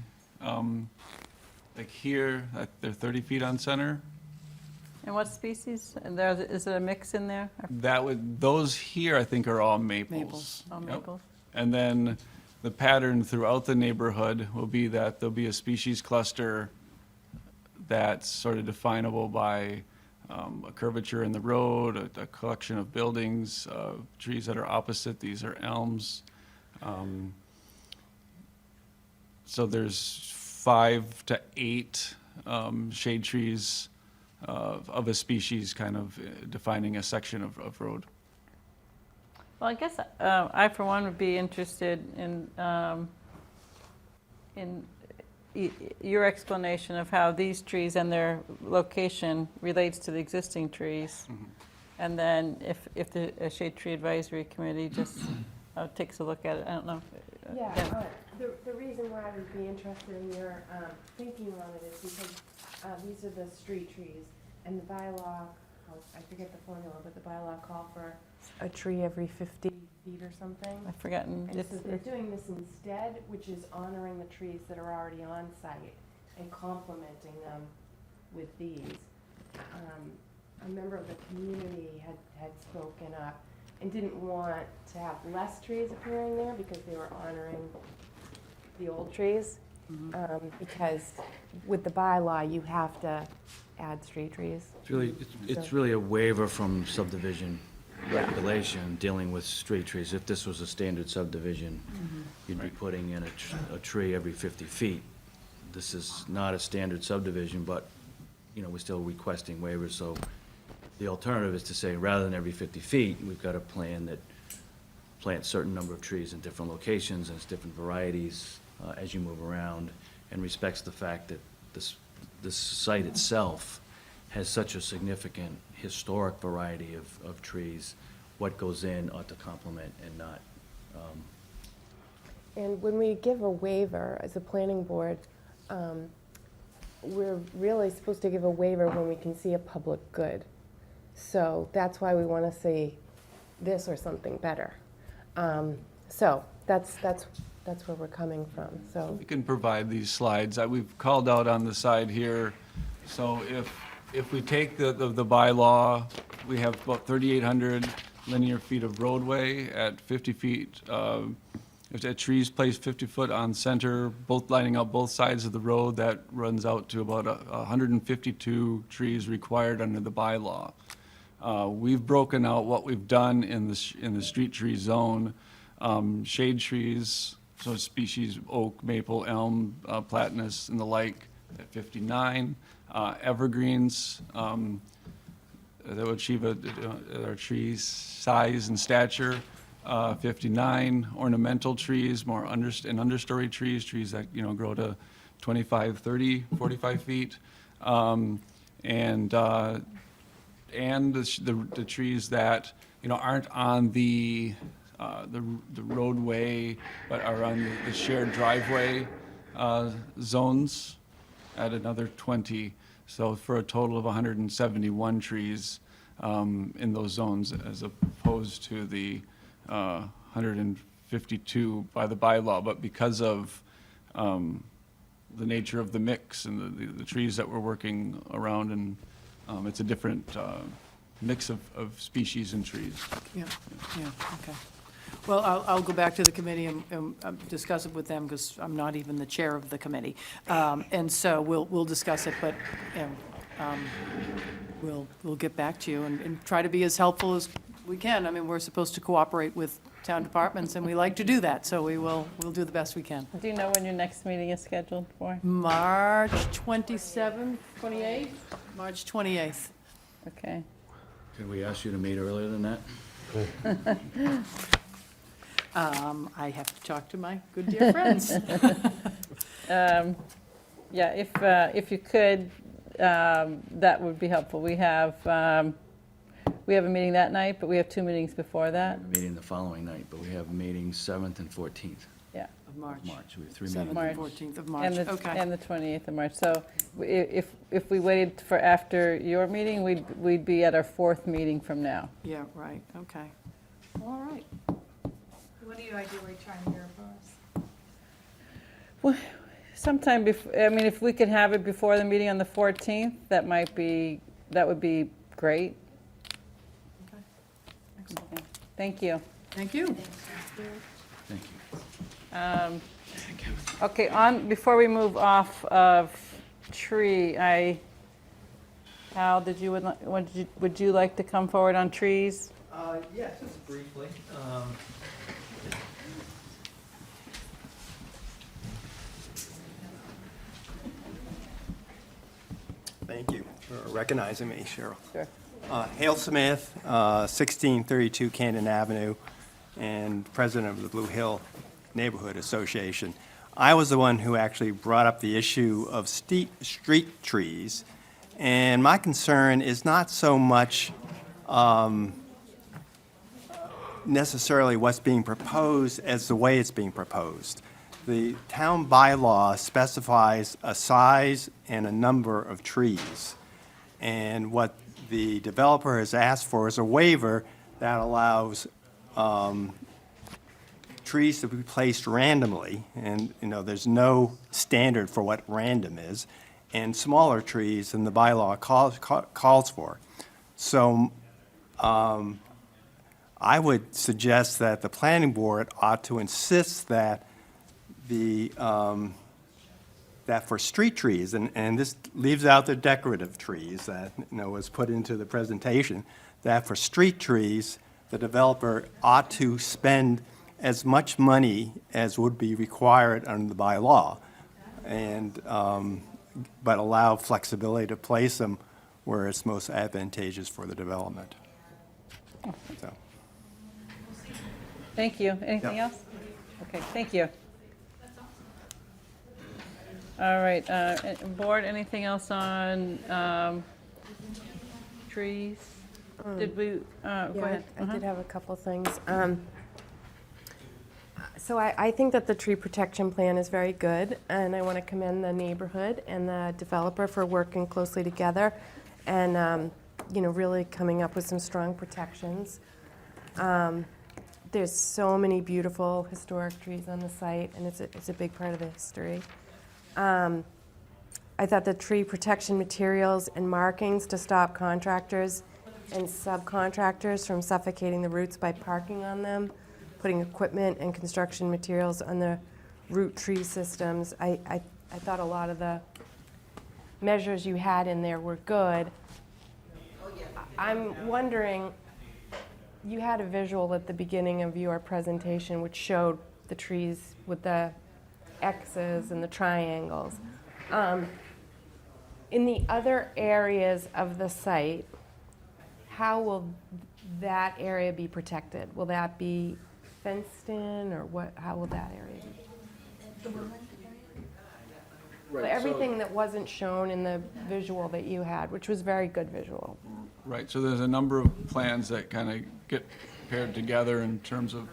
like here, they're 30 feet on center. And what species? And is it a mix in there? Those here, I think, are all maples. Maples. All Yep. maples? And then the pattern throughout the neighborhood will be that there'll be a species cluster that's sort of definable by a curvature in the road, a collection of buildings, trees that are opposite. These are elms. So there's 5 to 8 shade trees of a species kind of defining a section of road. Well, I guess I, for one, would be interested in your explanation of how these trees and their location relates to the existing trees. And then if the Shade Tree Advisory Committee just takes a look at it, I don't know. Yeah, the reason why I would be interested in your thinking on it is because these are the street trees, and the bylaw, I forget the formula, but the bylaw call for a tree every 50 feet or something. I've forgotten. And so they're doing this instead, which is honoring the trees that are already on site and complementing them with these. A member of the community had spoken up and didn't want to have less trees appearing there because they were honoring the old trees. Because with the bylaw, you have to add street trees. It's really a waiver from subdivision regulation dealing with street trees. If this was a standard subdivision, you'd be putting in a tree every 50 feet. This is not a standard subdivision, but, we're still requesting waivers, so the alternative is to say, rather than every 50 feet, we've got a plan that plants certain number of trees in different locations, and it's different varieties as you move around, and respects the fact that this site itself has such a significant historic variety of trees. What goes in ought to complement and not. And when we give a waiver as a planning board, we're really supposed to give a waiver when we can see a public good. So that's why we want to see this or something better. So that's where we're coming from, so. We can provide these slides. We've called out on the side here. So if we take the bylaw, we have about 3,800 linear feet of roadway at 50 feet. If the trees placed 50 foot on center, both lining up both sides of the road, that runs out to about 152 trees required under the bylaw. We've broken out what we've done in the street tree zone. Shade trees, so species oak, maple, elm, platanus, and the like at 59. Evergreens that would achieve our trees' size and stature, 59. Ornamental trees, more understory trees that grow to 25, 30, 45 feet, and the trees that aren't on the roadway, but are on the shared driveway zones at another 20. So for a total of 171 trees in those zones, as opposed to the 152 by the bylaw. But because of the nature of the mix and the trees that we're working around, and it's a different mix of species and trees. Yeah, okay. Well, I'll go back to the committee and discuss it with them, because I'm not even the chair of the committee. And so we'll discuss it, but we'll get back to you and try to be as helpful as we can. I mean, we're supposed to cooperate with town departments, and we like to do that, so we'll do the best we can. Do you know when your next meeting is scheduled for? March 27th, 28th? March 28th. Okay. Could we ask you to meet earlier than that? I have to talk to my good dear friends. Yeah, if you could, that would be helpful. We have a meeting that night, but we have 2 meetings before that. Meeting the following night, but we have meetings 7th and 14th Yeah. Of March. March. We have 3 7th meetings. and 14th of March, okay. And the 28th of March. So if we waited for after your meeting, we'd be at our 4th meeting from now. Yeah, right, okay. All right. When are you ideally trying to hear from us? Well, sometime before, I mean, if we could have it before the meeting on the 14th, that would be great. Okay. Excellent. Okay. Thank you. Thank you. Thank you. Okay, before we move off of tree, Hal, would you like to come forward on trees? Yes, just briefly. Thank you for recognizing me, Cheryl. Sure. Hale Smith, 1632 Camden Avenue, and president of the Blue Hill Neighborhood Association. I was the one who actually brought up the issue of street trees, and my concern is not so much necessarily what's being proposed as the way it's being proposed. The town bylaw specifies a size and a number of trees. And what the developer has asked for is a waiver that allows trees to be placed randomly, and there's no standard for what random is, and smaller trees than the bylaw calls for. So I would suggest that the planning board ought to insist that that for street trees, and this leaves out the decorative trees that was put into the presentation, that for street trees, the developer ought to spend as much money as would be required under the bylaw, and but allow flexibility to place them where it's most advantageous for the development. So, Thank you. Anything Yep. else? Okay, thank you. All right, board, anything else on trees? Did we, go Yeah, ahead. I did have a couple things. So I think that the tree protection plan is very good, and I want to commend the neighborhood and the developer for working closely together and, really coming up with some strong protections. There's so many beautiful historic trees on the site, and it's a big part of the history. I thought the tree protection materials and markings to stop contractors and subcontractors from suffocating the roots by parking on them, putting equipment and construction materials on the root tree systems. I thought a lot of the measures you had in there were good. I'm wondering, you had a visual at the beginning of your presentation which showed the trees with the X's and the triangles. In the other areas of the site, how will that area be protected? Will that be fenced in, or what? How will that area be? Well, everything that wasn't shown in the visual that you had, which was very good visual. Right, so there's a number of plans that kind of get paired together in terms of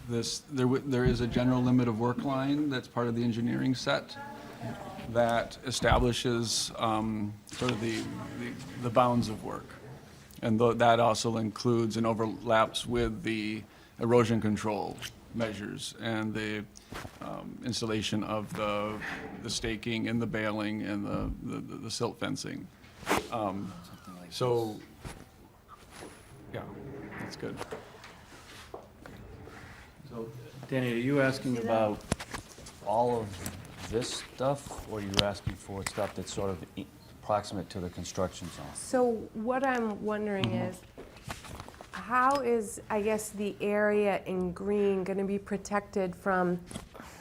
this. There is a general limit of work line that's part of the engineering set that establishes sort of the bounds of work. And that also includes and overlaps with the erosion control measures and the installation of the staking and the baling and the silt fencing. So, yeah, that's good. So, Danny, are you asking about all of this stuff, or are you asking for stuff that's sort of proximate to the construction zone? So what I'm wondering is, how is, I guess, the area in green going to be protected from,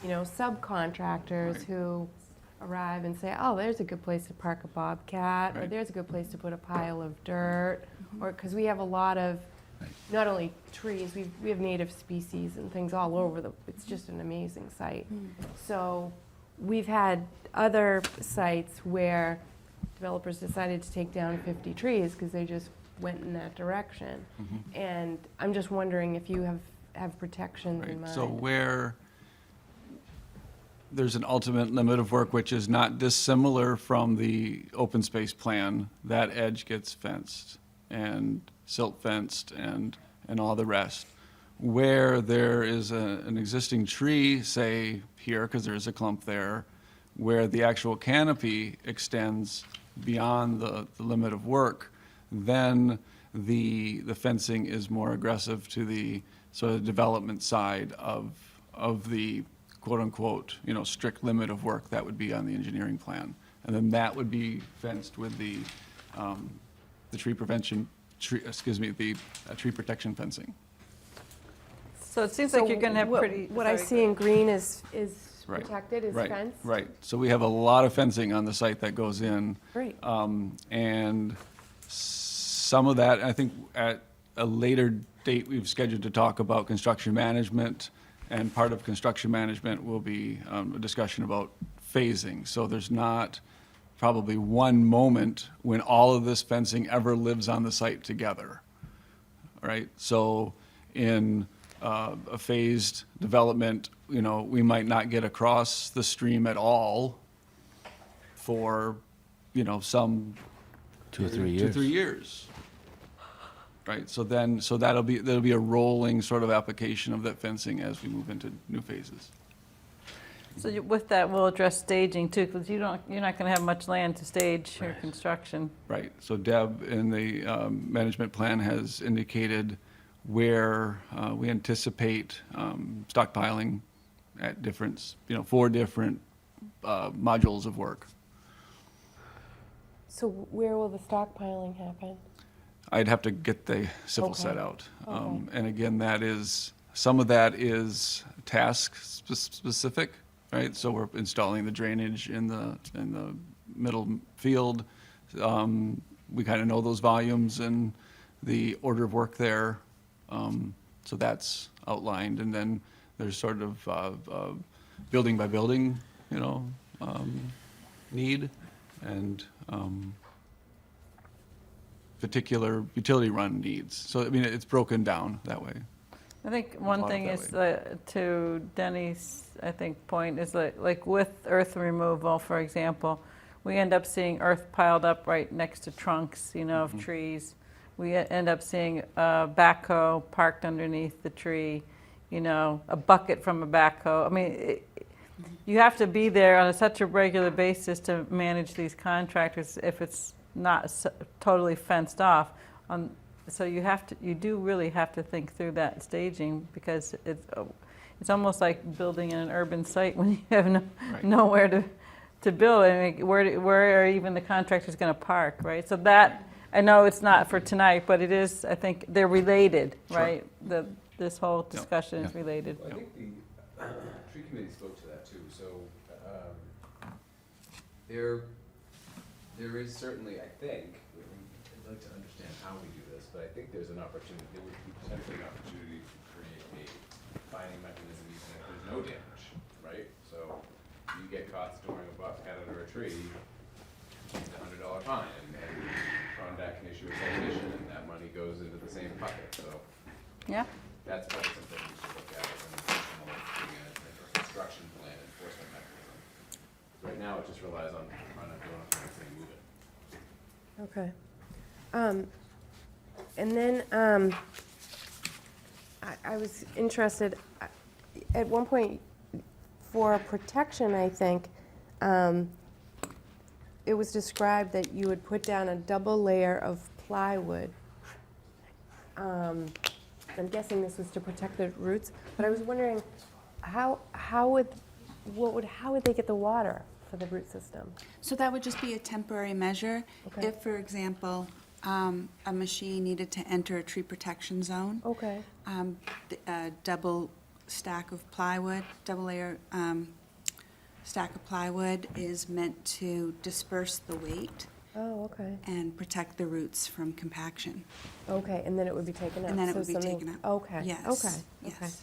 subcontractors who arrive and say, oh, there's a good place to park a bobcat, or Right. there's a good place to put a pile of dirt, or, because we have a lot of, not only trees, we have native species and things all over it's just an amazing site. So we've had other sites where developers decided to take down 50 trees because they just went in that direction. And I'm just wondering if you have protections in Right, mind. so where there's an ultimate limit of work which is not dissimilar from the open space plan, that edge gets fenced and silt fenced and all the rest. Where there is an existing tree, say here, because there's a clump there, where the actual canopy extends beyond the limit of work, then the fencing is more aggressive to the sort of development side of the quote-unquote, strict limit of work that would be on the engineering plan. And then that would be fenced with the tree protection fencing. So it seems like you're going to have what- pretty. What I sorry, see in green is Right. protected, is Right, fenced? right. So we have a lot of fencing on the site that goes in. Great. And some of that, I think at a later date, we've scheduled to talk about construction management, and part of construction management will be a discussion about phasing. So there's not probably one moment when all of this fencing ever lives on the site together, right? So in a phased development, we might not get across the stream at all for, some 2 or 3 years. 2 or 3 years. Right, so that'll be a rolling sort of application of that fencing as we move into new phases. So with that, we'll address staging too, because you're not going to have much land to stage your construction. Right, so Deb in the management plan has indicated where we anticipate stockpiling at different, 4 different modules of work. So where will the stockpiling happen? I'd have to get the civil Okay. set out. Okay. And again, some of that is task specific, right? So we're installing the drainage in the middle field. We kind of know those volumes and the order of work there. So that's outlined. And then there's sort of building by building, need and particular utility run needs. So, I mean, it's broken down that way. I think one Thought thing that is, way. to Denny's, I think, point is like with earth removal, for example, we end up seeing earth piled up right next to trunks, of trees. We end up seeing a backhoe parked underneath the tree, a bucket from a backhoe. I mean, you have to be there on such a regular basis to manage these contractors if it's not totally fenced off. So you do really have to think through that staging, because it's almost like building in an urban site when you have nowhere to build. I mean, where are even the contractors going to park, right? So that, I know it's not for tonight, but it is, I think, they're related, right? This whole discussion is related. Well, I think the tree committee spoke to that too. So there is certainly, I think, I'd like to understand how we do this, but I think there's an opportunity, there would be potentially an opportunity to create a fining mechanism even if there's no damage, right? So you get caught storing a head under a tree, it's a $100 fine, and Rhonda can issue a citation, and that money goes into the same bucket. So Yeah. that's probably something we should look at as an additional management or construction plan enforcement mechanism. Right now, it just relies on doing a fence and move it. Okay. And then I was interested, at one point, for protection, I think, it was described that you would put down a double layer of plywood. I'm guessing this was to protect the roots, but I was wondering, how would they get the water for the root system? So that would just be a temporary measure. Okay. If, for example, a machine needed to enter a tree protection zone. Okay. A double stack of plywood, double layer stack of plywood is meant to disperse the weight Oh, okay. and protect the roots from compaction. Okay, and then it would be taken up. And then it So would be something- taken up. Okay. Yes. Okay. Yes.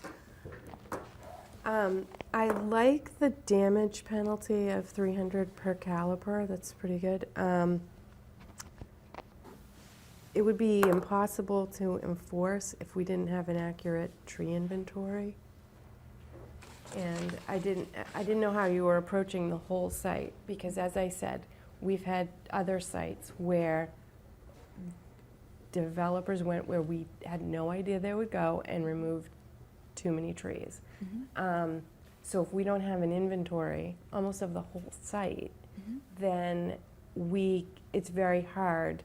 I like the damage penalty of 300 per caliper. That's pretty good. It would be impossible to enforce if we didn't have an accurate tree inventory. And I didn't know how you were approaching the whole site, because as I said, we've had other sites where developers went where we had no idea they would go and removed too many trees. So if we don't have an inventory almost of the whole site, then it's very hard,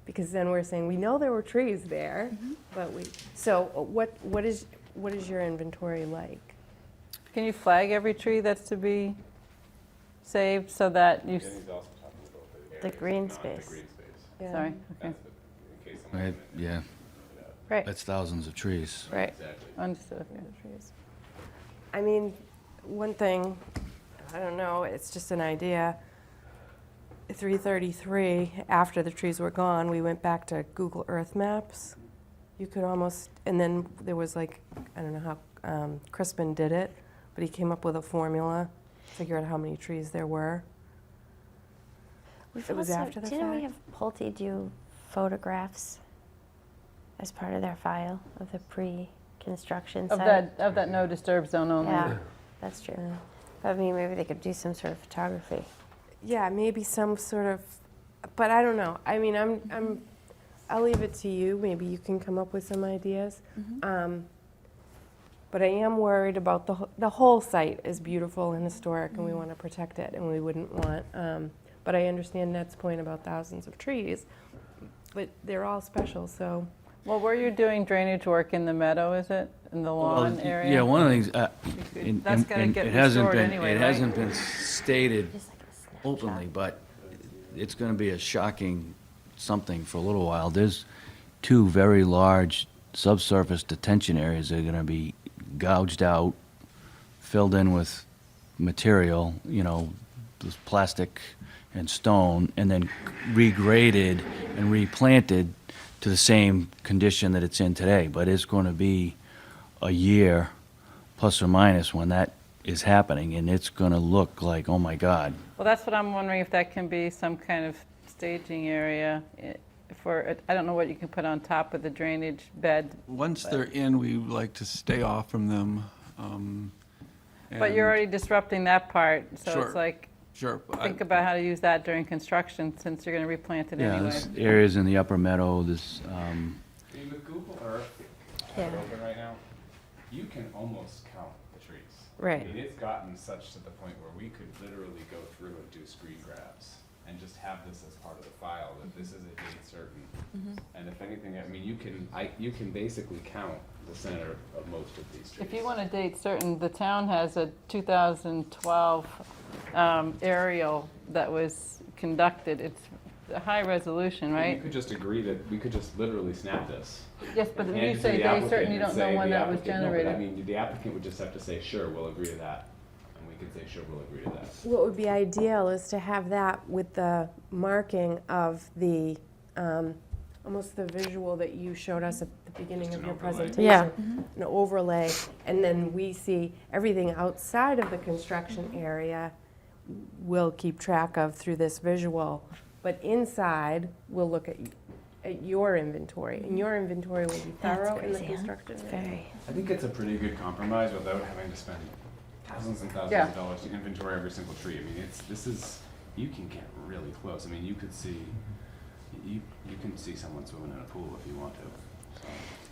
because then we're saying, we know there were trees there, but so what is your inventory like? Can you flag every tree that's to be saved so that you, Danny's also talking about The areas green not space. The green space. Yeah. sorry, okay, In case someone Right, yeah, right, that's thousands of trees. right, Exactly. understood, okay. I mean, one thing, I don't know, it's just an idea. 333, after the trees were gone, we went back to Google Earth Maps. You could almost, and then there was like, I don't know how Crispin did it, but he came up with a formula, figure out how many trees there were. It was after the Didn't we fact? have Pulte do photographs as part of their file of the pre-construction Of site? that no disturb zone only. Yeah, that's true. But I mean, maybe they could do some sort of photography. Yeah, maybe some sort of, but I don't know. I mean, I'll leave it to you. Maybe you can come up with some ideas. But I am worried about the whole site is beautiful and historic, and we want to protect it, and we wouldn't want. But I understand Ned's point about thousands of trees, but they're all special. So Well, where you're doing drainage work in the meadow, is it, in the lawn area? Yeah, one of the things, That's gonna get it hasn't restored been, anyway, it right? hasn't been stated Just like a snapshot. openly, but it's going to be a shocking something for a little while. There's two very large subsurface detention areas that are going to be gouged out, filled in with material, those plastic and stone, and then regraded and replanted to the same condition that it's in today. But it's going to be a year, plus or minus, when that is happening, and it's going to look like, oh my God. Well, that's what I'm wondering, if that can be some kind of staging area for, I don't know what you can put on top of the drainage bed. Once they're in, we like to stay off from them. But you're and- already disrupting that part, so Sure. it's like, Sure. think about how to use that during construction, since you're going to replant it Yeah, anyway. there's areas in the upper meadow, there's, With Google Earth, Yeah. open right now, you can almost count the trees. Right. I mean, it's gotten such to the point where we could literally go through and do screen grabs and just have this as part of the file, that this is a date certain. And if anything, I mean, you can basically count the center of most of these trees. If you want a date certain, the town has a 2012 aerial that was conducted. It's a high resolution, You right? could just agree that, we could just literally snap this. Yes, but when hand you it to say the date applicant certain, you and don't know say when the that was applicant- no, but I generated. mean, the applicant would just have to say, sure, we'll agree to that, and we could say, sure, we'll agree to that. What would be ideal is to have that with the marking of the, almost the visual that you showed us at the beginning Just of an your overlay. presentation. Yeah. An overlay, and then we see everything outside of the construction area we'll keep track of through this visual. But inside, we'll look at your inventory, and your inventory will be That's thorough in the crazy, huh? construction It's area. very, I think it's a pretty good compromise without having to spend thousands and thousands Yeah. of dollars to inventory every single tree. I mean, you can get really close. I mean, you could see, you can see someone swimming in a pool if you want to. So,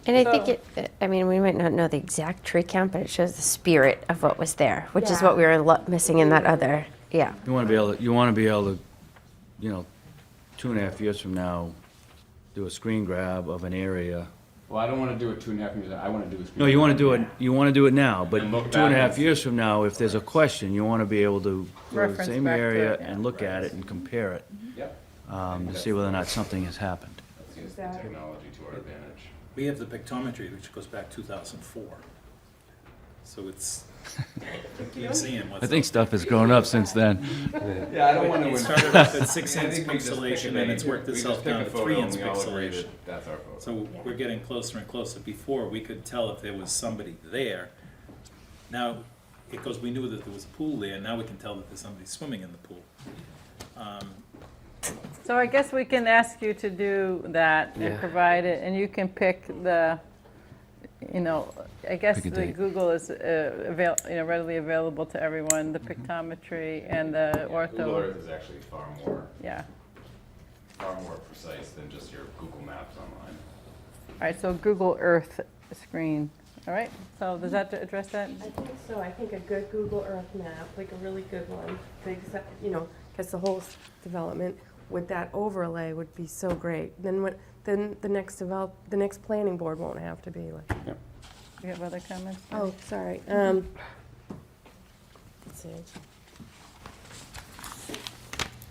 and I think I mean, we might not know the exact tree count, but it shows the spirit of what was there, which is Yeah. what we were missing in that other, yeah. you want to be able to, you know, 2.5 years from now, do a screen grab of an area. Well, I don't want to do it 2.5 years. I want to do a screen. No, you want to do it, grab. you want to do it now, but And look 2.5 backwards. years from now, if there's a question, you want to be able to go to the Reference same back to area it, yeah. and look at it and compare it, Yep. to see whether or not something has happened. Let's use the technology to our advantage. We have the pictometry, which goes back 2004. So it's, you keep seeing what's. I think stuff has grown up since then. Yeah, I don't want to. It started off at 6-inch pixelation, and it's worked itself down to 3-inch pixelation. That's our photo. So we're getting closer and closer. Before, we could tell if there was somebody there. Now, because we knew that there was a pool there, now we can tell that there's somebody swimming in the pool. So I guess we can ask you to do that and Yeah. provide it, and you can pick the, you know, I guess Pick a the date. Google is readily available to everyone, the pictometry and the Google ortho. Earth is actually far more precise than just your Google Maps online. All right, so Google Earth screen. All right, so does that address that? I think so. I think a good Google Earth map, like a really good one, because the whole development with that overlay would be so great. Then the next planning board won't have to be like. Do you have other comments? Oh, sorry. Let's see.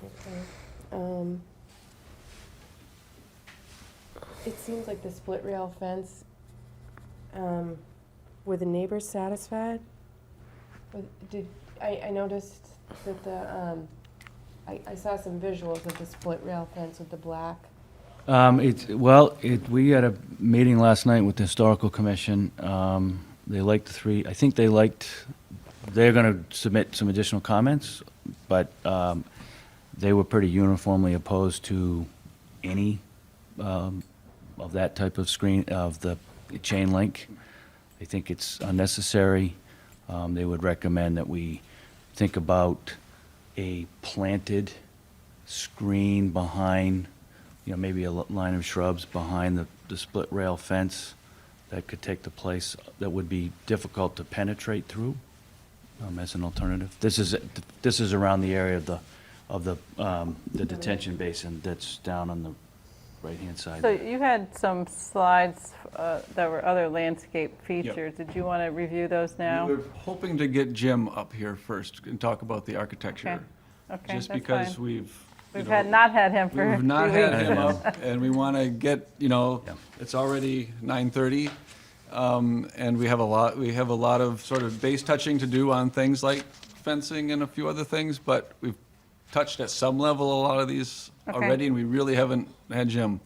Okay. It seems like the split rail fence, were the neighbors satisfied? I noticed that I saw some visuals of the split rail fence with the black. We had a meeting last night with the Historical Commission. They liked the three, I think they're going to submit some additional comments, but they were pretty uniformly opposed to any of that type of screen, of the chain link. They think it's unnecessary. They would recommend that we think about a planted screen behind, maybe a line of shrubs behind the split rail fence that could take the place, that would be difficult to penetrate through as an alternative. This is around the area of the detention basin that's down on the right-hand side. So you had some slides that were other landscape features. Did you want to review those now? We were hoping to get Jim up here first and talk about the architecture. Okay, Just that's because fine. we've. We've not had him for We've not a few had weeks. him up, and we want to get, it's already 9:30, and we have a lot of sort of base touching to do on things like fencing and a few other things, but we've touched at some level a lot of these Okay. already, and we really haven't had Jim.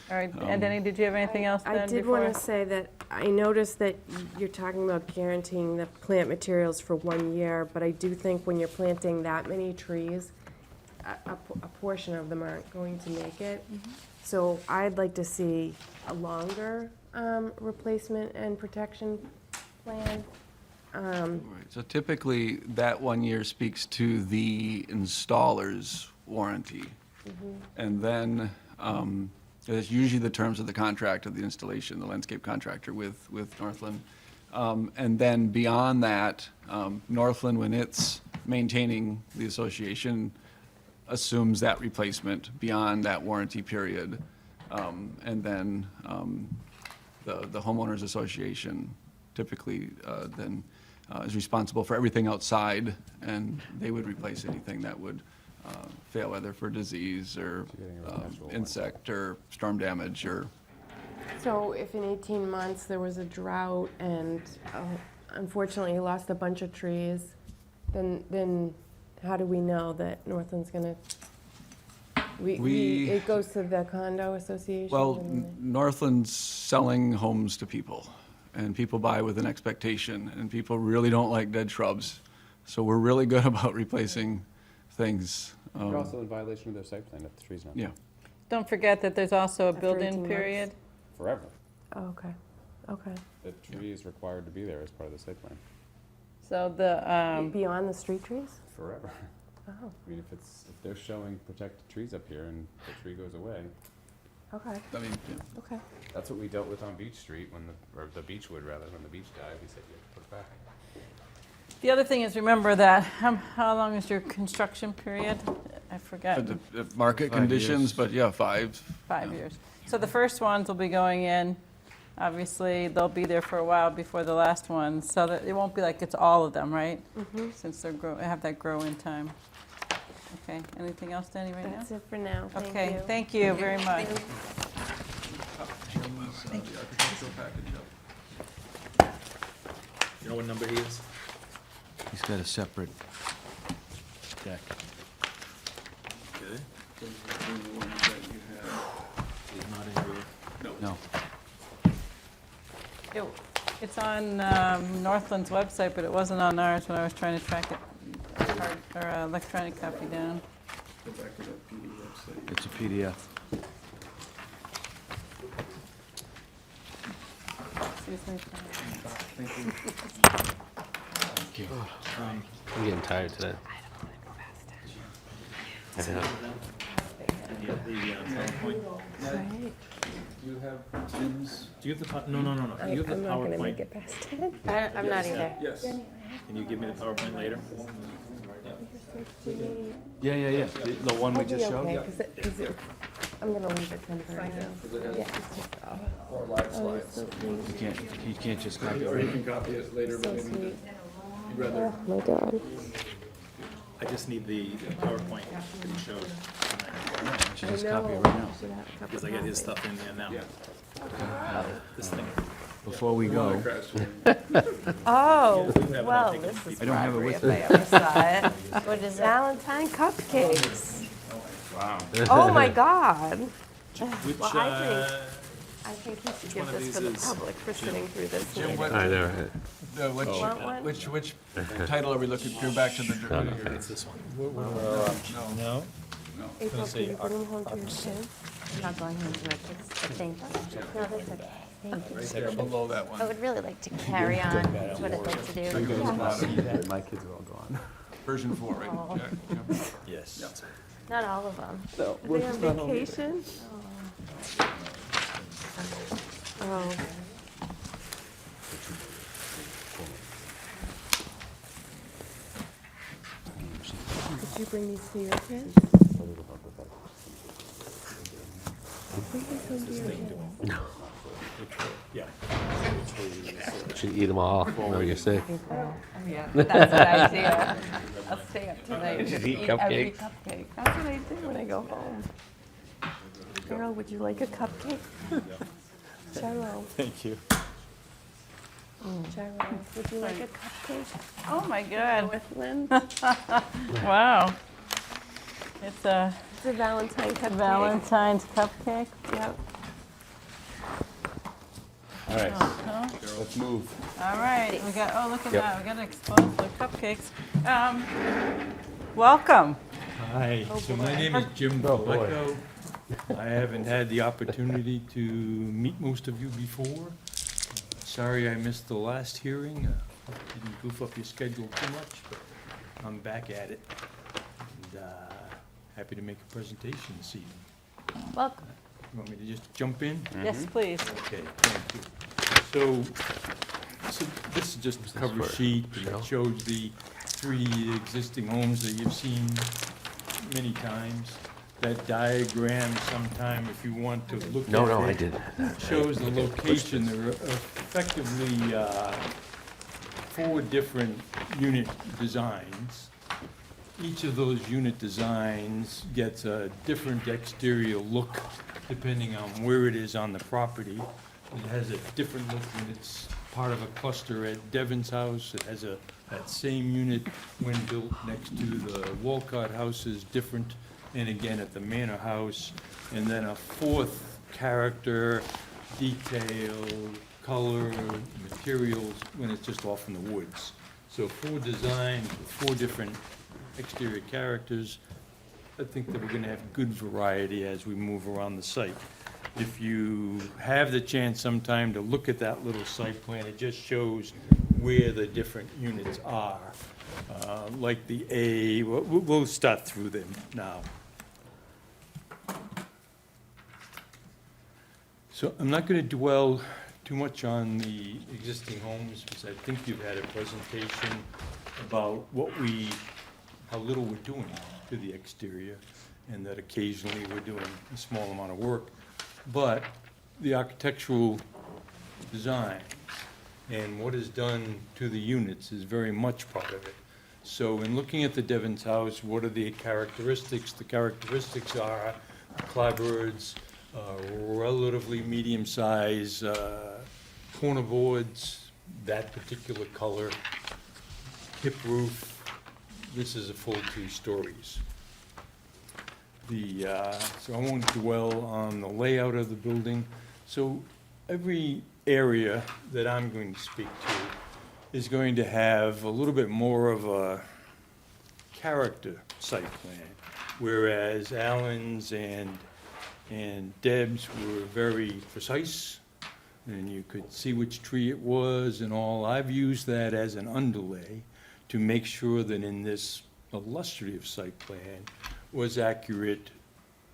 All right, and Denny, did you have anything else then I did before? want to say that I noticed that you're talking about guaranteeing the plant materials for 1 year, but I do think when you're planting that many trees, a portion of them aren't going to make it. So I'd like to see a longer replacement and protection plan. Right, so typically, that 1 year speaks to the installer's warranty. And then, that's usually the terms of the contract of the installation, the landscape contractor with Northland. And then beyond that, Northland, when it's maintaining the association, assumes that replacement beyond that warranty period. And then the homeowners association typically then is responsible for everything outside, and they would replace anything that would fail, whether for disease or insect or storm damage or. So if in 18 months there was a drought and unfortunately you lost a bunch of trees, then how do we know that Northland's gonna, it goes to the condo association? Well, and Northland's selling homes to people, and people buy with an expectation, and people really don't like dead shrubs. So we're really good about replacing things. You're also in violation of their site plan if the tree's not there. Yeah. Don't forget that there's also a After 18 build-in months. period. Forever. Oh, okay, okay. The tree is required to be there as part of the site plan. So the, Beyond the street trees? Forever. Oh, I mean, if they're showing protected trees up here and the tree goes away, okay, I mean, yeah. okay. that's what we dealt with on Beach Street or the Beechwood rather, when the beach died, we said you have to put it back. the other thing is, remember that, how long is your construction period? I forgot. For the market 5 conditions, years. but yeah, 5. 5 years. So the first ones will be going in, obviously, they'll be there for a while before the last ones, so that it won't be like it's all of them, right? Since they're have that grow-in time. Okay, anything else, Denny, right now? That's it for now, thank you. Okay, thank you very much. You know what number he is? He's got a separate deck. Good. He's not in your. No. It's on Northland's website, but it wasn't on ours when I was trying to track it, or electronic copy down. It's a PDF. Excuse me. I'm getting tired today. I know. Do you have the PowerPoint? Right. Do you have Tim's? Do you have the, no. Do you have the I'm not gonna make PowerPoint? it past 10. I'm not either. Yes. Can you give me the PowerPoint later? Yeah. The one we just showed? Okay, 'cause I'm gonna leave it temporary now. Yeah, it's just, Or live oh, it's slides. so sweet, He can't just copy Or you it. can copy it later, but so maybe sweet. you'd rather. Oh, my God. I just need the PowerPoint that he showed, Just copy it right now. because I got his stuff in there now. This thing. Before we go, Oh, We have it all well, taken this from is I don't have it robbery with if I me. ever saw it. What is it? Valentine cupcakes. Wow. Oh, my God. Which, Well, I think you should one give of this for these the is public for sitting through this Jim, meeting. what, I know, right? Want one? which title are we looking, go back to the. it's this one. No. April, can you bring them home to your kids? I'm not going home to my kids, but thank you. No, that's okay. Thank you. Right there below that I one. would really like to carry on, is what I'd like to do. My kids are all gone. Version 4, right? Yeah. Yes. Not all of them. Are they on vacation? Oh. Did you bring these to your kids? Bring these home to your kids. Yeah. Should eat them all, whatever you say. Oh, yeah, that's what I do. I'll stay up tonight. Just eat every cupcakes. cupcake. That's what I do when I go home. Cheryl, would you like a cupcake? Cheryl. Thank you. Cheryl, would you like a cupcake? Oh, my God. With Lynn? Wow. It's a It's a Valentine cupcake. Valentine's cupcake. Yep. All right, Uh-huh. let's move. All right, we got, oh, look at Yep. that, we got to expose the cupcakes. Welcome. Hi, so my name is Jim Galecko. I haven't had the opportunity to meet most of you before. Sorry I missed the last hearing. Didn't goof up your schedule too much, but I'm back at it. And happy to make a presentation this evening. Welcome. You want me to just jump in? Yes, please. Okay, thank you. So this is just a cover for sheet, and Michelle? it shows the 3 existing homes that you've seen many times. That diagram sometime, if you want to look at it. No, I didn't. Shows the location. There are effectively 4 different unit designs. Each of those unit designs gets a different exterior look depending on where it is on the property. It has a different look when it's part of a cluster at Devon's house. It has that same unit when built next to the Walcott house is different, and again at the Manor House. And then a 4th character, detail, color, materials, when it's just off in the woods. So 4 designs with 4 different exterior characters. I think that we're gonna have good variety as we move around the site. If you have the chance sometime to look at that little site plan, it just shows where the different units are. Like the A, we'll start through them now. So I'm not going to dwell too much on the existing homes, because I think you've had a presentation about how little we're doing to the exterior, and that occasionally we're doing a small amount of work. But the architectural design and what is done to the units is very much part of it. So in looking at the Devon's house, what are the characteristics? The characteristics are clapboards, relatively medium-sized corner boards, that particular color, hip roof. This is a full 2 stories. So I won't dwell on the layout of the building. So every area that I'm going to speak to is going to have a little bit more of a character site plan, whereas Alan's and Deb's were very precise, and you could see which tree it was and all. I've used that as an underlay to make sure that in this illustrative site plan was accurate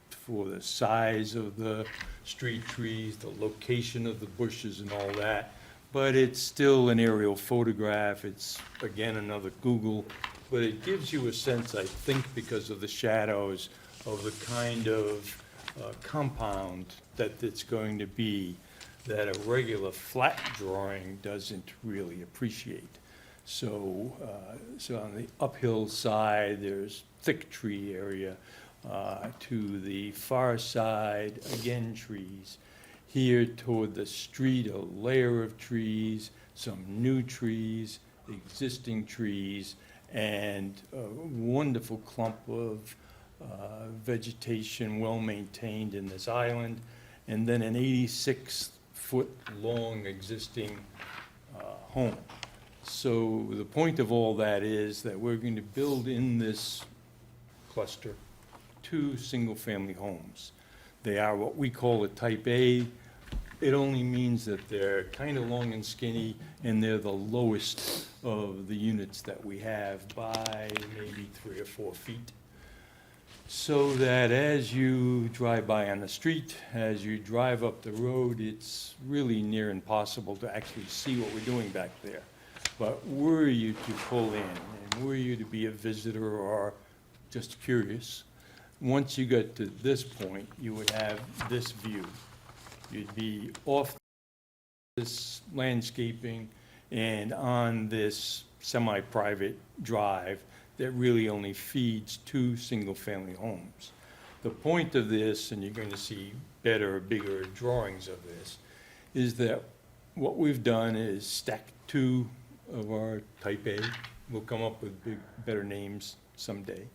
for the size of the street trees, the location of the bushes and all that. But it's still an aerial photograph. It's, again, another Google. But it gives you a sense, I think, because of the shadows, of the kind of compound that it's going to be, that a regular flat drawing doesn't really appreciate. So on the uphill side, there's thick tree area. To the far side, again, trees. Here toward the street, a layer of trees, some new trees, existing trees, and a wonderful clump of vegetation, well-maintained in this island, and then an 86-foot-long existing home. So the point of all that is that we're going to build in this cluster 2 single-family homes. They are what we call a type A. It only means that they're kind of long and skinny, and they're the lowest of the units that we have by maybe 3 or 4 feet. So that as you drive by on the street, as you drive up the road, it's really near impossible to actually see what we're doing back there. But were you to pull in, and were you to be a visitor or just curious, once you got to this point, you would have this view. You'd be off this landscaping and on this semi-private drive that really only feeds 2 single-family homes. The point of this, and you're going to see better, bigger drawings of this, is that what we've done is stack 2 of our type A. We'll come up with better names someday.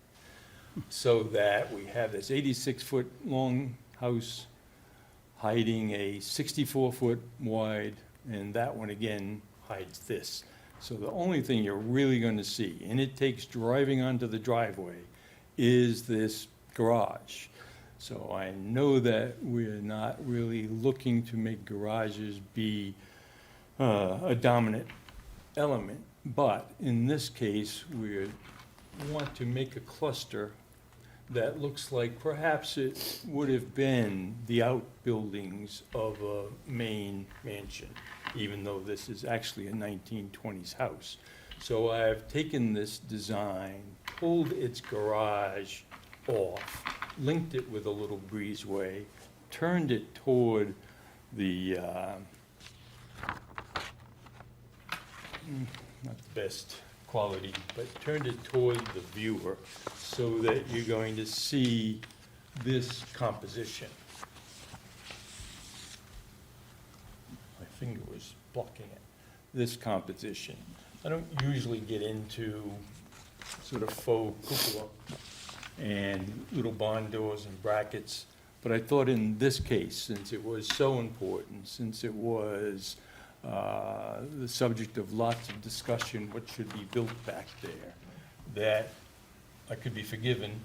so that we have this 86-foot long house hiding a 64-foot wide, and that one again hides this. So the only thing you're really going to see, and it takes driving onto the driveway, is this garage. So I know that we're not really looking to make garages be a dominant element, but in this case, we want to make a cluster that looks like perhaps it would have been the outbuildings of a main mansion, even though this is actually a 1920s house. So I've taken this design, pulled its garage off, linked it with a little breezeway, turned it toward the, not the best quality, but turned it toward the viewer so that you're going to see this composition. My finger was blocking it. This composition. I don't usually get into sort of faux cupola and little barn doors and brackets, but I thought in this case, since it was so important, since it was the subject of lots of discussion, what should be built back there, that I could be forgiven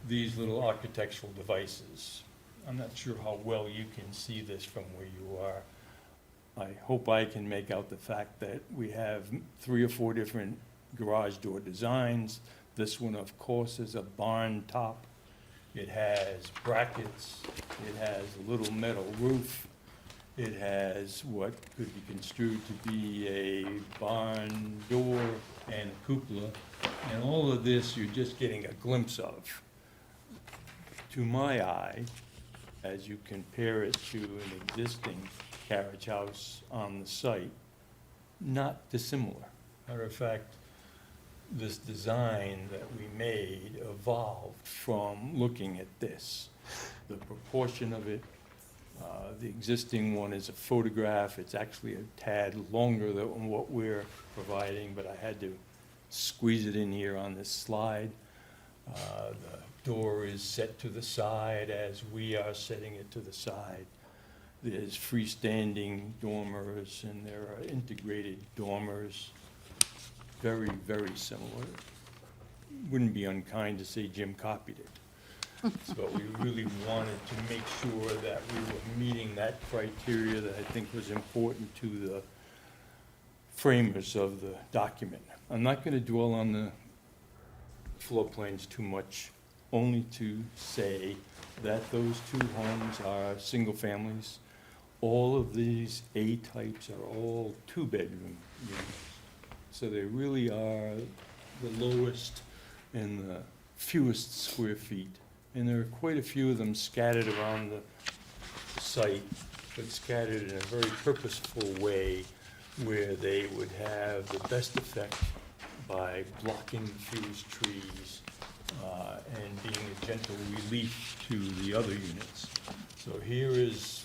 these little architectural devices. I'm not sure how well you can see this from where you are. I hope I can make out the fact that we have 3 or 4 different garage door designs. This one, of course, is a barn top. It has brackets. It has a little metal roof. It has what could be construed to be a barn door and cupola. And all of this you're just getting a glimpse of. To my eye, as you compare it to an existing carriage house on the site, not dissimilar. Matter of fact, this design that we made evolved from looking at this. The proportion of it, the existing one is a photograph. It's actually a tad longer than what we're providing, but I had to squeeze it in here on this slide. The door is set to the side as we are setting it to the side. There's freestanding dormers, and there are integrated dormers. Very, very similar. Wouldn't be unkind to say Jim copied it. But we really wanted to make sure that we were meeting that criteria that I think was important to the framers of the document. I'm not going to dwell on the floor plans too much, only to say that those 2 homes are single families. All of these A types are all 2-bedroom units. So they really are the lowest and the fewest square feet. And there are quite a few of them scattered around the site, but scattered in a very purposeful way where they would have the best effect by blocking the fewest trees and being a gentle relief to the other units. So here is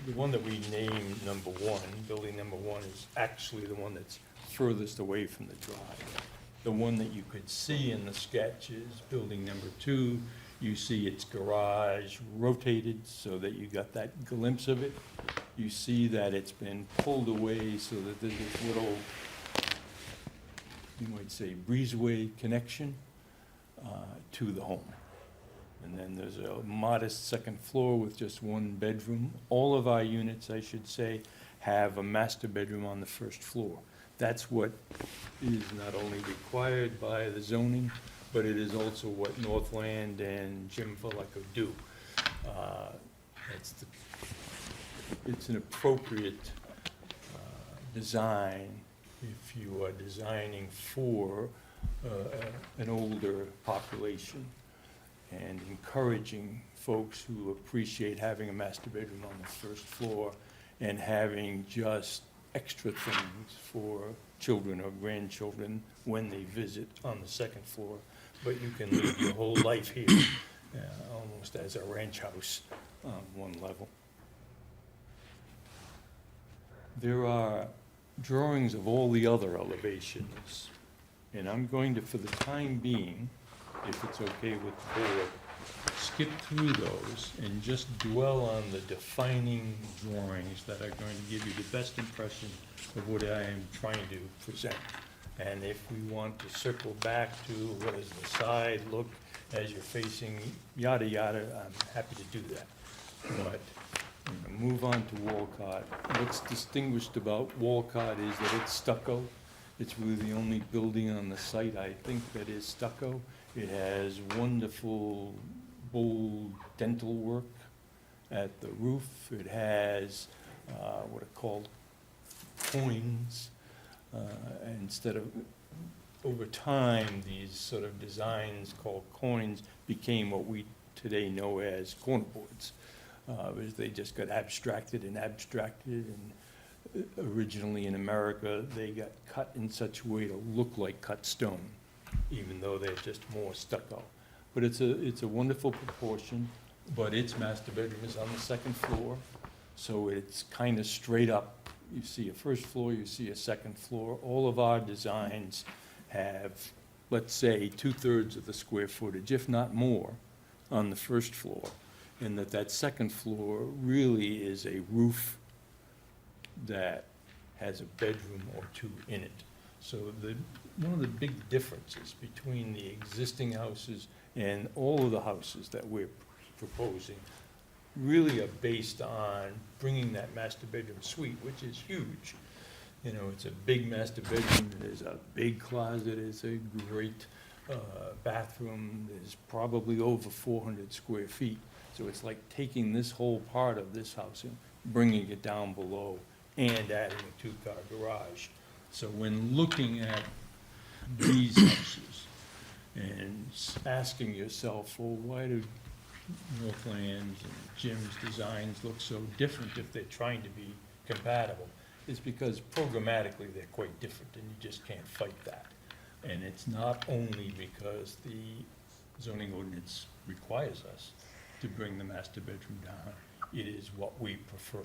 the one that we named number 1. Building number 1 is actually the one that's furthest away from the drive. The one that you could see in the sketch is building number 2. You see its garage rotated so that you got that glimpse of it. You see that it's been pulled away so that there's this little, you might say, breezeway connection to the home. And then there's a modest second floor with just 1 bedroom. All of our units, I should say, have a master bedroom on the first floor. That's what is not only required by the zoning, but it is also what Northland and Jim Valico do. It's an appropriate design if you are designing for an older population and encouraging folks who appreciate having a master bedroom on the first floor and having just extra things for children or grandchildren when they visit on the second floor. But you can live your whole life here, almost as a ranch house on one level. There are drawings of all the other elevations, and I'm going to, for the time being, if it's okay with the board, skip through those and just dwell on the defining drawings that are going to give you the best impression of what I am trying to present. And if we want to circle back to what does the side look as you're facing, yada, yada, I'm happy to do that. But I'm gonna move on to Walcott. What's distinguished about Walcott is that it's stucco. It's really the only building on the site, I think, that is stucco. It has wonderful, bold dental work at the roof. It has what are called coins. Instead of, over time, these sort of designs called coins became what we today know as corner boards. They just got abstracted, and originally in America, they got cut in such a way to look like cut stone, even though they're just more stucco. But it's a wonderful proportion, but its master bedroom is on the second floor, so it's kind of straight up. You see a first floor, you see a second floor. All of our designs have, let's say, 2/3 of the square footage, if not more, on the first floor. And that second floor really is a roof that has a bedroom or two in it. So one of the big differences between the existing houses and all of the houses that we're proposing really are based on bringing that master bedroom suite, which is huge. You know, it's a big master bedroom, there's a big closet, it's a great bathroom, there's probably over 400 square feet. So it's like taking this whole part of this house and bringing it down below and adding a two-car garage. So when looking at these houses and asking yourself, well, why do Northland's and Jim's designs look so different if they're trying to be compatible? It's because programmatically they're quite different, and you just can't fight that. And it's not only because the zoning ordinance requires us to bring the master bedroom down, it is what we prefer.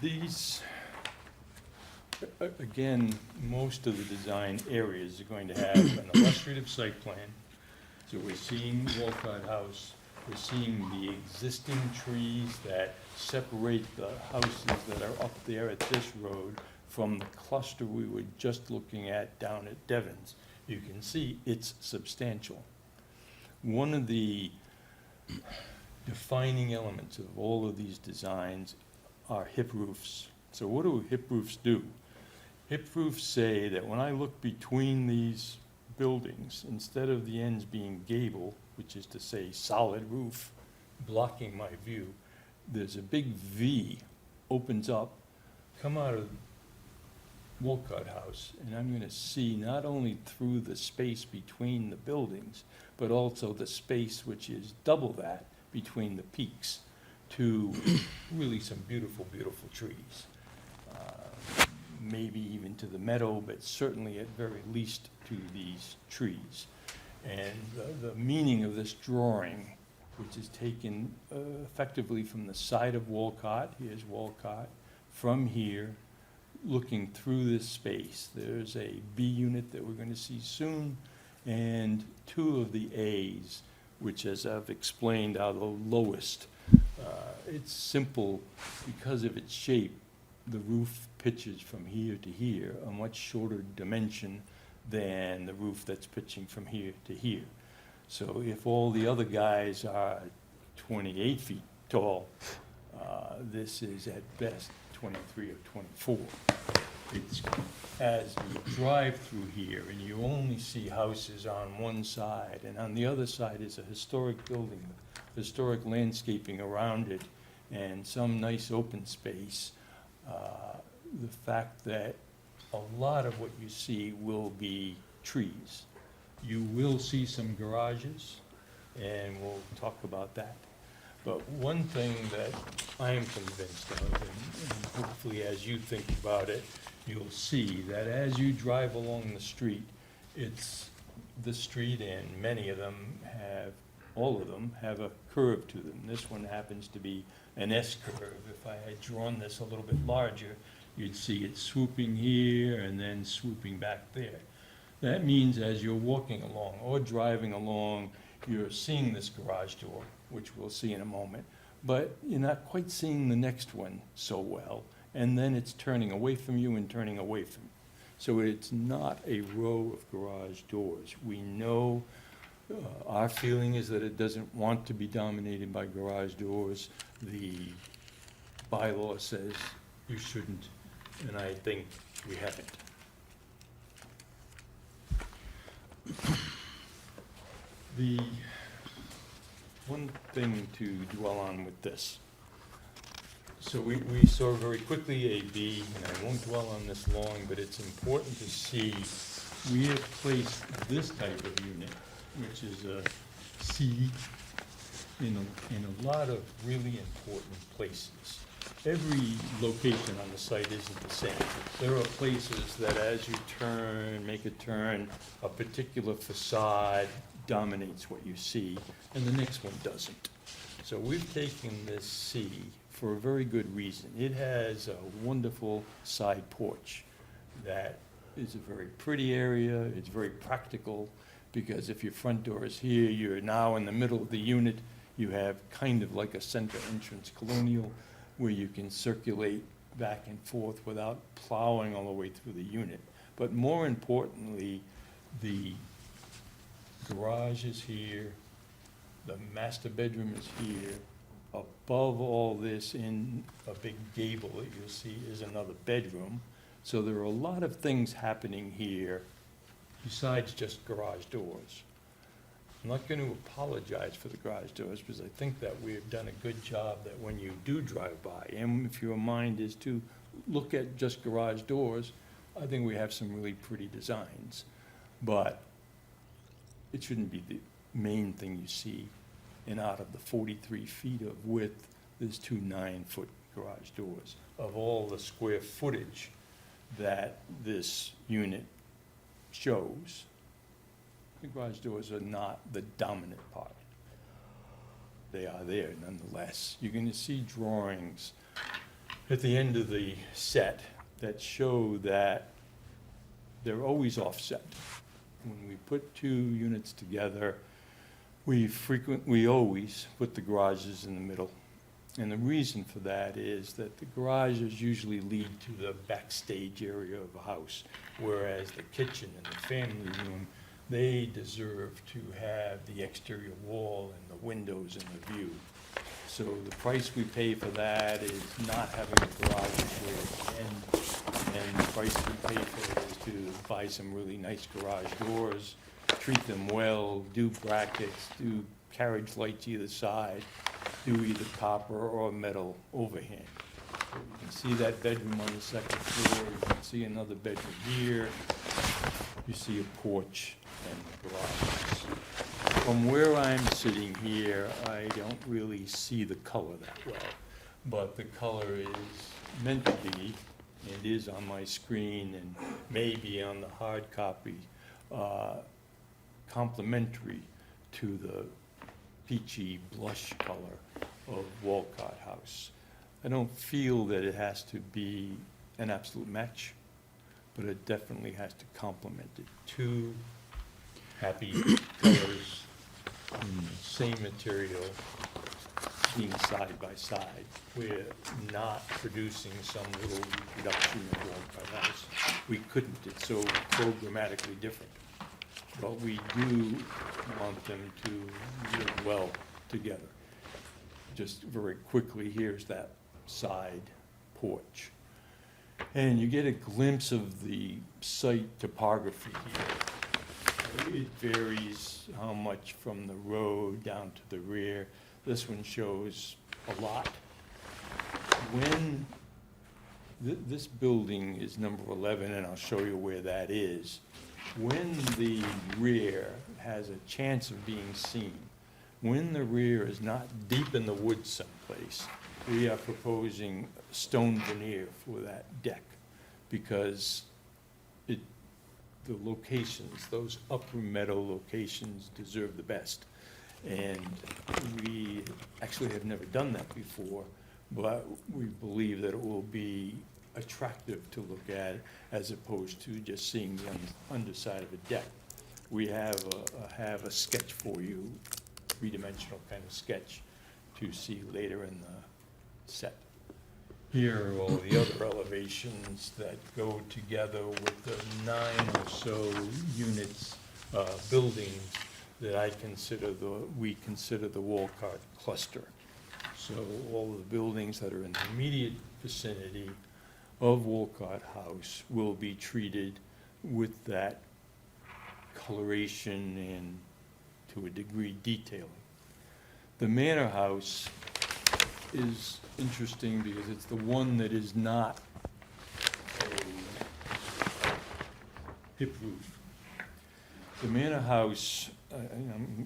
These, again, most of the design areas are going to have an illustrative site plan. So we're seeing Walcott House, we're seeing the existing trees that separate the houses that are up there at this road from the cluster we were just looking at down at Devon's. You can see it's substantial. One of the defining elements of all of these designs are hip roofs. So what do hip roofs do? Hip roofs say that when I look between these buildings, instead of the ends being gable, which is to say solid roof, blocking my view, there's a big V opens up, come out of Walcott House, and I'm gonna see not only through the space between the buildings, but also the space which is double that between the peaks to really some beautiful, beautiful trees. Maybe even to the meadow, but certainly at very least to these trees. And the meaning of this drawing, which is taken effectively from the side of Walcott, here's Walcott, from here, looking through this space. There's a B unit that we're going to see soon, and two of the A's, which, as I've explained, are the lowest. It's simple because of its shape. The roof pitches from here to here, a much shorter dimension than the roof that's pitching from here to here. So if all the other guys are 28 feet tall, this is at best 23 or 24. It's as you drive through here and you only see houses on one side, and on the other side is a historic building, historic landscaping around it, and some nice open space. The fact that a lot of what you see will be trees. You will see some garages, and we'll talk about that. But one thing that I am convinced of, and hopefully as you think about it, you'll see that as you drive along the street, it's the street, and many of them have, all of them have a curve to them. This one happens to be an S curve. If I had drawn this a little bit larger, you'd see it swooping here and then swooping back there. That means as you're walking along or driving along, you're seeing this garage door, which we'll see in a moment, but you're not quite seeing the next one so well, and then it's turning away from you and turning away from you. So it's not a row of garage doors. We know, our feeling is that it doesn't want to be dominated by garage doors. The bylaw says you shouldn't, and I think we haven't. The one thing to dwell on with this, so we saw very quickly a B, and I won't dwell on this long, but it's important to see we have placed this type of unit, which is a C, in a lot of really important places. Every location on the site isn't the same. There are places that as you turn, make a turn, a particular facade dominates what you see, and the next one doesn't. So we've taken this C for a very good reason. It has a wonderful side porch that is a very pretty area. It's very practical, because if your front door is here, you're now in the middle of the unit. You have kind of like a center entrance colonial where you can circulate back and forth without plowing all the way through the unit. But more importantly, the garage is here, the master bedroom is here. Above all this, in a big gable that you'll see, is another bedroom. So there are a lot of things happening here besides just garage doors. I'm not going to apologize for the garage doors, because I think that we have done a good job that when you do drive by, and if your mind is to look at just garage doors, I think we have some really pretty designs. But it shouldn't be the main thing you see. And out of the 43 feet of width, there's 2 9-foot garage doors. Of all the square footage that this unit shows, the garage doors are not the dominant part. They are there nonetheless. You're going to see drawings at the end of the set that show that they're always offset. When we put 2 units together, we always put the garages in the middle. And the reason for that is that the garages usually lead to the backstage area of a house, whereas the kitchen and the family room, they deserve to have the exterior wall and the windows and the view. So the price we pay for that is not having a garage where it ends, and the price we pay for it is to buy some really nice garage doors, treat them well, do brackets, do carriage lights either side, do either copper or metal overhang. So you can see that bedroom on the second floor, you can see another bedroom here, you see a porch and the garage. From where I'm sitting here, I don't really see the color that well, but the color is meant to be, and is on my screen and maybe on the hard copy, complementary to the peachy blush color of Walcott House. I don't feel that it has to be an absolute match, but it definitely has to complement it. 2 happy colors in the same material being side by side. We're not producing some little reproduction of Walcott House. We couldn't. It's so programmatically different. But we do want them to live well together. Just very quickly, here's that side porch. And you get a glimpse of the site topography here. It varies how much from the road down to the rear. This one shows a lot. When this building is number 11, and I'll show you where that is. When the rear has a chance of being seen, when the rear is not deep in the woods someplace, we are proposing stone veneer for that deck, because the locations, those upper meadow locations, deserve the best. And we actually have never done that before, but we believe that it will be attractive to look at as opposed to just seeing the underside of a deck. We have a sketch for you, three-dimensional kind of sketch to see later in the set. Here are all the other elevations that go together with the 9 or so units, buildings that we consider the Walcott cluster. So all of the buildings that are in the immediate vicinity of Walcott House will be treated with that coloration and, to a degree, detailing. The Manor House is interesting because it's the one that is not a hip roof. The Manor House,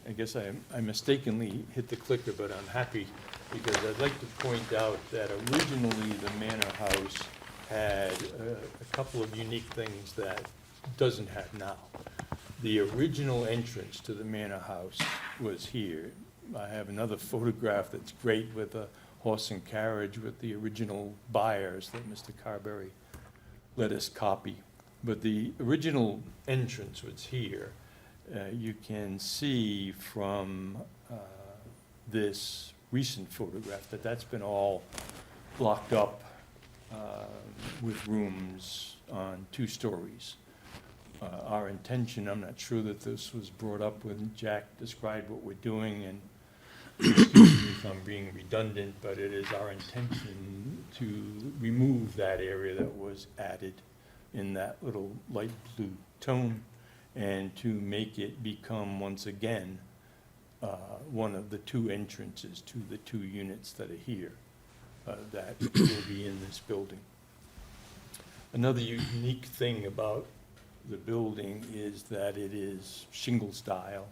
I guess I mistakenly hit the clicker, but I'm happy because I'd like to point out that originally the Manor House had a couple of unique things that doesn't have now. The original entrance to the Manor House was here. I have another photograph that's great with a horse and carriage with the original buyers that Mr. Carberry let us copy. But the original entrance was here. You can see from this recent photograph that that's been all blocked up with rooms on 2 stories. Our intention, I'm not sure that this was brought up when Jack described what we're doing, and excuse me if I'm being redundant, but it is our intention to remove that area that was added in that little light blue tone and to make it become, once again, one of the 2 entrances to the 2 units that are here that will be in this building. Another unique thing about the building is that it is shingle style,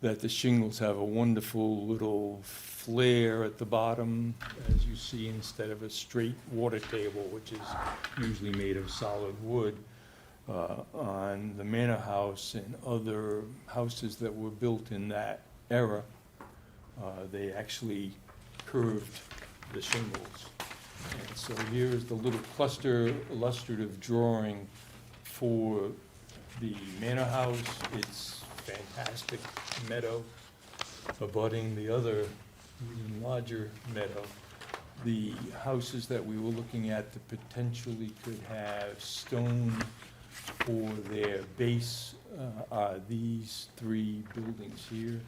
that the shingles have a wonderful little flare at the bottom, as you see, instead of a straight water table, which is usually made of solid wood. On the Manor House and other houses that were built in that era, they actually curved the shingles. And so here is the little cluster illustrative drawing for the Manor House. It's fantastic meadow abutting the other even larger meadow. The houses that we were looking at that potentially could have stone for their base are these 3 buildings here.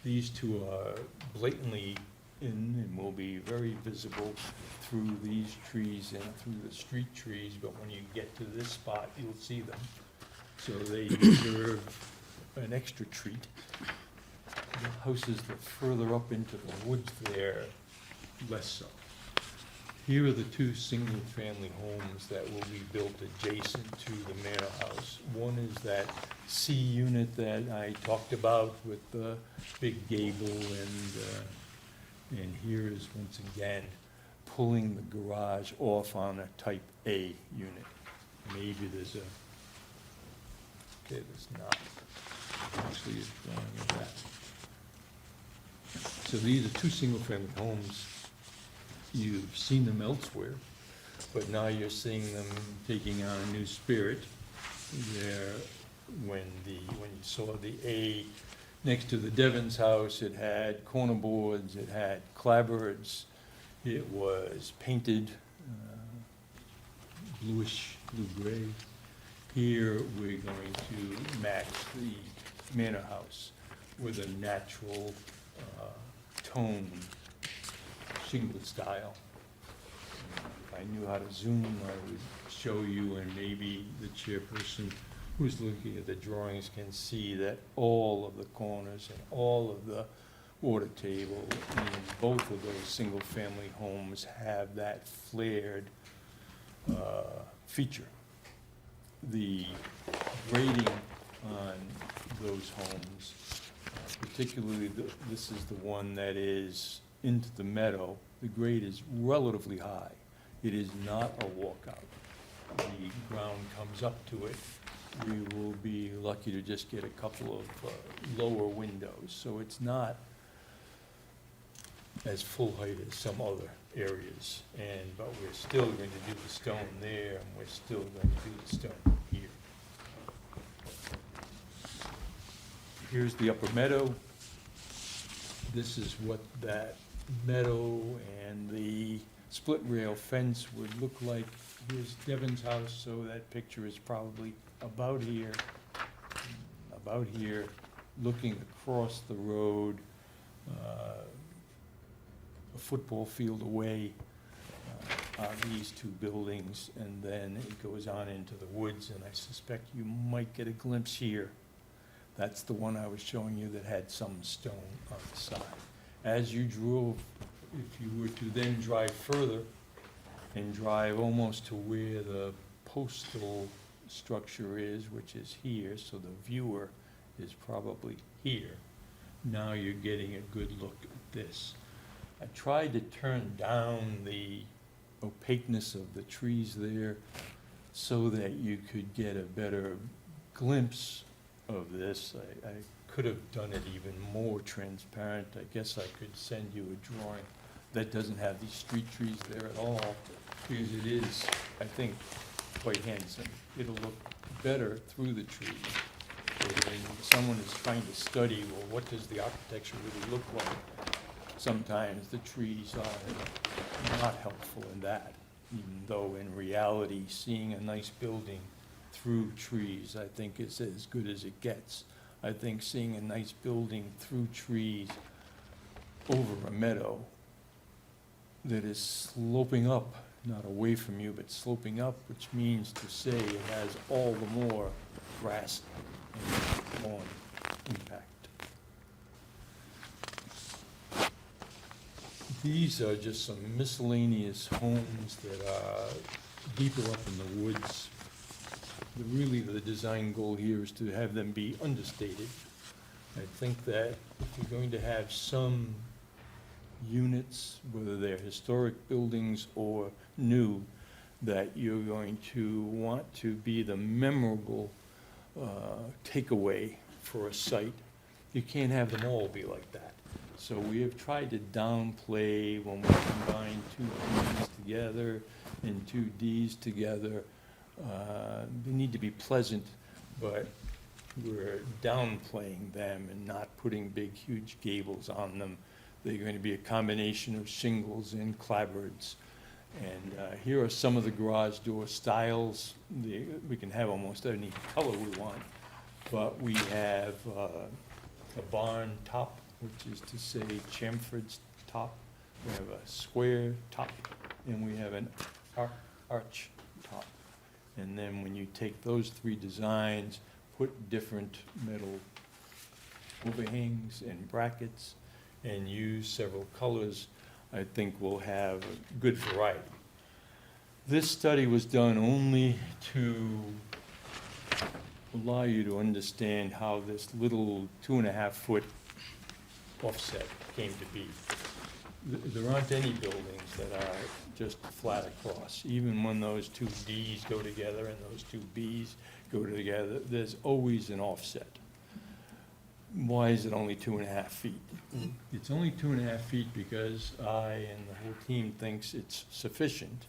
These 2 are blatantly in and will be very visible through these trees and through the street trees, but when you get to this spot, you'll see them. So they deserve an extra treat. The houses that further up into the woods there, less so. Here are the 2 single-family homes that will be built adjacent to the Manor House. One is that C unit that I talked about with the big gable, and here is once again pulling the garage off on a type A unit. Maybe there's a, okay, there's not. Actually, it's drawing of that. So these are 2 single-family homes. You've seen them elsewhere, but now you're seeing them taking on a new spirit. There, when you saw the A next to the Devon's house, it had corner boards, it had clapboards, it was painted bluish, blue-gray. Here, we're going to match the Manor House with a natural tone shingle style. If I knew how to zoom, I would show you, and maybe the chairperson who's looking at the drawings can see that all of the corners and all of the water table in both of those single-family homes have that flared feature. The grading on those homes, particularly this is the one that is into the meadow, the grade is relatively high. It is not a walkout. The ground comes up to it. We will be lucky to just get a couple of lower windows, so it's not as full height as some other areas, but we're still going to do the stone there, and we're still going to do the stone here. Here's the upper meadow. This is what that meadow and the split rail fence would look like. Here's Devon's house, so that picture is probably about here, looking across the road, a football field away are these two buildings, and then it goes on into the woods, and I suspect you might get a glimpse here. That's the one I was showing you that had some stone on the side. As you drove, if you were to then drive further and drive almost to where the postal structure is, which is here, so the viewer is probably here. Now you're getting a good look at this. I tried to turn down the opaqueness of the trees there so that you could get a better glimpse of this. I could have done it even more transparent. I guess I could send you a drawing that doesn't have these street trees there at all, because it is, I think, quite handsome. It'll look better through the trees. So when someone is trying to study, well, what does the architecture really look like? Sometimes the trees are not helpful in that, even though in reality, seeing a nice building through trees, I think is as good as it gets. I think seeing a nice building through trees over a meadow that is sloping up, not away from you, but sloping up, which means to say it has all the more grass and lawn impact. These are just some miscellaneous homes that are deeper up in the woods. Really, the design goal here is to have them be understated. I think that if you're going to have some units, whether they're historic buildings or new, that you're going to want to be the memorable takeaway for a site. You can't have them all be like that. So we have tried to downplay when we combine two Ds together and two Ds together. They need to be pleasant, but we're downplaying them and not putting big, huge gables on them. They're going to be a combination of shingles and clapboards. And here are some of the garage door styles. We can have almost any color we want, but we have a barn top, which is to say chamfered top. We have a square top, and we have an arch top. And then when you take those three designs, put different metal overhangs and brackets, and use several colors, I think we'll have a good variety. This study was done only to allow you to understand how this little 2.5-foot offset came to be. There aren't any buildings that are just flat across. Even when those two Ds go together and those two Bs go together, there's always an offset. Why is it only 2.5 feet? It's only 2.5 feet because I and the whole team thinks it's sufficient.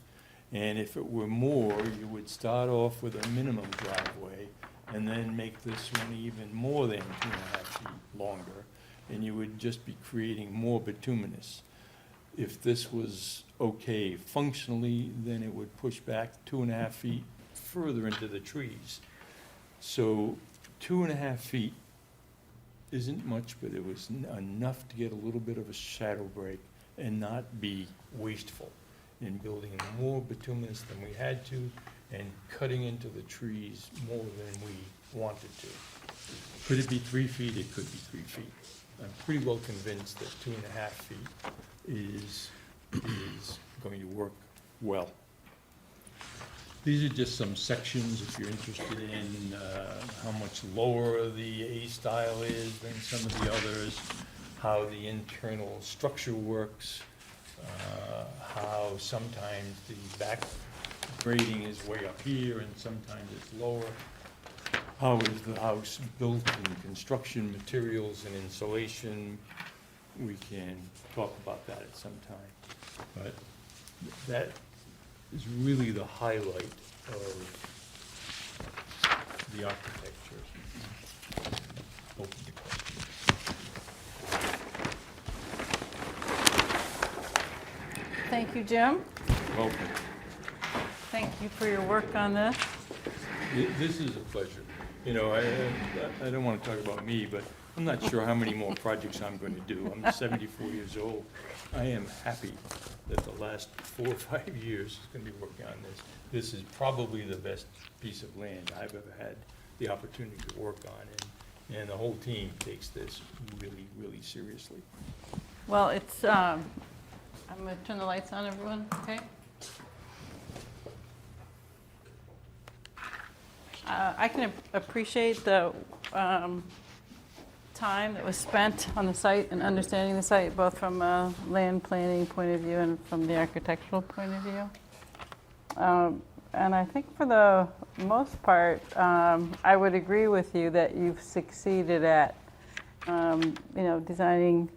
And if it were more, you would start off with a minimum driveway and then make this one even more than 2.5 feet longer, and you would just be creating more bituminous. If this was okay functionally, then it would push back 2.5 feet further into the trees. So 2.5 feet isn't much, but it was enough to get a little bit of a shadow break and not be wasteful in building more bituminous than we had to and cutting into the trees more than we wanted to. Could it be 3 feet? It could be 3 feet. I'm pretty well convinced that 2.5 feet is going to work well. These are just some sections if you're interested in how much lower the A style is than some of the others, how the internal structure works, how sometimes the back grading is way up here and sometimes it's lower. How is the house built in construction materials and insulation? We can talk about that at some time. But that is really the highlight of the architecture. Open to questions. Thank you, Jim. Welcome. Thank you for your work on this. This is a pleasure. You know, I don't want to talk about me, but I'm not sure how many more projects I'm going to do. I'm 74 years old. I am happy that the last 4 or 5 years is going to be working on this. This is probably the best piece of land I've ever had the opportunity to work on, and the whole team takes this really, really seriously. Well, it's, I'm going to turn the lights on, everyone, okay? I can appreciate the time that was spent on the site and understanding the site, both from a land planning point of view and from the architectural point of view. And I think for the most part, I would agree with you that you've succeeded at, designing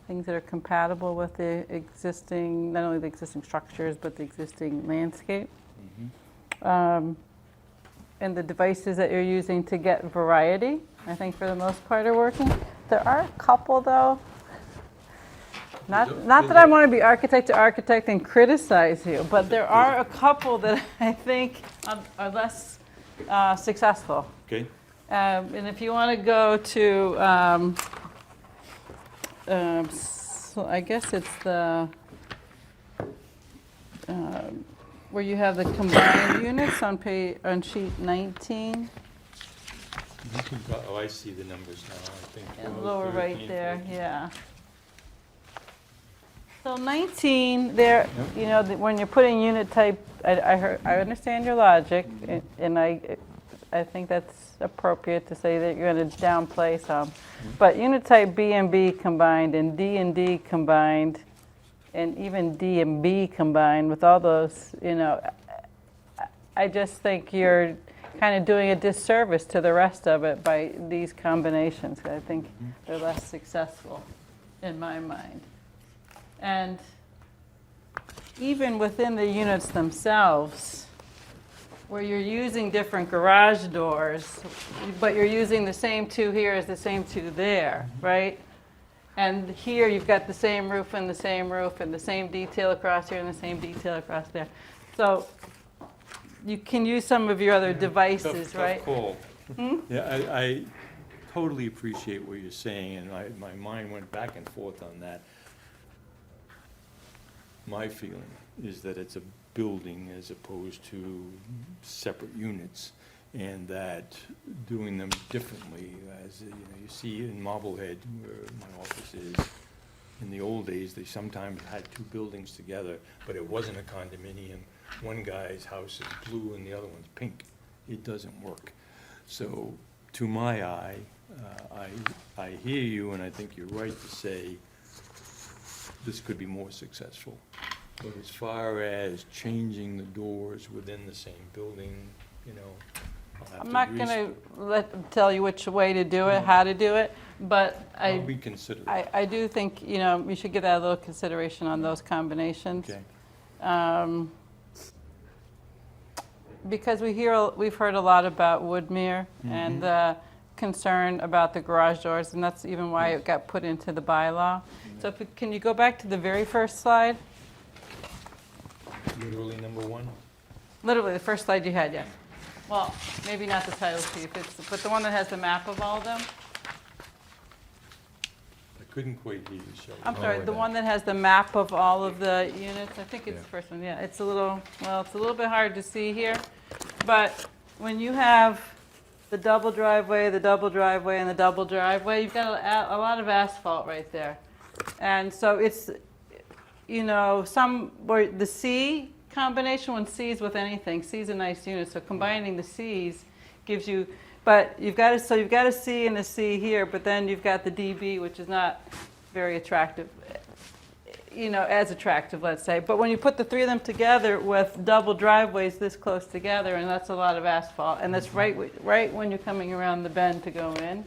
things that are compatible with the existing, not only the existing structures, but the existing landscape. And the devices that you're using to get variety, I think for the most part are working. There are a couple though, not that I want to be architect to architect and criticize you, but there are a couple that I think are less successful. Okay. And if you want to go to, so I guess it's the, where you have the combined units on sheet 19. Oh, I see the numbers now, I think. And 12, lower 13, right there, 14. yeah. So 19, there, when you're putting unit type, I understand your logic, and I think that's appropriate to say that you're going to downplay some. But unit type B and B combined, and D combined, and even D and B combined with all those, I just think you're kind of doing a disservice to the rest of it by these combinations. I think they're less successful in my mind. And even within the units themselves, where you're using different garage doors, but you're using the same two here as the same two there, right? And here you've got the same roof and the same roof and the same detail across here and the same detail across there. So you can use some of your other devices, right? Tough call. Yeah, I totally appreciate what you're saying, and my mind went back and forth on that. My feeling is that it's a building as opposed to separate units, and that doing them differently, as you see in Marblehead, where my office is, in the old days, they sometimes had two buildings together, but it wasn't a condominium. One guy's house is blue and the other one's pink. It doesn't work. So, to my eye, I hear you, and I think you're right to say this could be more successful. But as far as changing the doors within the same building, I'll have I'm to not going to tell you which way to do it, how to do it, but I'll be considerate. I do think, you should give that a little consideration on those combinations. Okay. Because we've heard a lot about Woodmere and the concern about the garage doors, and that's even why it got put into the bylaw. So can you go back to the very first slide? Literally number one? Literally, the first slide you had, yes. Well, maybe not the title sheet, but the one that has the map of all of them. I couldn't quite hear you, Shelley. I'm sorry, the one that has the map of all of the units. I think it's the first one, yeah. It's a little bit hard to see here. But when you have the double driveway, and the double driveway, you've got a lot of asphalt right there. And so it's, where the C combination, when C's with anything, C's a nice unit, so combining the C's gives you, but you've got a C and a C here, but then you've got the DB, which is not very attractive, as attractive, let's say. But when you put the three of them together with double driveways this close together, and that's a lot of asphalt, and that's right when you're coming around the bend to go in.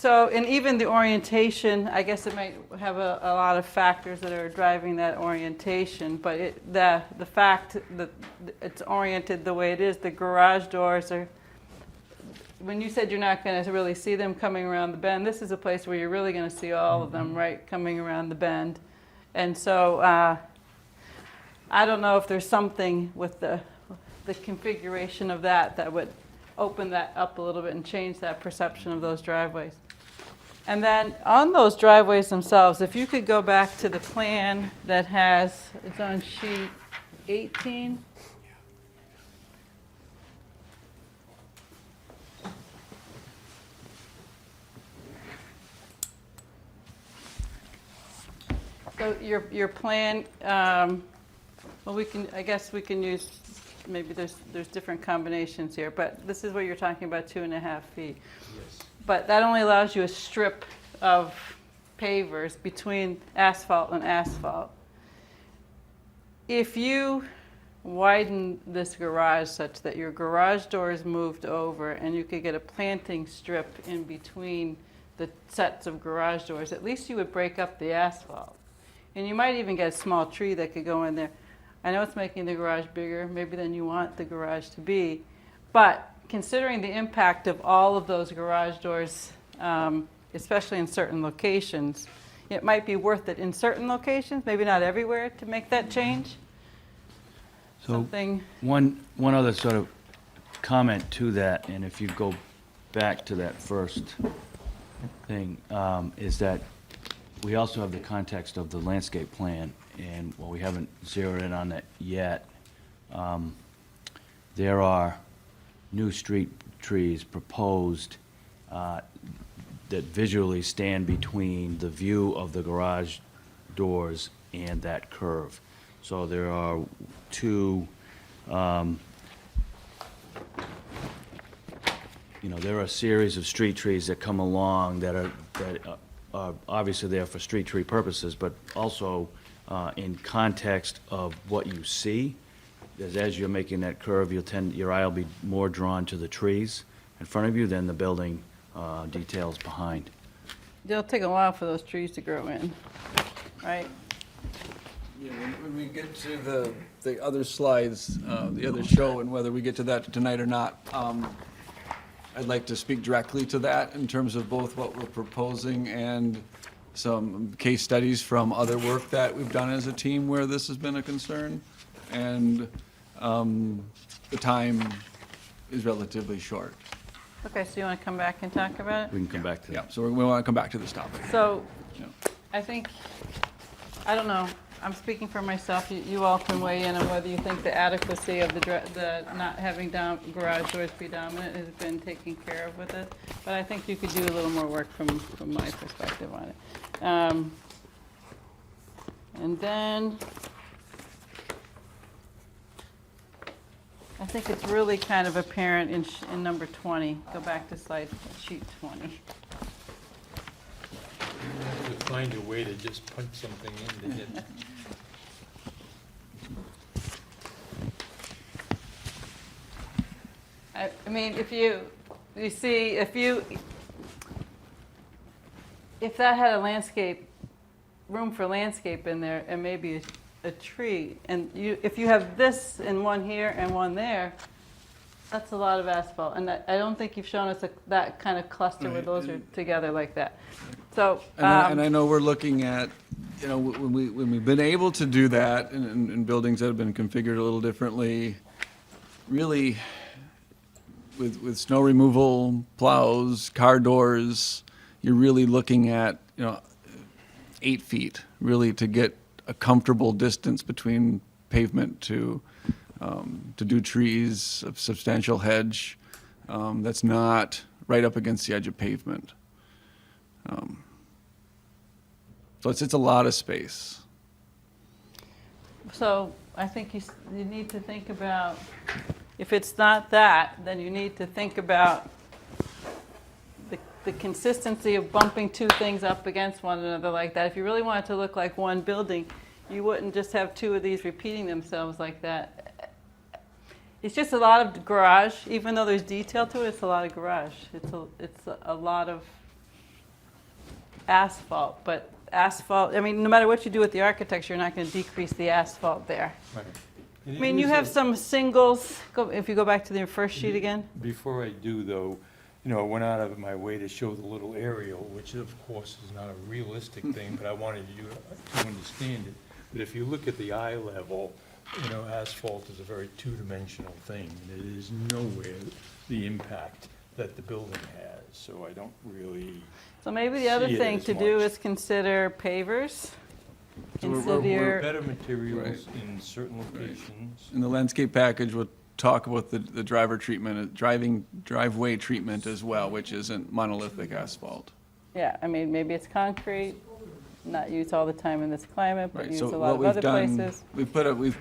So, and even the orientation, I guess it might have a lot of factors that are driving that orientation, but the fact that it's oriented the way it is, the garage doors are, when you said you're not going to really see them coming around the bend, this is a place where you're really going to see all of them, right, coming around the bend. And so I don't know if there's something with the configuration of that would open that up a little bit and change that perception of those driveways. And then on those driveways themselves, if you could go back to the plan that has, it's on sheet 18. So your plan, well, I guess we can use, maybe there's different combinations here, but this is what you're talking about, 2.5 feet. Yes. But that only allows you a strip of pavers between asphalt and asphalt. If you widen this garage such that your garage door is moved over and you could get a planting strip in between the sets of garage doors, at least you would break up the asphalt. And you might even get a small tree that could go in there. I know it's making the garage bigger, maybe than you want the garage to be, but considering the impact of all of those garage doors, especially in certain locations, it might be worth it in certain locations, maybe not everywhere, to make that change. So Something. one other sort of comment to that, and if you go back to that first thing, is that we also have the context of the landscape plan, and while we haven't zeroed in on that yet, there are new street trees proposed that visually stand between the view of the garage doors and that curve. So there are two, there are a series of street trees that come along that are obviously there for street tree purposes, but also in context of what you see. As you're making that curve, your eye will be more drawn to the trees in front of you than the building details behind. It'll take a while for those trees to grow in, right? Yeah, when we get to the other slides, the other show, and whether we get to that tonight or not, I'd like to speak directly to that in terms of both what we're proposing and some case studies from other work that we've done as a team where this has been a concern. And the time is relatively short. Okay, so you want to come back and talk about it? We can come back to that. Yeah, so we want to come back to this topic. So, Yeah. I think, I don't know, I'm speaking for myself, you all can weigh in on whether you think the adequacy of the not having garage doors be dominant has been taken care of with it, but I think you could do a little more work from my perspective on it. And then, I think it's really kind of apparent in number 20. Go back to sheet 20. You have to find a way to just punch something in to hit. I mean, if you see, if that had room for landscape in there and maybe a tree, and if you have this and one here and one there, that's a lot of asphalt. And I don't think you've shown us that kind of cluster where Right, those are together like that. So, And I know we're looking at, when we've been able to do that in buildings that have been configured a little differently, really, with snow removal, plows, car doors, you're really looking at, 8 feet, really, to get a comfortable distance between pavement to do trees, a substantial hedge that's not right up against the edge of pavement. So it's a lot of space. So I think you need to think about, if it's not that, then you need to think about the consistency of bumping two things up against one another like that. If you really want it to look like one building, you wouldn't just have two of these repeating themselves like that. It's just a lot of garage. Even though there's detail to it, it's a lot of garage. It's a lot of asphalt, but asphalt, I mean, no matter what you do with the architecture, you're not going to decrease the asphalt there. Right. I mean, you have some singles, if you go back to the first sheet again. Before I do, though, I went out of my way to show the little aerial, which of course is not a realistic thing, but I wanted you to understand it. But if you look at the eye level, asphalt is a very two-dimensional thing, and it is nowhere the impact that the building has, so I don't really So maybe the other see it thing as to do much. is consider pavers. So we're Consider, better materials in certain locations. In the landscape package, we'll talk about the driveway treatment as well, which isn't monolithic asphalt. yeah, I mean, maybe it's concrete, not used all the time in this climate, but Right, used so a lot what of we've other done, places. we've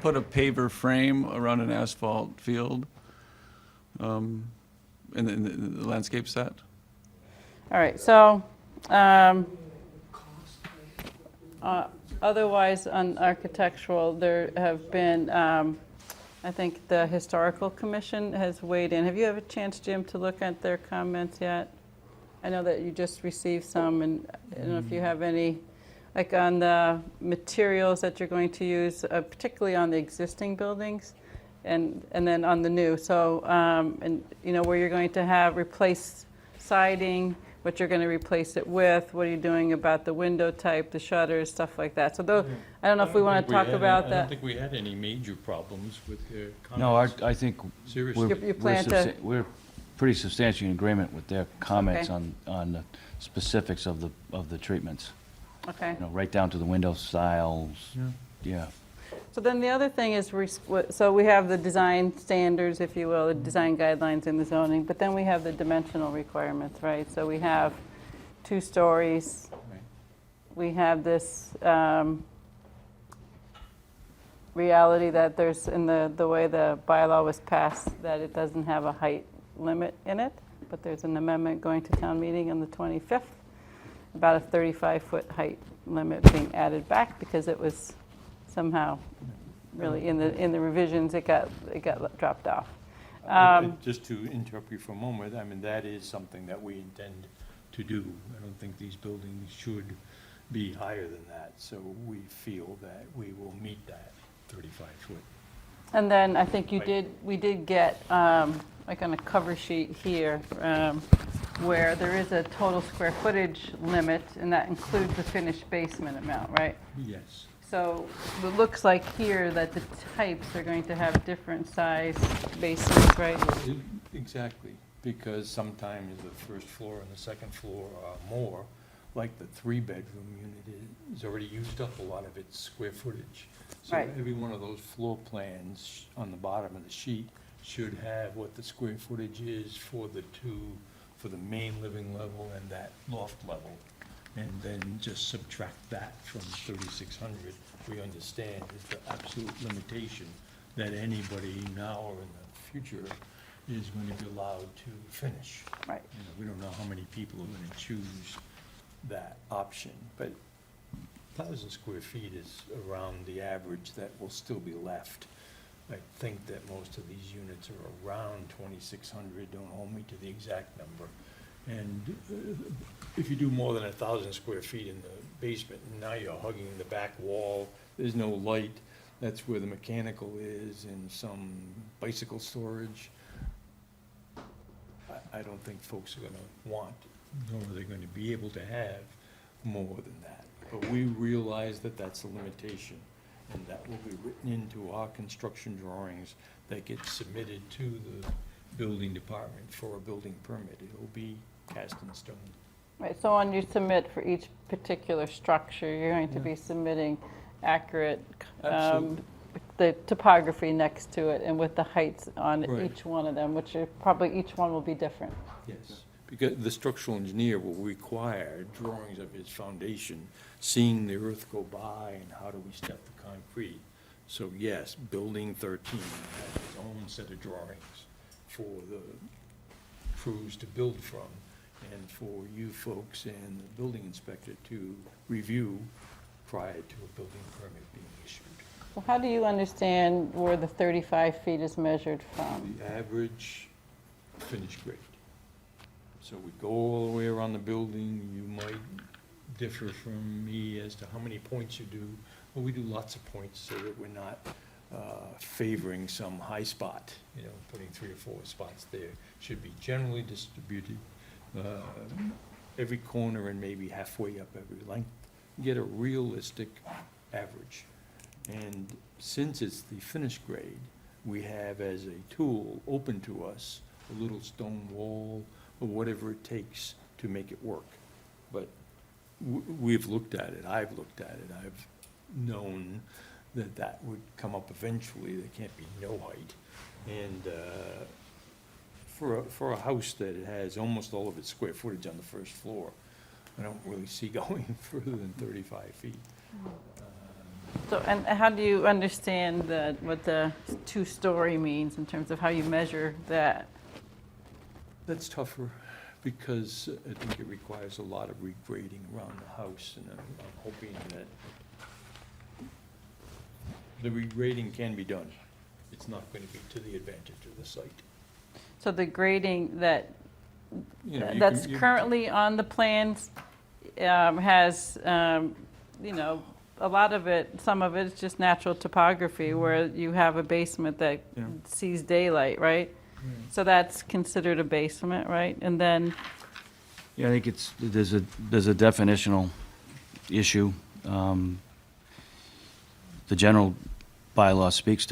put a paver frame around an asphalt field in the landscape set. All right, so, otherwise, on architectural, there have been, I think the Historical Commission has weighed in. Have you had a chance, Jim, to look at their comments yet? I know that you just received some, and I don't know if you have any, like on the materials that you're going to use, particularly on the existing buildings, and then on the new. So, and where you're going to have replace siding, what you're going to replace it with, what are you doing about the window type, the shutters, stuff like that. So those, I don't know if we want to talk about I that. don't think we had any major problems with their No, comments. I think Seriously. You plan to- we're pretty substantially in agreement with their comments Okay. on the specifics of the treatments. Okay. Right down to the window styles. Yeah. So then the other thing is, so we have the design standards, if you will, the design guidelines in the zoning, but then we have the dimensional requirements, right? So we have 2 stories. We have this reality that there's, in the way the bylaw was passed, that it doesn't have a height limit in it, but there's an amendment going to town meeting on the 25th, about a 35-foot height limit being added back because it was somehow really in the revisions it got dropped off. Just to interrupt you for a moment, I mean, that is something that we intend to do. I don't think these buildings should be higher than that, so we feel that we will meet that 35-foot. And then I think we did get, like on a cover sheet here, where there is a total square footage limit, and that includes the finished basement amount, right? Yes. So it looks like here that the types are going to have different size basements, right? Exactly, because sometimes the first floor and the second floor are more, like the 3-bedroom unit is already used up a lot of its square footage. So Right. every one of those floor plans on the bottom of the sheet should have what the square footage is for the main living level and that loft level. And then just subtract that from 3,600, we understand is the absolute limitation that anybody now or in the future is going to be allowed to finish. Right. We don't know how many people are going to choose that option, but 1,000 square feet is around the average that will still be left. I think that most of these units are around 2,600, don't hold me to the exact number. And if you do more than 1,000 square feet in the basement, now you're hugging the back wall, there's no light, that's where the mechanical is, and some bicycle storage. I don't think folks are gonna want, nor are they gonna be able to have more than that. But we realize that that's a limitation, and that will be written into our construction drawings that get submitted to the building department for a building permit. It'll be cast in stone. Right, so when you submit for each particular structure, you're going to be submitting accurate, Absolutely. the topography next to it and with the heights on Right. each one of them, which are probably each one will be different. Yes, because the structural engineer will require drawings of his foundation, seeing the earth go by and how do we step the concrete. So yes, building 13 has its own set of drawings for the crews to build from, and for you folks and the building inspector to review prior to a building permit being issued. So how do you understand where the 35 feet is measured from? The average finished grade. So we go all the way around the building, you might differ from me as to how many points you do. Well, we do lots of points so that we're not favoring some high spot, putting 3 or 4 spots there. Should be generally distributed, every corner and maybe halfway up every length. Get a realistic average. And since it's the finished grade, we have as a tool open to us a little stone wall or whatever it takes to make it work. But we've looked at it, I've looked at it, I've known that that would come up eventually, there can't be no height. And for a house that has almost all of its square footage on the first floor, I don't really see going further than 35 feet. So, and how do you understand what the 2-story means in terms of how you measure that? That's tougher because I think it requires a lot of regrading around the house, and I'm hoping that the regrading can be done. It's not going to be to the advantage of the site. So the grading You that's can- currently on the plans has, a lot of it, some of it is just natural topography where you have a basement that Yeah. sees daylight, right? So that's considered a basement, right? And then, Yeah, I think there's a definitional issue. The general bylaw speaks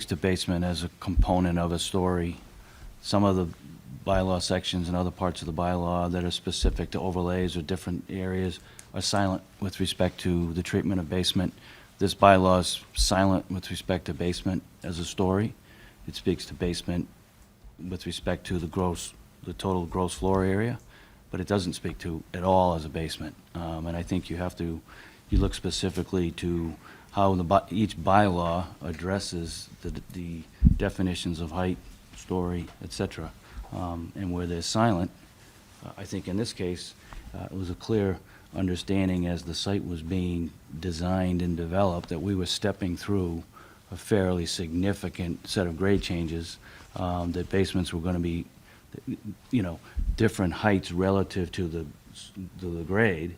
to basement as a component of a story. Some of the bylaw sections and other parts of the bylaw that are specific to overlays or different areas are silent with respect to the treatment of basement. This bylaw is silent with respect to basement as a story. It speaks to basement with respect to the total gross floor area, but it doesn't speak to at all as a basement. And I think you look specifically to how each bylaw addresses the definitions of height, story, et cetera. And where they're silent, I think in this case, it was a clear understanding as the site was being designed and developed that we were stepping through a fairly significant set of grade changes, that basements were going to be, different heights relative to the grade.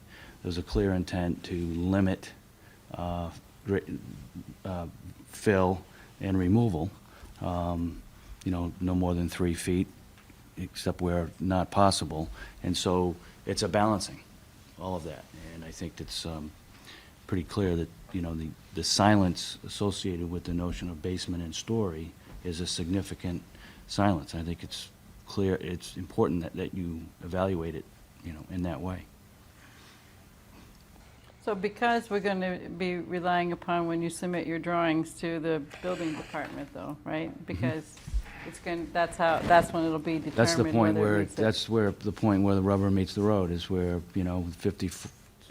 There was a clear intent to limit fill and removal, no more than 3 feet, except where not possible. And so it's a balancing, all of that. And I think it's pretty clear that, the silence associated with the notion of basement and story is a significant silence. I think it's clear, it's important that you evaluate it, in that way. so because we're going to be relying upon when you submit your drawings to the building department though, right? Because that's when it'll be determined. That's the point whether it where, meets it. that's where, the point where the rubber meets the road, is where,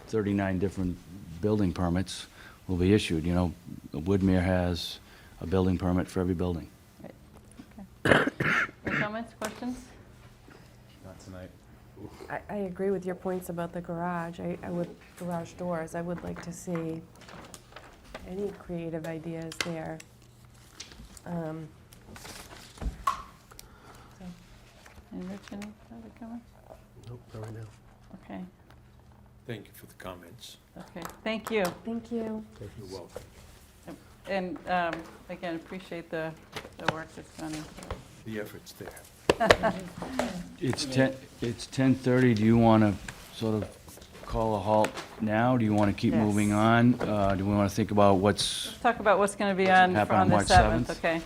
39 different building permits will be issued. Woodmere has a building permit for every building. Any comments, questions? Not tonight. I agree with your points about the garage. I would, garage doors, I would like to see any creative ideas there. Any Rich, any other comments? Nope, not right now. Okay, Thank you for the comments. okay, thank you. Thank you. You're welcome. And again, appreciate the work that's done. The effort's there. It's 10:30. Do you want to sort of call a halt now? Do you want to keep Yes. moving on? Do we want to think about what's Let's talk about what's going to be What's on happen on the March 7th, 7th? okay?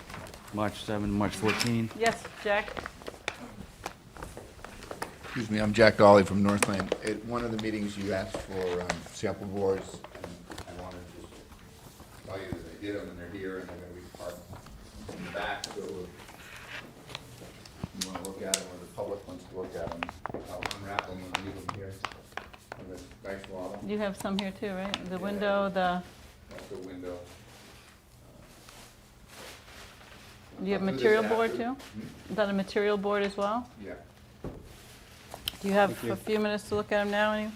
March 7, March 14? Yes, Jack? Excuse me, I'm Jack Dolly from Northland. At one of the meetings, you asked for sample boards, and I wanted to just tell you that I did them, and they're here, and they're going to be parked in the back, so if you want to look at them, or the public wants to look at them, I'll unwrap them and leave them here. And this nice model, You have some here too, right? The Yeah. window, that's the window. you have I'll do this material board after. too? Is that a material board as well? Yeah. Do you have Thank you. a few minutes to look at them now? I'm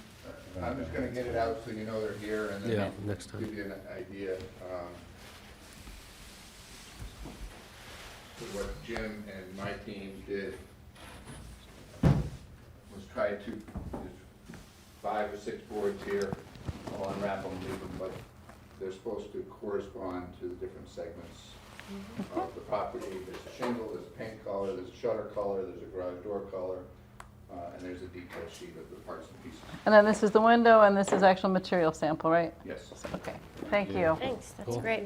just going to get it out so you know they're here, and then Yeah, I'll next time. give you an idea. What Jim and my team did was try to just 5 or 6 boards here. I'll unwrap them, leave them, but they're supposed to correspond to the different segments of the property. There's a shingle, there's a paint color, there's a shutter color, there's a garage door color, and there's a detail sheet of the parts and pieces. And then this is the window, and this is actual material sample, right? Yes. Okay, thank you. Thanks, that's great.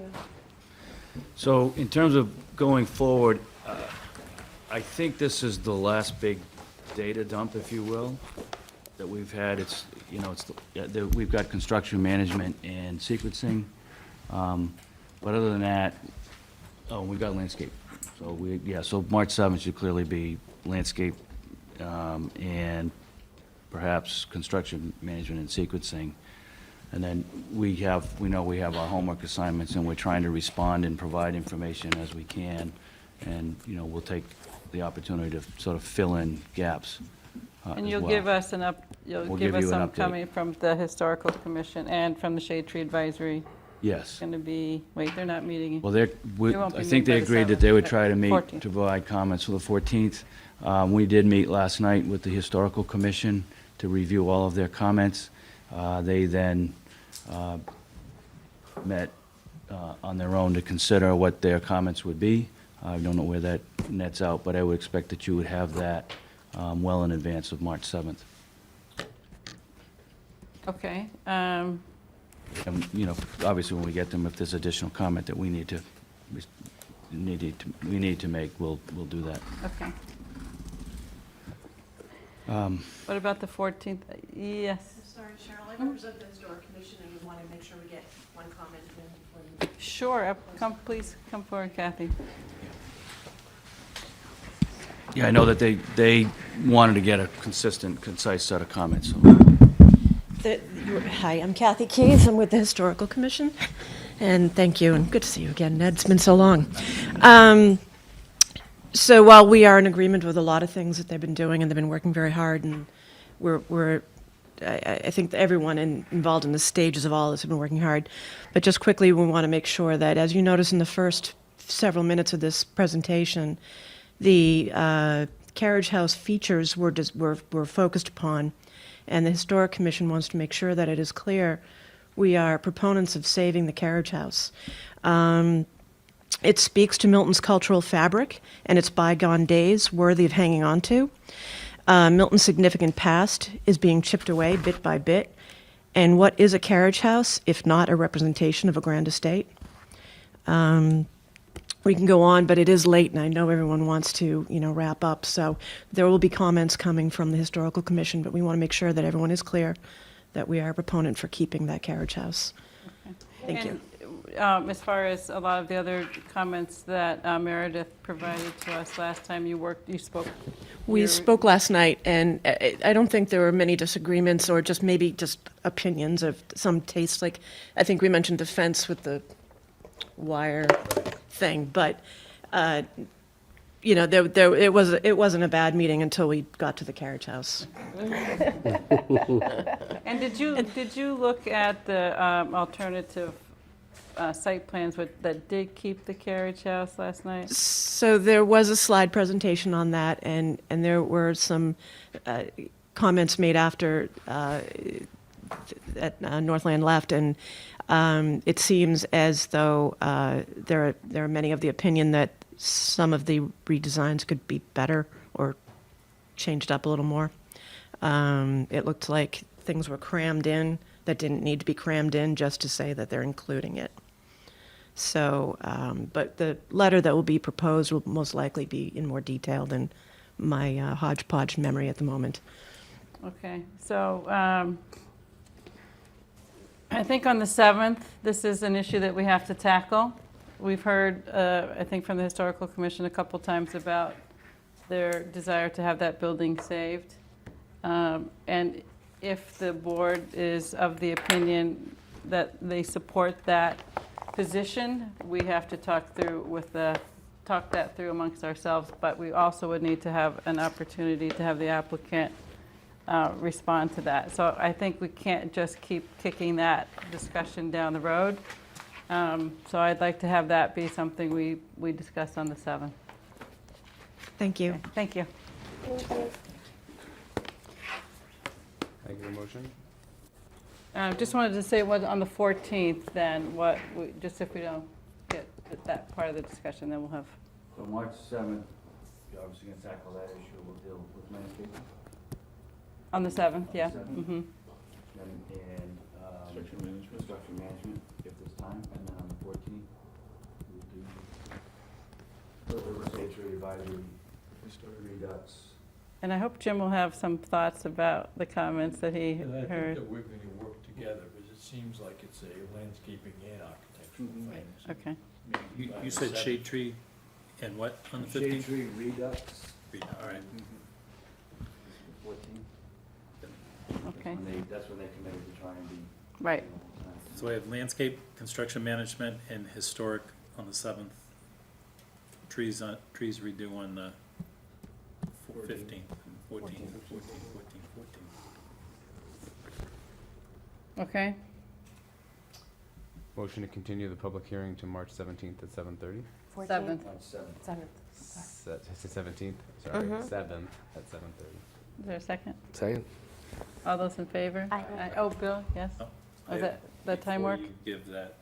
So in terms of going forward, I think this is the last big data dump, if you will, that we've had. It's, you know, we've got construction management and sequencing. But other than that, we've got landscape. So so March 7th should clearly be landscape and perhaps construction management and sequencing. And then we know we have our homework assignments, and we're trying to respond and provide information as we can. And, you know, we'll take the opportunity to sort of fill in gaps And as you'll well. give us you'll We'll give give us you an some update. coming from the Historical Commission and from the Shade Tree Advisory. Yes. Going to be, wait, they're not meeting. Well, They won't be I think meeting they by the agreed that 7th, they would but try to meet 14th. to provide comments for the 14th. We did meet last night with the Historical Commission to review all of their comments. They then met on their own to consider what their comments would be. I don't know where that nets out, but I would expect that you would have that well in advance of March 7th. Okay. And, you know, obviously, when we get them, if there's additional comment that we need to make, we'll do that. Okay. What about the 14th? Yes. Sorry, Cheryl, I represent the Historic Commission, and we want to make sure we get one comment in before you. Sure. Please come forward, Kathy. Yeah, I know that they wanted to get a consistent, concise set of comments, so. Hi, I'm Kathy Keys. I'm with the Historical Commission. And thank you, and good to see you again, Ned. It's been so long. So while we are in agreement with a lot of things that they've been doing, and they've been working very hard, and I think that everyone involved in the stages of all this have been working hard. But just quickly, we want to make sure that, as you notice in the first several minutes of this presentation, the carriage house features were focused upon, and the Historic Commission wants to make sure that it is clear we are proponents of saving the carriage house. It speaks to Milton's cultural fabric and its bygone days worthy of hanging on to. Milton's significant past is being chipped away bit by bit. And what is a carriage house if not a representation of a grand estate? We can go on, but it is late, and I know everyone wants to, wrap up. So there will be comments coming from the Historical Commission, but we want to make sure that everyone is clear that we are a proponent for keeping that carriage house. Thank you. As far as a lot of the other comments that Meredith provided to us last time you spoke. We spoke last night, and I don't think there were many disagreements, or maybe just opinions of some taste. Like, I think we mentioned the fence with the wire thing, but it wasn't a bad meeting until we got to the carriage house. And did you look at the alternative site plans that did keep the carriage house last night? So there was a slide presentation on that, and there were some comments made after Northland left, and it seems as though there are many of the opinion that some of the redesigns could be better or changed up a little more. It looked like things were crammed in that didn't need to be crammed in, just to say that they're including it. So, but the letter that will be proposed will most likely be in more detail than my hodgepodge memory at the moment. Okay, so I think on the 7th, this is an issue that we have to tackle. We've heard, I think, from the Historical Commission a couple times about their desire to have that building saved. And if the board is of the opinion that they support that position, we have to talk that through amongst ourselves, but we also would need to have an opportunity to have the applicant respond to that. So I think we can't just keep kicking that discussion down the road. So I'd like to have that be something we discuss on the 7th. Thank you. Okay, thank you. Can I get a motion? Just wanted to say what, on the 14th then, what, just if we don't get that part of the discussion, then we'll have. So March 7th, you're obviously going to tackle that issue, we'll deal with landscaping. On the 7th, yeah. seventh. Mm-hmm. And construction management, if there's time, and then on the 14th, we'll do shade tree advisory, redux. And I hope Jim will have some thoughts about the comments that he And I think heard. that we're going to work together, because it seems like it's a landscaping and architectural thing. Okay. You said shade tree and what on the 15th? Shade tree redux. All right. 14th. Okay. That's when they committed to try and be. Right. So I have landscape, construction management, and historic on the 7th. Trees redo on the 15th, 14th, 14th. Okay. Motion to continue the public hearing to March 17th at 7:30? 7th. 7th. It's the 17th, sorry, 7th at 7:30. Is there a second? Second. All those in favor? Aye. Oh, Bill, yes? Oh, Oh, that time work? Before you give that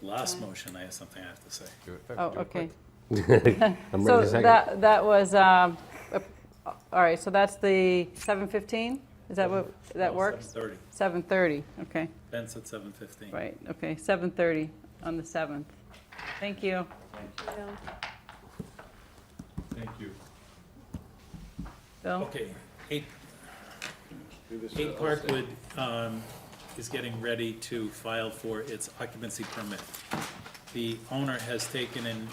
last motion, I have something I have to say. Do it Oh, do it okay. quick. I'm ready to So second. that was, all right, so that's the 7:15? Is that what, that No, works? 7:30. 7:30, okay, Ben said 7:15. right, okay, 7:30 on the 7th. Thank you. Thank you. Bill? Okay, 8 Parkwood is getting ready to file for its occupancy permit. The owner has taken in,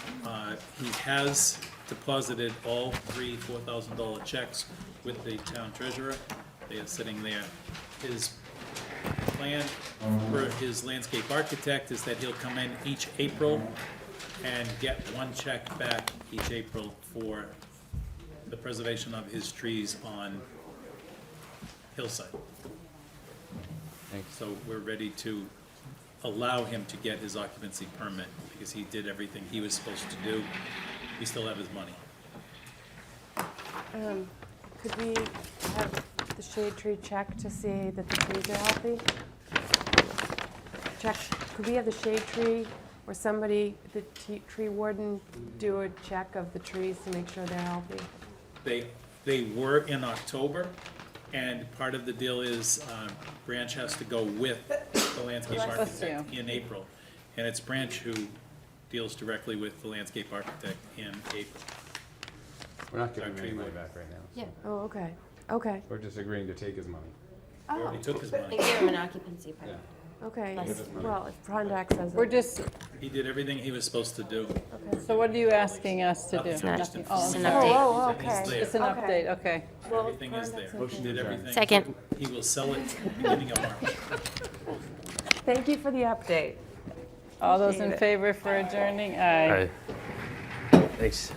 he has deposited all three $4,000 checks with the town treasurer. They are sitting there. His plan for his landscape architect is that he'll come in each April and get one check back each April for the preservation of his trees on Hillside. Thanks. So we're ready to allow him to get his occupancy permit because he did everything he was supposed to do. We still have his money. Could we have the shade tree check to see that the trees are healthy? Check, could we have the shade tree or somebody, the tree warden, do a check of the trees to make sure they're healthy? They were in October, and part of the deal is Branch has to go with the landscape architect in April. And it's Branch who deals directly with the landscape architect in April. We're not giving him any money back right now. Yeah. Oh, okay, okay, We're just agreeing to take his money. We already took his They money. gave him an occupancy permit. okay. Plus- Well, if Prondak says it. We're just, He did everything he was supposed to do. so what are you asking us to do? Nothing, just Nothing. inform Oh, Just an him. update. Oh, Everything's okay. there. It's an update, okay. Everything is there. He did everything. Second. He will sell it beginning of March. Thank you for the update. All those in Appreciate it. favor for adjourning? Aye. Aye. Thanks.